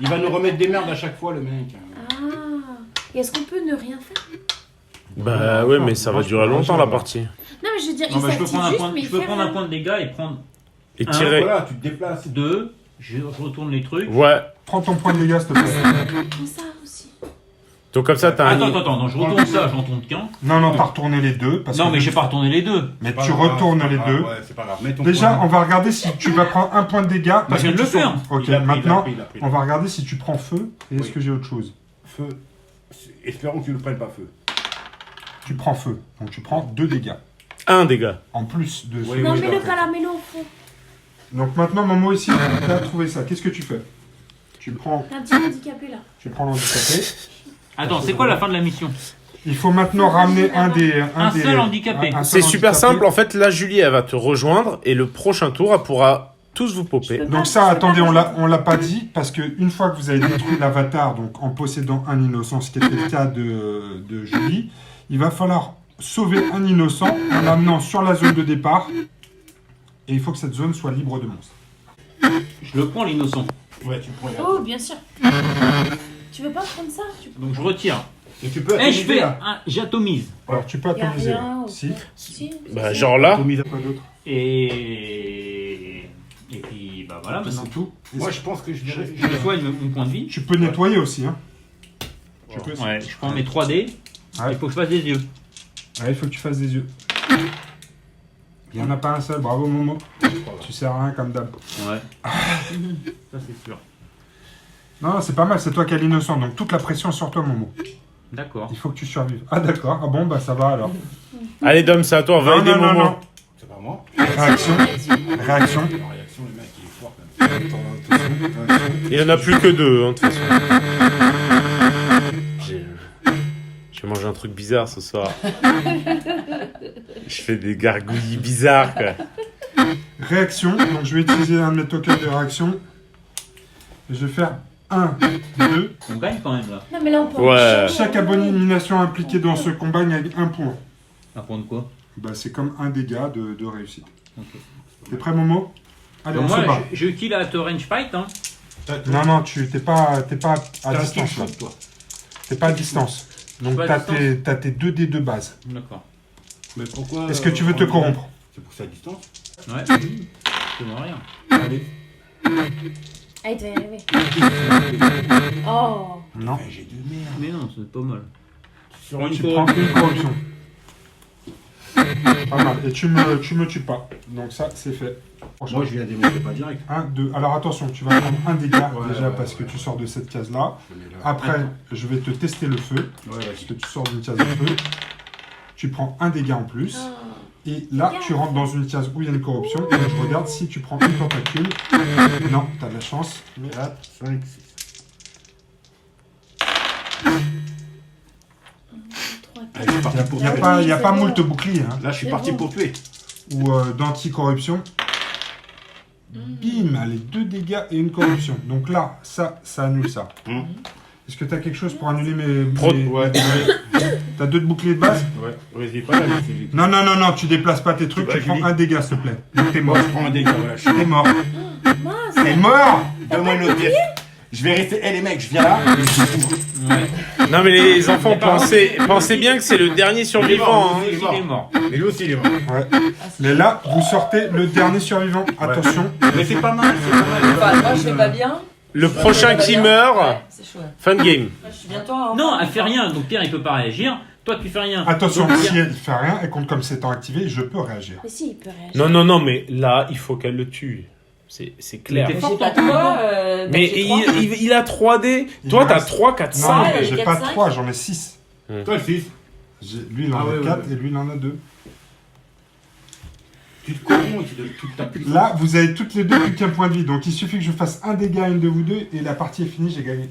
Il va nous remettre des merdes à chaque fois, le mec. Ah. Et est-ce qu'on peut ne rien faire? Bah ouais, mais ça va durer longtemps la partie. Non, mais je veux dire, Non, il mais je peux s'active prendre un juste, point, mais je il peux fait prendre un rien. point de dégâts et prendre Et Un, tirer. Voilà, tu te déplaces. 2. Je retourne les trucs. Ouais. Prends ton point de dégâts, s'il te plaît. Prends ça aussi. Donc comme ça, t'as un. Attends, non, je retourne ça, j'en tourne qu'un. Non, non, t'as retourné les deux. Parce Non, que mais j'ai pas retourné les deux. Mais Pas tu grave, retournes c'est les pas deux. grave, ouais, c'est pas grave. Mets ton Déjà, point. on va regarder si tu vas prendre un point de dégâts. Bah, je viens de que le tu faire. sens- Ok, Il a pris, maintenant, il a pris. on va regarder si tu prends feu et est-ce Oui. que j'ai autre chose. Feu. Espérons que tu ne prennes pas feu. Tu prends feu. Donc tu prends 2 dégâts. Un dégât. En plus de Oui, Non, oui, mets-le d'accord. pas là, mets-le au fond. Donc maintenant, Momo ici, tu as trouvé ça. Qu'est-ce que tu fais? Tu prends Un petit handicapé là. l'handicapé. Attends, c'est quoi la fin de la mission? Il faut maintenant ramener un des... Un seul handicapé. un seul C'est super handicapé. simple. En fait, là, Julie, elle va te rejoindre et le prochain tour, elle pourra tous vous popper. peux- Donc ça, attendez, on l'a pas dit, parce que une fois que vous avez détruit l'avatar, donc en possédant un innocent, ce qui était le cas de Julie, il va falloir sauver un innocent en l'amenant sur la zone de départ, et il faut que cette zone soit libre de monstres. Je le prends, l'innocent. Ouais, tu prends. Oh, bien sûr. Tu veux pas prendre ça? Donc je retire. Et tu peux Et je atomiser, fais là. j'atomise. Alors tu peux Y a atomiser. rien, ouais. Si. Si. Bah, genre là. Atomiser. Quoi d'autre? Et puis, bah voilà, maintenant. C'est tout. Moi, je pense que je dirais. Je soigne mon point de vie. Tu peux nettoyer aussi. Hein. Tu peux. Ouais, je prends mes 3D. Ouais. Il faut que je fasse des yeux. Ouais, il faut que tu fasses des yeux. Il n'y en a pas un seul, bravo Momo. Tu sers à rien comme d'hab. Ouais. Ça, c'est sûr. Non, c'est pas mal, c'est toi qui as l'innocent, donc toute la pression est sur toi Momo. D'accord. Il faut que tu survives. Ah d'accord, ah bon bah ça va alors. Allez, Dom, c'est à toi. Va Non, aider non, non, Momo. non. C'est pas moi. Réaction, réaction. La réaction, le mec, il est fort quand même. Il en a plus que 2, hein, de toute façon. J'ai mangé un truc bizarre ce soir. Je fais des gargouilles bizarres, quoi. Réaction, donc je vais utiliser un de mes tokens de réaction. Et je vais faire 1, 2. On gagne quand même là. Non, mais là, on peut. Ouais. Chaque abomination impliquée dans ce combat gagne 1 point. Un point de quoi? Bah c'est comme un dégât de réussite. Ok. T'es prêt Momo? Allez, Donc on se bat. moi, je kill à range fight. Hein. Non, non, tu t'es pas à T'as un distance kill là. shot, toi. T'es pas à distance. Donc Pas à t'as tes 2 dés de base. D'accord. Mais pourquoi Est-ce que tu veux te corrompre? C'est pour sa distance. Ouais, c'est bon, rien. Allez. Ah, il doit y arriver. Oh. Non. J'ai de merde. Mais non, c'est pas mal. Sur une Tu prends une corruption. Pas mal. Et tu me tues pas. Donc ça, c'est fait. Moi, je viens démonter pas direct. 1, 2. Alors attention, tu vas prendre un dégât Ouais, déjà ouais, parce que ouais. tu sors de cette case-là. Je mets là. Après, je vais te tester le feu. Ouais, Parce que tu sors d'une case de feu. Tu prends un dégât en plus. Oh. Et là, tu rentres dans une case où il y a une corruption. Et je regarde si tu prends une tentacule. Non, t'as de la chance. 4, 5, 6. Allez, je suis parti pour Il n'y a tuer. pas, y a c'est pas bon. moult boucliers. Hein, Là, je suis C'est parti bon. pour tuer. ou d'anti-corruption. Bim, allez, 2 dégâts et une corruption. Donc là, ça annule ça. Mm. Est-ce que t'as quelque chose pour annuler mes... Ouais, T'as 2 de boucliers de base? ouais, vas-y, pas là, mais c'est vite. Non, non, non, non, tu déplaces pas tes trucs, Bah, tu prends Julie. un dégât, s'il te plaît. Donc t'es mort. Moi, je prends un dégât, voilà. T'es mort. Mince. T'es mort. Donne-moi une autre pièce. Je vais rester. Eh les mecs, je viens là. Non, mais les enfants, pensez bien que c'est le dernier survivant. Hein. Il est mort. Mais lui aussi, il est mort. Ouais. Mais là, vous sortez le dernier survivant. Attention. Mais c'est pas mal, c'est pas mal. Enfin, moi, je vais pas bien. Le prochain qui meurt, Ouais, c'est chaud. Ouais. fin de game. Moi, je suis bientôt en. Non, elle fait rien, donc Pierre il peut pas réagir. Toi tu fais rien. Attention, Donc, si elle fait rien et compte comme c'est temps activé, je peux réagir. Mais si, il peut réagir. Non, non, non, mais là, il faut qu'elle le tue. C'est clair. Mais Mais t'es j'ai fort, pas toi. toi. Mais il a 3D. Toi, me t'as reste- 3, 4, Non, 5. Ouais, j'ai quatre, pas de cinq. 3, j'en ai 6. Toi, le 6. Lui, il en Ah a ouais, 4 ouais. et lui, il en a 2. Tu te corromps et tu donnes toute ta puissance. Là, vous avez toutes les deux plus qu'un point de vie. Donc, il suffit que je fasse un dégât à une de vous deux et la partie est finie, j'ai gagné.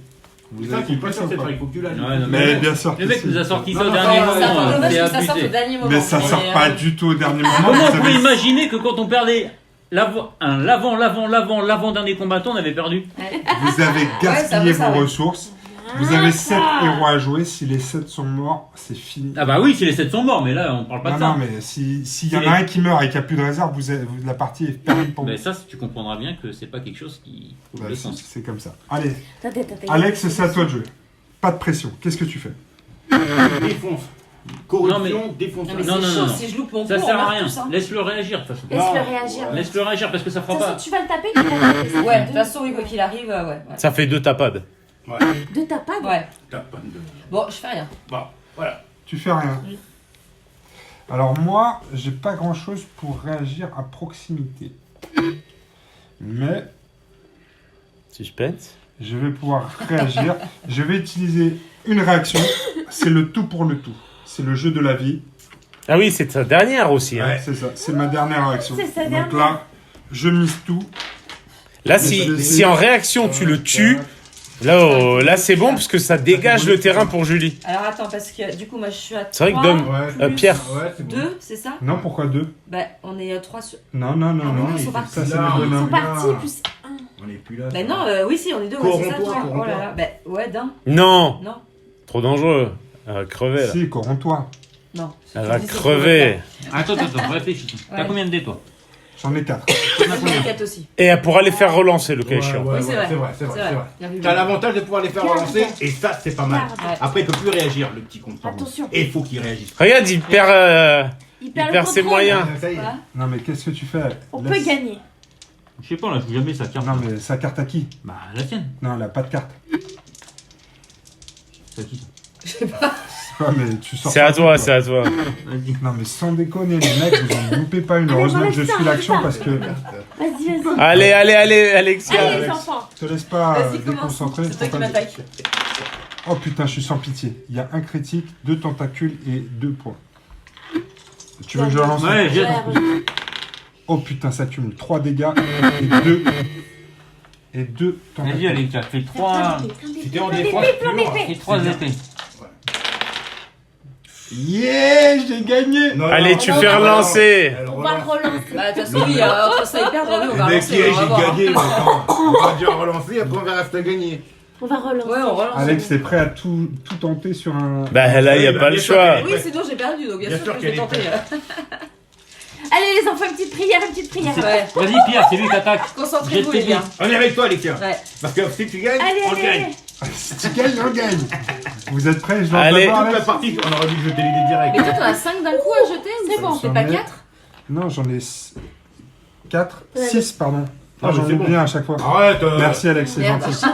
C'est ça qui est pas sûr, c'est ou pas? pas. Il faut que tu l'as. Ouais, non, Mais bien sûr. Le que mec si. nous a sorti ça Non, au non, dernier non, C'est un peu moment. dommage C'est que ça sorte au abusé. dernier moment. Mais ça sort pas du tout au dernier moment. Comment vous on pouvait avez- imaginer que quand on perdait l'avant-dernier combattant, on avait perdu? Vous avez gaspillé ça, vos ouais. ressources. Vous avez 7 héros à jouer. Si les 7 sont morts, c'est fini. Ah bah oui, si les 7 sont morts, mais là on parle pas Non, de ça. non, mais s'il y en les- a un qui meurt et qu'il n'y a plus de réserve, la partie est perdue pour vous. Mais ça, tu comprendras bien que c'est pas quelque chose qui Bah, trouve le c'est sens. c'est comme ça. Allez, Attendez. Alex, c'est à toi de jouer. Pas de pression. Qu'est-ce que tu fais? Défonce. Corruption, défonce. Non, mais Non, c'est non, chaud, non. si je loupe mon Ça coup, sert on à meurt rien. tous, hein. Laisse-le réagir de toute façon. Laisse-le Non. réagir. Laisse-le réagir parce que ça De fera toute façon, pas. tu vas le taper, tu vas le taper. ça Ouais, fait de toute façon, oui, quoi qu'il arrive, ouais. Ça fait 2 tapades. De ta panne. Ouais. T'as pas de. Bon, je fais rien. Bon, voilà. Tu fais rien. Alors moi, j'ai pas grand-chose pour réagir à proximité. Mais Suspense. je vais pouvoir réagir. Je vais utiliser une réaction. C'est le tout pour le tout. C'est le jeu de la vie. Ah oui, c'est sa dernière aussi. Hein. Ouais. C'est ça. C'est ma dernière réaction. C'est sa Donc dernière. là, je mise tout. Là, Je vais- si en réaction tu le tues, là c'est bon parce que ça dégage le terrain pour Julie. Alors attends, parce que du coup, moi je suis à 3. C'est vrai que Dom, Ouais. Pierre, Ouais, c'est bon. 2, c'est ça? Non, pourquoi 2? Bah, on est 3 sur. Non, non, non, Ah, non. ils sont Ça, partis. c'est Là, le Ils bonhomme. sont partis, plus 1. On est plus là. Bah non, oui, si, on est 2, ouais, c'est ça, Corromps-toi, 3. Oh corromps-toi. là là. Bah, ouais, d'un. non, Non, trop dangereux. Elle va crever là. Si, corromps-toi. non. Elle va Je dis, c'est crever. Attends, réfléchis. T'as Ouais. combien de dés toi? J'en ai 4. trop mauvais. Moi, j'ai 4 aussi. Et elle pourra les faire relancer le cas Ouais, échéant. ouais, Oui, c'est ouais, vrai. c'est vrai, c'est vrai, c'est vrai. Bien vu. T'as l'avantage de pouvoir les faire Garde. relancer et ça, c'est pas mal. Garde. Ouais. Après, il peut plus réagir, le petit compte. Attention. Et il faut qu'il réagisse. Regarde, il perd Il perd le ses contrôle. moyens. Ça y est. Voilà. Non, mais qu'est-ce que tu fais? On Laisse- peut gagner. Je sais pas, là, je joue jamais sa carte. Non, mais sa carte à qui? Bah, la tienne. Non, elle a pas de carte. C'est à qui ça? Ouais, mais tu sors C'est pas à tout, toi, quoi. c'est à toi. Vas-y. Non, mais sans déconner, les mecs, vous en loupez pas une. Allez, Heureusement que je enlève ça, suis l'action enlève parce que Vas-y, vas-y. Allez, Alexia. Allez, les Alex. enfants. te laisse pas Vas-y, commence. déconcentrer. C'est toi faut qui pas- m'attaque. Oh putain, je suis sans pitié. Il y a un critique, 2 tentacules et 2 points. Tu veux que je relance? Ouais, j'ai. Ouais, Oh putain, ça cumule 3 dégâts et 2 tentacules. Vas-y, Alex, fais 3. C'était en défense. Fais 3 épées. Yeah, j'ai gagné. Non, Allez, non, tu non, fais non, relancer. non, elle On va relance. relancer. Bah, de toute façon, oui, entre ça et perdre, oui, on va Le mec, relancer. on va voir, j'ai hein. gagné, mais attends, on va déjà relancer, après on verra si t'as gagné. On va relancer. Ouais, on relance. Alex, t'es prêt à tout tenter sur un. Bah là, y a Bah, pas le bien sûr choix. qu'elle Oui, sinon j'ai perdu, donc bien Bien sûr sûr que je vais qu'elle est tenter. Allez, les enfants, une petite prière, une petite prière. Ouais. Vas-y, Pierre, c'est lui qui attaque. Concentrez-vous, J'ai les gars. On est avec toi, Alexia. Ouais. Parce que si tu gagnes, Allez, on allez, gagne. allez. Si tu gagnes, on gagne. Vous êtes prêts? Je lance Allez. d'abord, Toute la Alex. partie, on aurait dû jeter les dés Mais directs. toi, t'en as 5 d'un coup à jeter ou C'est bon. c'est pas J'en ai- 4? Non, j'en ai 4, Ouais. 6, pardon. Ah, J'en mais c'est oublie bon. un à chaque fois. Arrête Merci Alex, c'est Merde. gentil.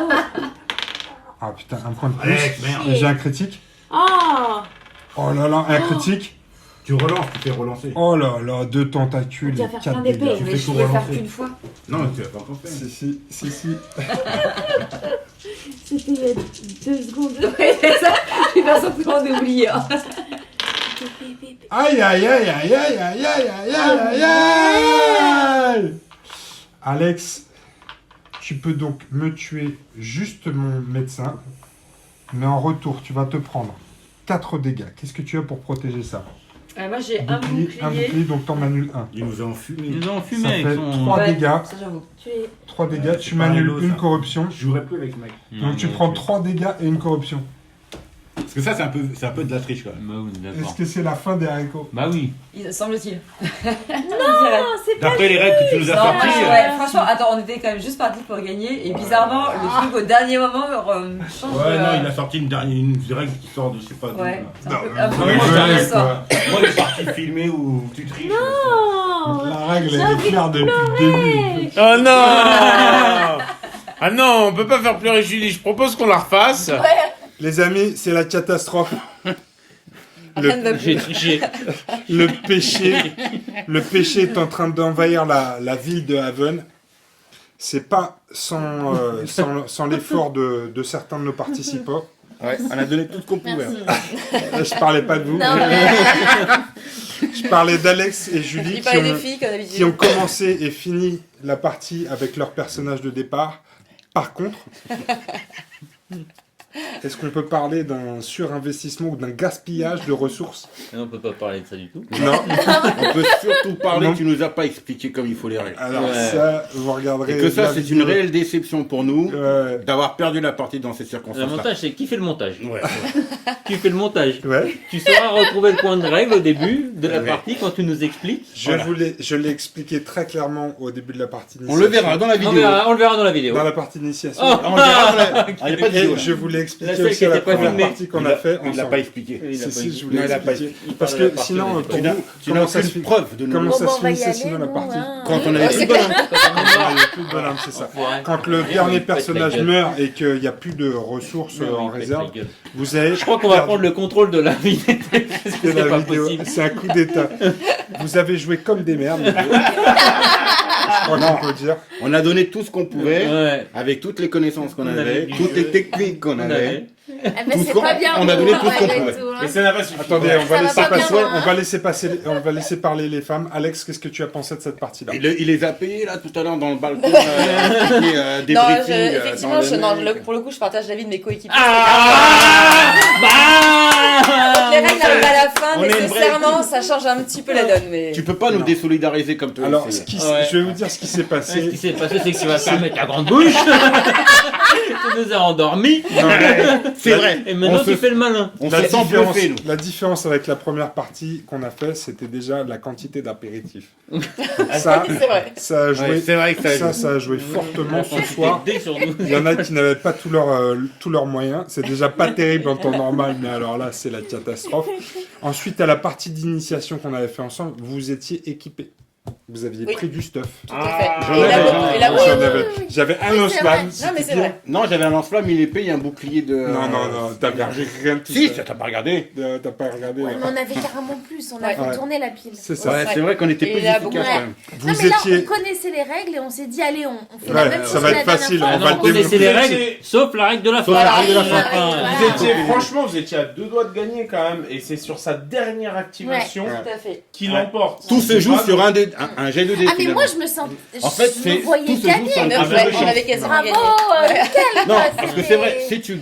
Ah putain, un point de plus. Alex, merde. J'ai un critique. Oh, Oh là là, un critique. Tu relances, tu fais relancer. Oh là là, 2 tentacules Tu vas et faire 4 plein d'épées. dégâts. Tu Mais fais je tout pouvais faire relancer. qu'une fois. Non, mais tu l'as pas encore fait. Si. c'était il y a 2 secondes. Ouais, c'est ça. Je vais faire semblant d'oublier. Hein. Aïe aïe aïe aïe aïe aïe aïe aïe aïe aïe aïe. Alex, tu peux donc me tuer juste mon médecin, mais en retour, tu vas te prendre 4 dégâts. Qu'est-ce que tu as pour protéger ça? Moi j'ai un Un bouclier, donc t'en annules 1. Il nous a enfumé. Ils ont Ça fumé avec fait son. 3 Ouais. dégâts. Ça j'avoue. Tu es 3 dégâts, tu c'est pas m'annules rigolo, une ça. corruption. Je jouerai plus avec ce mec. Donc tu prends 3 dégâts et une corruption. Parce que ça, c'est un peu de la triche quand même. Bah oui, Est-ce d'accord. que c'est la fin des haricots? Bah oui. Il semble-t-il. Non, c'est pas D'après les règles que tu nous as Non, sorties. moi, ouais, franchement, attends, on était quand même juste partis pour gagner et bizarrement, le truc au dernier moment change. Ouais, non, il a sorti une règle qui sort de je sais pas d'où. Ouais, là. c'est un peu Non, un peu mais moins je dans rêve, l'histoire. Moi, les parties filmées où tu triches. Non. La règle, j'ai elle est envie de claire depuis le début. Oh non. Ah non, on peut pas faire pleurer Julie. Je propose qu'on la refasse. Les amis, c'est la catastrophe. J'ai triché. Le péché est en train d'envahir la ville de Haven. C'est pas sans l'effort de certains de nos participants. Ouais, on a donné tout ce qu'on pouvait. Merci. Je parlais pas de vous. Non, mais... Je parlais d'Alex et Julie Il parlait des filles comme qui ont d'habitude. commencé et fini la partie avec leur personnage de départ. Par contre, est-ce qu'on peut parler d'un surinvestissement ou d'un gaspillage de ressources? On peut pas parler de ça du tout. Non. On peut surtout parler, Non. tu nous as pas expliqué comme il faut les règles. Alors Ouais. ça, vous regarderez. Et que ça, la c'est vidéo. une réelle déception pour nous Ouais. d'avoir perdu la partie dans ces Le circonstances-là. montage, c'est qui fait le montage? Ouais. Qui fait le montage? Ouais. Tu sauras retrouver le point de règle au début de la partie quand tu nous expliques. Je l'ai expliqué très clairement au début de la partie On initiation. le verra dans la On vidéo. le verra dans la vidéo. Dans la partie initiation. Oh. On le verra dans la... Ah, il y a pas de Et vidéo. je vous l'ai La expliqué seule aussi qui à la était pas première filmée. partie qu'on a fait Il l'a ensemble. pas expliqué. Il a Si, pas si, dit. je vous l'ai Non, il a pas expliqué. Il Parce parle de que la sinon, partie pour Tu n'as vous, tu n'as comment ça se aucune finit? preuve de nous. Comment Bon, ça bon, se on va y finissait aller, sinon la nous, partie? hein. Quand on avait plus de bonhomme. Il n'y a plus de bonhomme, c'est ça. Enfoiré. Quand le Ouais, dernier il pète la personnage gueule. meurt et qu'il n'y a plus de ressources Ouais, en il pète réserve, la gueule. vous avez Je crois qu'on va prendre le contrôle de la vie. Parce que de c'est la pas vidéo. possible. C'est un coup d'état. Vous avez joué comme des merdes. Je crois qu'on peut dire. On a donné tout ce qu'on pouvait, Ouais. avec toutes les connaissances qu'on On avait, avait du toutes jeu. les techniques qu'on On avait. avait. Eh ben, Tout c'est ce qu'on- pas bien. on a donné tout ce qu'on malgré pouvait. tout, hein. Mais ça n'a pas suffi. Attendez, Ça on va va laisser pas bien passer. loin, hein. On va laisser parler les femmes. Alex, qu'est-ce que tu as pensé de cette partie-là? Il les a payés là tout à l'heure dans le balcon. Des Non, briefings, effectivement, dans le mec. pour le coup, je partage l'avis de mes coéquipiers. Ah Les règles arrivent à la fin, On est une vraie nécessairement, ça change un petit peu la donne. Mais... Tu peux pas nous Non. désolidariser comme toi. Alors, c'est- Ouais. je vais vous dire ce qui s'est Ce qui passé. s'est passé, c'est que tu vas fermer ta grande bouche. Tu nous as endormis. Non, mais C'est vrai. Et maintenant, On tu se- fais le malin. On la se sent différence, bluffé, nous. la différence avec la première partie qu'on a fait, c'était déjà la quantité d'apéritifs. Donc ça, C'est vrai. ça a joué, Ouais, c'est vrai que ça a joué fortement ce soir. Dès sur nous. Il y en a qui n'avaient pas tous leurs moyens. C'est déjà pas terrible en temps normal, mais alors là, c'est la catastrophe. Ensuite, à la partie d'initiation qu'on avait fait ensemble, vous étiez équipés. Vous aviez Oui. pris du stuff. Tout à fait. j'en Et la avais bonne- un. et la J'en bonne- avais- J'avais un Oui, c'est Osman. vrai. Non, mais c'est vrai. Non, j'avais un lance-flamme, il épée et un bouclier de. Non, t'avais rien de tout Si, ça. t'as pas regardé. T'as pas regardé. Ouais, là. mais on avait carrément plus. On a Ouais. fait tourner la pile. C'est ça. Ouais, c'est vrai qu'on était Et plus là, efficace beaucoup- quand même. Vous Non, mais là, étiez. on connaissait les règles et on s'est dit, allez, on fait Ouais, la même ça chose va que la être dernière facile, fois. on Ah va non, le on connaissait les démontrer. règles, sauf la règle de la fin. Sauf la règle de la fin. Ah, Voilà. Vous étiez, franchement, vous étiez à 2 doigts de gagner quand même, et c'est sur sa dernière activation Tout à fait. qui l'emporte. Tout se joue Ah, sur un jet de dés. Ah, mais finalement. moi, je me sens. En fait, je c'est me voyais tout se joue gagner. sur Mais un on jeu de avait chance. quasiment Bravo, gagné. nickel, Non, quoi, parce que c'était- c'est vrai,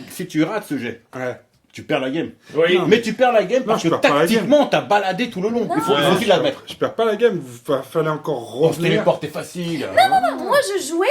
si tu rates ce jet, Ouais. tu perds la game. Oui. Non. Mais tu perds la game parce je que perds pas la game. tactiquement, t'as baladé tout le long. Il faut Ouais, aussi l'admettre. Je perds pas la game. Fallait encore On se revenir. téléportait facile. Moi, je jouais,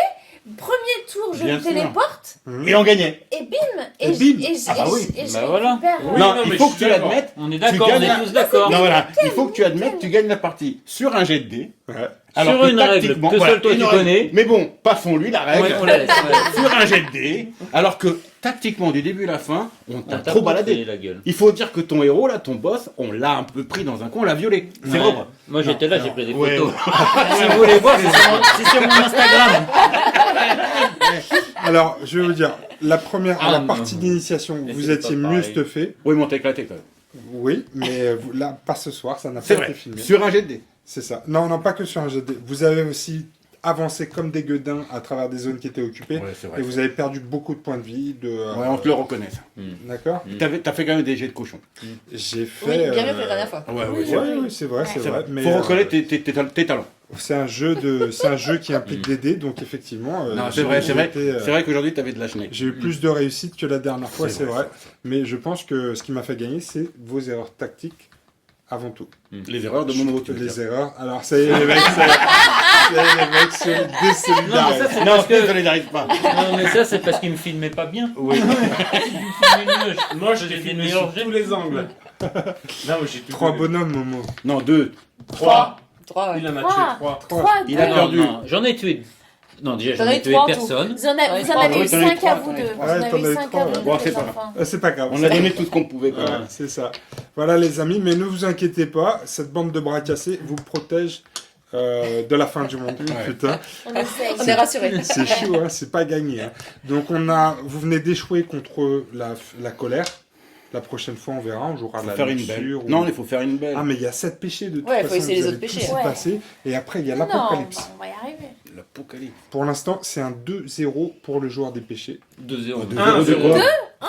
Premier tour, je Bien me sûr. téléporte Et on gagnait. et bim. Et je- bim. et je- Ah bah et je- oui. et je Bah voilà. récupère, Oui, non, non, mais il faut je que suis tu d'accord. l'admettes. On est d'accord, on gagnes est la- tous d'accord. Non, voilà. Il faut que tu admettes que tu gagnes la partie sur un jet de dés. Ouais. Sur que une règle tactiquement- que voilà, seul toi une tu règle. connais. Mais bon, passons-lui la règle. Ouais, on la laisse. Ouais. Sur un jet de dés. Alors que tactiquement, du début à la fin, on t'a trop baladé. la gueule. Il faut dire que ton héros, là, ton boss, on l'a un peu pris dans un coin, on l'a violé. C'est Ouais. vrai. Moi j'étais là, j'ai pris des Ouais. photos. Si vous voulez voir, c'est sur mon Instagram. Alors, je vais vous dire, la première, Ah, la non. partie d'initiation, Mais vous c'est étiez pas mieux pareil. stuffé. Oui, mais on t'a éclaté quand même. Oui, mais là, pas ce soir, ça n'a C'est pas vrai. été filmé. Sur un jet de dés. C'est ça. Non, non, pas que sur un jet de dés. Vous avez aussi avancé comme des gueudins à travers des zones qui étaient occupées. Ouais, c'est vrai. Et vous avez perdu beaucoup de points de vie. Ouais, on te le reconnaît, ça. D'accord. T'as fait quand même des jets de cochon. J'ai fait. Oui, bien mieux que la dernière fois. Ouais, Oui, c'est vrai. oui, c'est vrai, c'est C'est vrai. vrai. Mais Faut reconnaître tes talents. c'est un jeu qui implique des dés, donc effectivement. Non, j'ai- c'est vrai, j'ai été, C'est vrai qu'aujourd'hui, t'avais de la chenille. J'ai eu plus de réussite que la dernière fois, c'est vrai. c'est Mais je pense que ce qui m'a fait gagner, c'est vos erreurs tactiques avant tout. Les erreurs de Momo, tu veux Les dire. erreurs. Alors, ça y est, les mecs, les mecs se Non, désolidarisent. ça c'est Non, parce je ne que. solidarise pas. Non, mais ça c'est parce qu'il me filmait pas bien. Oui. Il me filmait mieux. Moi, je J'ai l'ai des filmé meilleurs sur jets. tous les angles. Non, mais j'ai tout 3 donné. bonhommes, Momo. Non, 2. 3. 3, ouais. Il en a Trois. tué 3. 3, Il a Non, perdu. non, j'en ai tué. Non, déjà T'en j'en as ai eu tué trois en tout. personne. Vous en avez, Ouais, vous en avez oui, eu t'en as eu 5 trois, à vous t'en as eu deux. trois. Vous en Ouais, avez t'en eu as eu 5 trois, à ouais. vous Bon, deux, c'est les pas enfants. C'est pas grave. On On a donné tout ce qu'on pouvait quand Ouais, même. c'est ça. Voilà, les amis, mais ne vous inquiétez pas, cette bande de bras cassés vous protège de la fin du monde. Putain, On essaye. On est rassurés. c'est chaud, hein, c'est pas gagné. Hein. Donc, vous venez d'échouer contre la colère. La prochaine fois, on verra, on jouera Faut la faire une belle. luxure. Non, il faut faire une belle. Ah, mais il y a 7 péchés de toute Ouais, faut façon. essayer vous les allez autres tous péchés. y Ouais. passer. Et après, il y a Non, l'apocalypse. on va y arriver. L'apocalypse. Pour l'instant, c'est un 2-0 pour le joueur des péchés. 2-0. 2-0 de quoi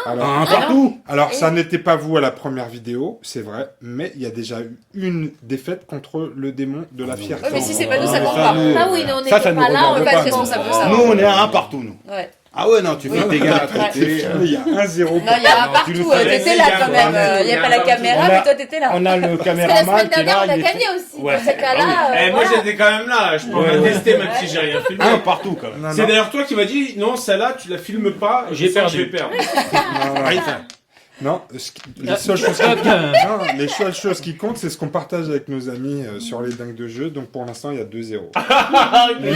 Alors, Un partout. Alors, Et- ça n'était pas vous à la première vidéo, c'est vrai, mais il y a déjà eu une défaite contre le démon de la fierté. Ouais, mais si c'est pas nous, ça mais compte ça, pas. nous, Ah oui, mais on ça n'était nous pas là, regarde on est va pas pas responsable de ça. Nous, on est à un partout, nous. Ouais. Ah ouais, non, tu fais tes gars à traiter. Il y a 1-0. Non, il y a un Non, tu partout. nous fais- T'étais là quand même. Il n'y a pas la caméra, On a- mais toi t'étais là. On a le Parce que la caméraman semaine qui est dernière, là. on a il est- gagné aussi. Ouais. Dans ces cas-là, Eh, moi, voilà. j'étais quand même là. Je peux Ouais, en ouais. tester, même si j'ai rien filmé. Un partout, quand même. Non, C'est non, d'ailleurs toi qui m'as dit non, celle-là, tu la filmes pas. J'ai je sens que perdu. Je vais perdre. non, Oui, ça. non, les seules choses les seules choses qui comptent, c'est ce qu'on partage avec nos amis sur les dingues de jeu. Donc pour l'instant, il y a 2-0. Mais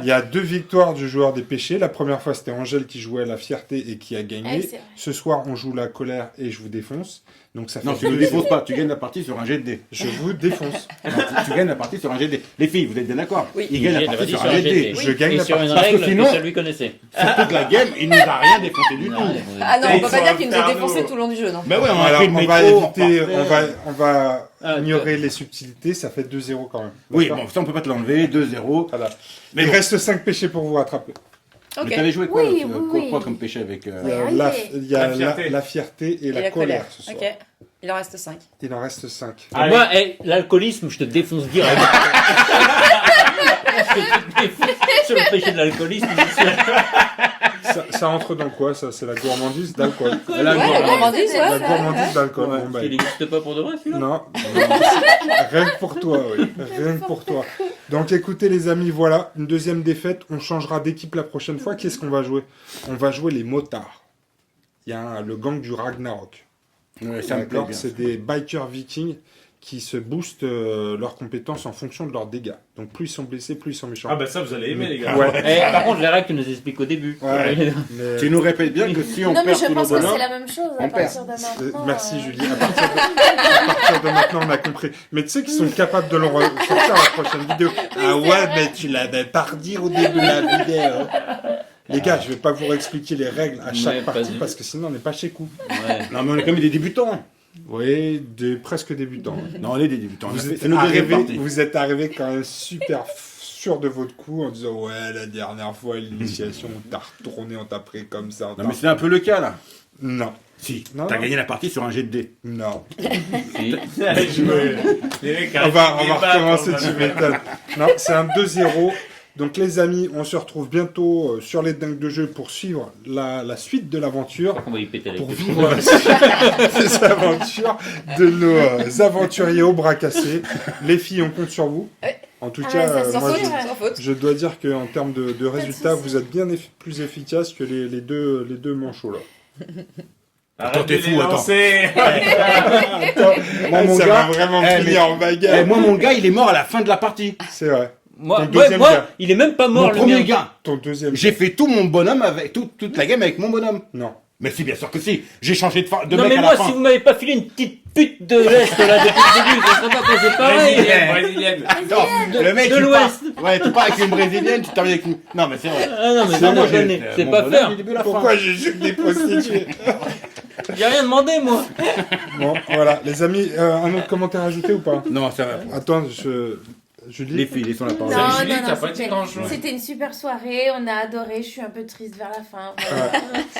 il y a 2 victoires du joueur des péchés. La première fois, c'était Angèle qui jouait la fierté et qui a Ouais, gagné. c'est vrai. Ce soir, on joue la colère et je vous défonce. Donc ça fait Non, tu ne 2-0. déposes pas, tu gagnes la partie sur un jet de dés. Je vous défonce. Non, tu gagnes la partie sur un jet de dés. Les filles, vous êtes bien d'accord Oui. Il gagne la J'ai partie dit sur sur un jet de dés. GT. Je gagne Et la sur une partie. règle sinon- que celui connaissait. Sur toute la game, il nous a rien défoncé du tout. Ah non, Et on peut sur pas dire qu'il nous a Inferno. défoncé tout le long du jeu, non. Mais ouais, on a Alors, pris le on métro, va éviter, repartait. on va Ah, ignorer les subtilités, ça fait 2-0 quand même. Oui, D'accord bon, ça on peut pas te l'enlever, 2-0. Voilà. Mais Il bon. reste 5 péchés pour vous rattraper. Ok. Mais t'avais joué quoi, Oui, l'autre, oui, oui. quoi comme péché avec... Oui. Il y a La fierté. la fierté et la colère ce soir. Ok. Il en reste 5. Il en reste 5. Allez. Moi, l'alcoolisme, je te défonce direct. Je te défonce sur le péché de l'alcoolisme. Ça entre dans quoi ça? C'est la gourmandise d'alcool. Ouais, la gourmandise, La ouais. gourmandise d'alcool. Ouais, Bon, bah, il n'existe pas pour de vrai, celui-là. non. Rien que pour toi, oui. Rien que pour toi. Donc écoutez les amis, voilà, une deuxième défaite. On changera d'équipe la prochaine fois. Qu'est-ce qu'on va jouer? On va jouer les motards. Il y a le gang du Ragnarok. Ouais, ça me plaît D'accord, bien. c'est des bikers vikings qui se boostent leurs compétences en fonction de leurs dégâts. Donc plus ils sont blessés, plus ils sont méchants. Ah bah ça, vous allez aimer, les gars. Ouais. Eh, par contre, les règles, tu nous expliques au début. Ouais. Ouais. Mais- Tu nous répètes bien que si on Non, mais perd je tous nos pense que c'est bonhommes... la même chose à on perd. partir de maintenant. Merci Julie. À partir de maintenant, on a compris. Mais tu sais qu'ils sont capables de le sortir à la prochaine vidéo. Ah ouais, mais tu l'avais pas redit au début de la vidéo. Les gars, je vais pas vous expliquer les règles à chaque Ouais, partie vas-y. parce que sinon on n'est pas chez coup. Ouais. Non, mais on est comme des débutants. Oui, presque débutants. Non, on est des débutants. Vous êtes, C'est notre deuxième arrivé, partie. vous êtes arrivé quand même super sûr de votre coup en disant ouais, la dernière fois l'initiation on t'a retourné, on t'a pris comme ça. Non, mais c'est un peu le cas, là. Non, Si, Non, t'as non. gagné la partie sur un jet de dés. non. Si. Allez, jouer. Les mecs, On va arrêtez de débattre, recommencer, on va- tu m'étonnes. Non, c'est un 2-0. Donc les amis, on se retrouve bientôt sur les dingues de jeu pour suivre la suite de l'aventure, On va y péter la pour gueule. vivre ces aventures de nos aventuriers au bras cassés. Les filles, on compte sur vous. En tout Ah, cas, ça, c'est moi, sûr. Sans faute. je dois dire qu'en termes de résultats, souci. vous êtes bien plus efficace que les deux manchots là. Attends, t'es fou, attends. Moi, mon ça gars, va vraiment eh, finir en Eh, bagarre. moi, mon gars, il est mort à la fin de la partie. C'est vrai. Moi, Ton deuxième gars. il est même pas mort Mon le premier mien. gars. Ton deuxième. J'ai fait tout mon bonhomme avec toute la game avec mon bonhomme. Non. Mais si, bien sûr que si. J'ai changé de Non mec mais à moi, la fin. si vous m'avez pas filé une petite pute de l'Est là depuis le début, ça serait pas passé pareil. Brésilienne. Attends, le mec, de il l'Ouest. part. Ouais, tu pars avec une brésilienne, tu termines avec une. Non, mais c'est vrai. Ah non mais C'est ça moi, moi j'ai- c'est mon pas bonhomme faire. du début à la fin. Pourquoi j'ai juste des prostituées? J'ai rien demandé moi. Bon, voilà. Les amis, un autre commentaire à ajouter ou pas? Non, ça va. Attends, Julie. Les filles, laissons la parole. Non, Julie, non, t'as non, pas dit c'était- grand-chose. c'était une super soirée, on a adoré, je suis un peu triste vers la fin. Voilà.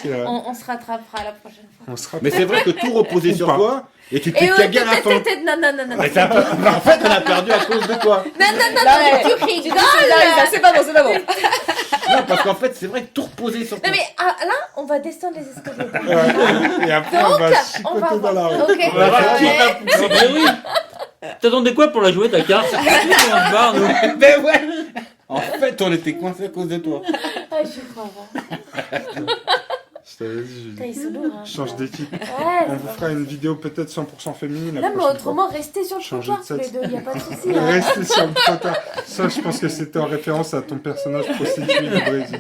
C'est vrai. On se rattrapera la prochaine fois. On se rappelle. Mais c'est vrai que tout reposait Ou sur pas. toi et tu Et t'es cagué à la fin. non, non, non, non. Mais t'as pas- mais en fait, on a perdu à cause de toi. Non, non, non, Non, non, mais- tu Tu rigoles. te c'est pas bon, c'est pas bon. Non, parce qu'en fait, c'est vrai que tout reposait sur toi. Non, mais là, on va descendre les escaliers. Ouais. Et après, on va Donc, chicoter dans la rue. Ok. On va voir qui Ouais. Mais oui. T'attendais quoi pour la jouer ta carte? On se barre nous. Mais ouais. En fait, on était coincés à cause de toi. Ah, je crois pas. Je t'avais dit, Julie. Putain, ils sont lourds. Hein. Change d'équipe. Ouais, On c'est vous pas fera une vidéo peut-être 100% féminine. la Non, mais prochaine autrement, restez sur le Changer trottoir de tous les sexe. deux, y a pas de souci. fois. Hein. Restez sur le trottoir. Ça, je pense que c'était en référence à ton personnage prostitué du Brésil.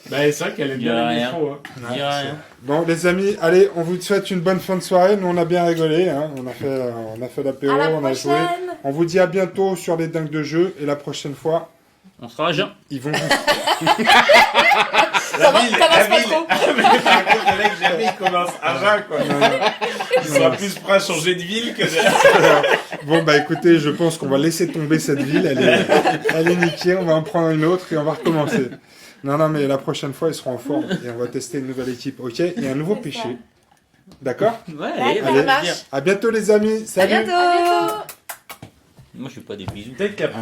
Bah, c'est vrai qu'elle est Y bien a le rien. micro. Hein. Dis rien. Bon, les amis, allez, on vous souhaite une bonne fin de soirée. Nous, on a bien rigolé. Hein. On a fait l'apéro, À la on a joué. prochaine. On vous dit à bientôt sur les dingues de jeu. Et la prochaine fois, On sera à jeun. ils vont vous... Ça avance pas trop. Par contre, le mec, jamais il commence à jeun, quoi. Il sera plus prêt à changer de ville que de. Bon, bah écoutez, je pense qu'on va laisser tomber cette ville. Elle est niquée. On va en prendre une autre et on va recommencer. Non, mais la prochaine fois, ils seront en forme. Et on va tester une nouvelle équipe. Ok? Il y a un nouveau C'est ça. péché. D'accord? Ouais, D'accord, allez, ça marche. À bientôt, les amis. À Salut! bientôt. À bientôt. Moi je suis pas des bisous. Peut-être qu'après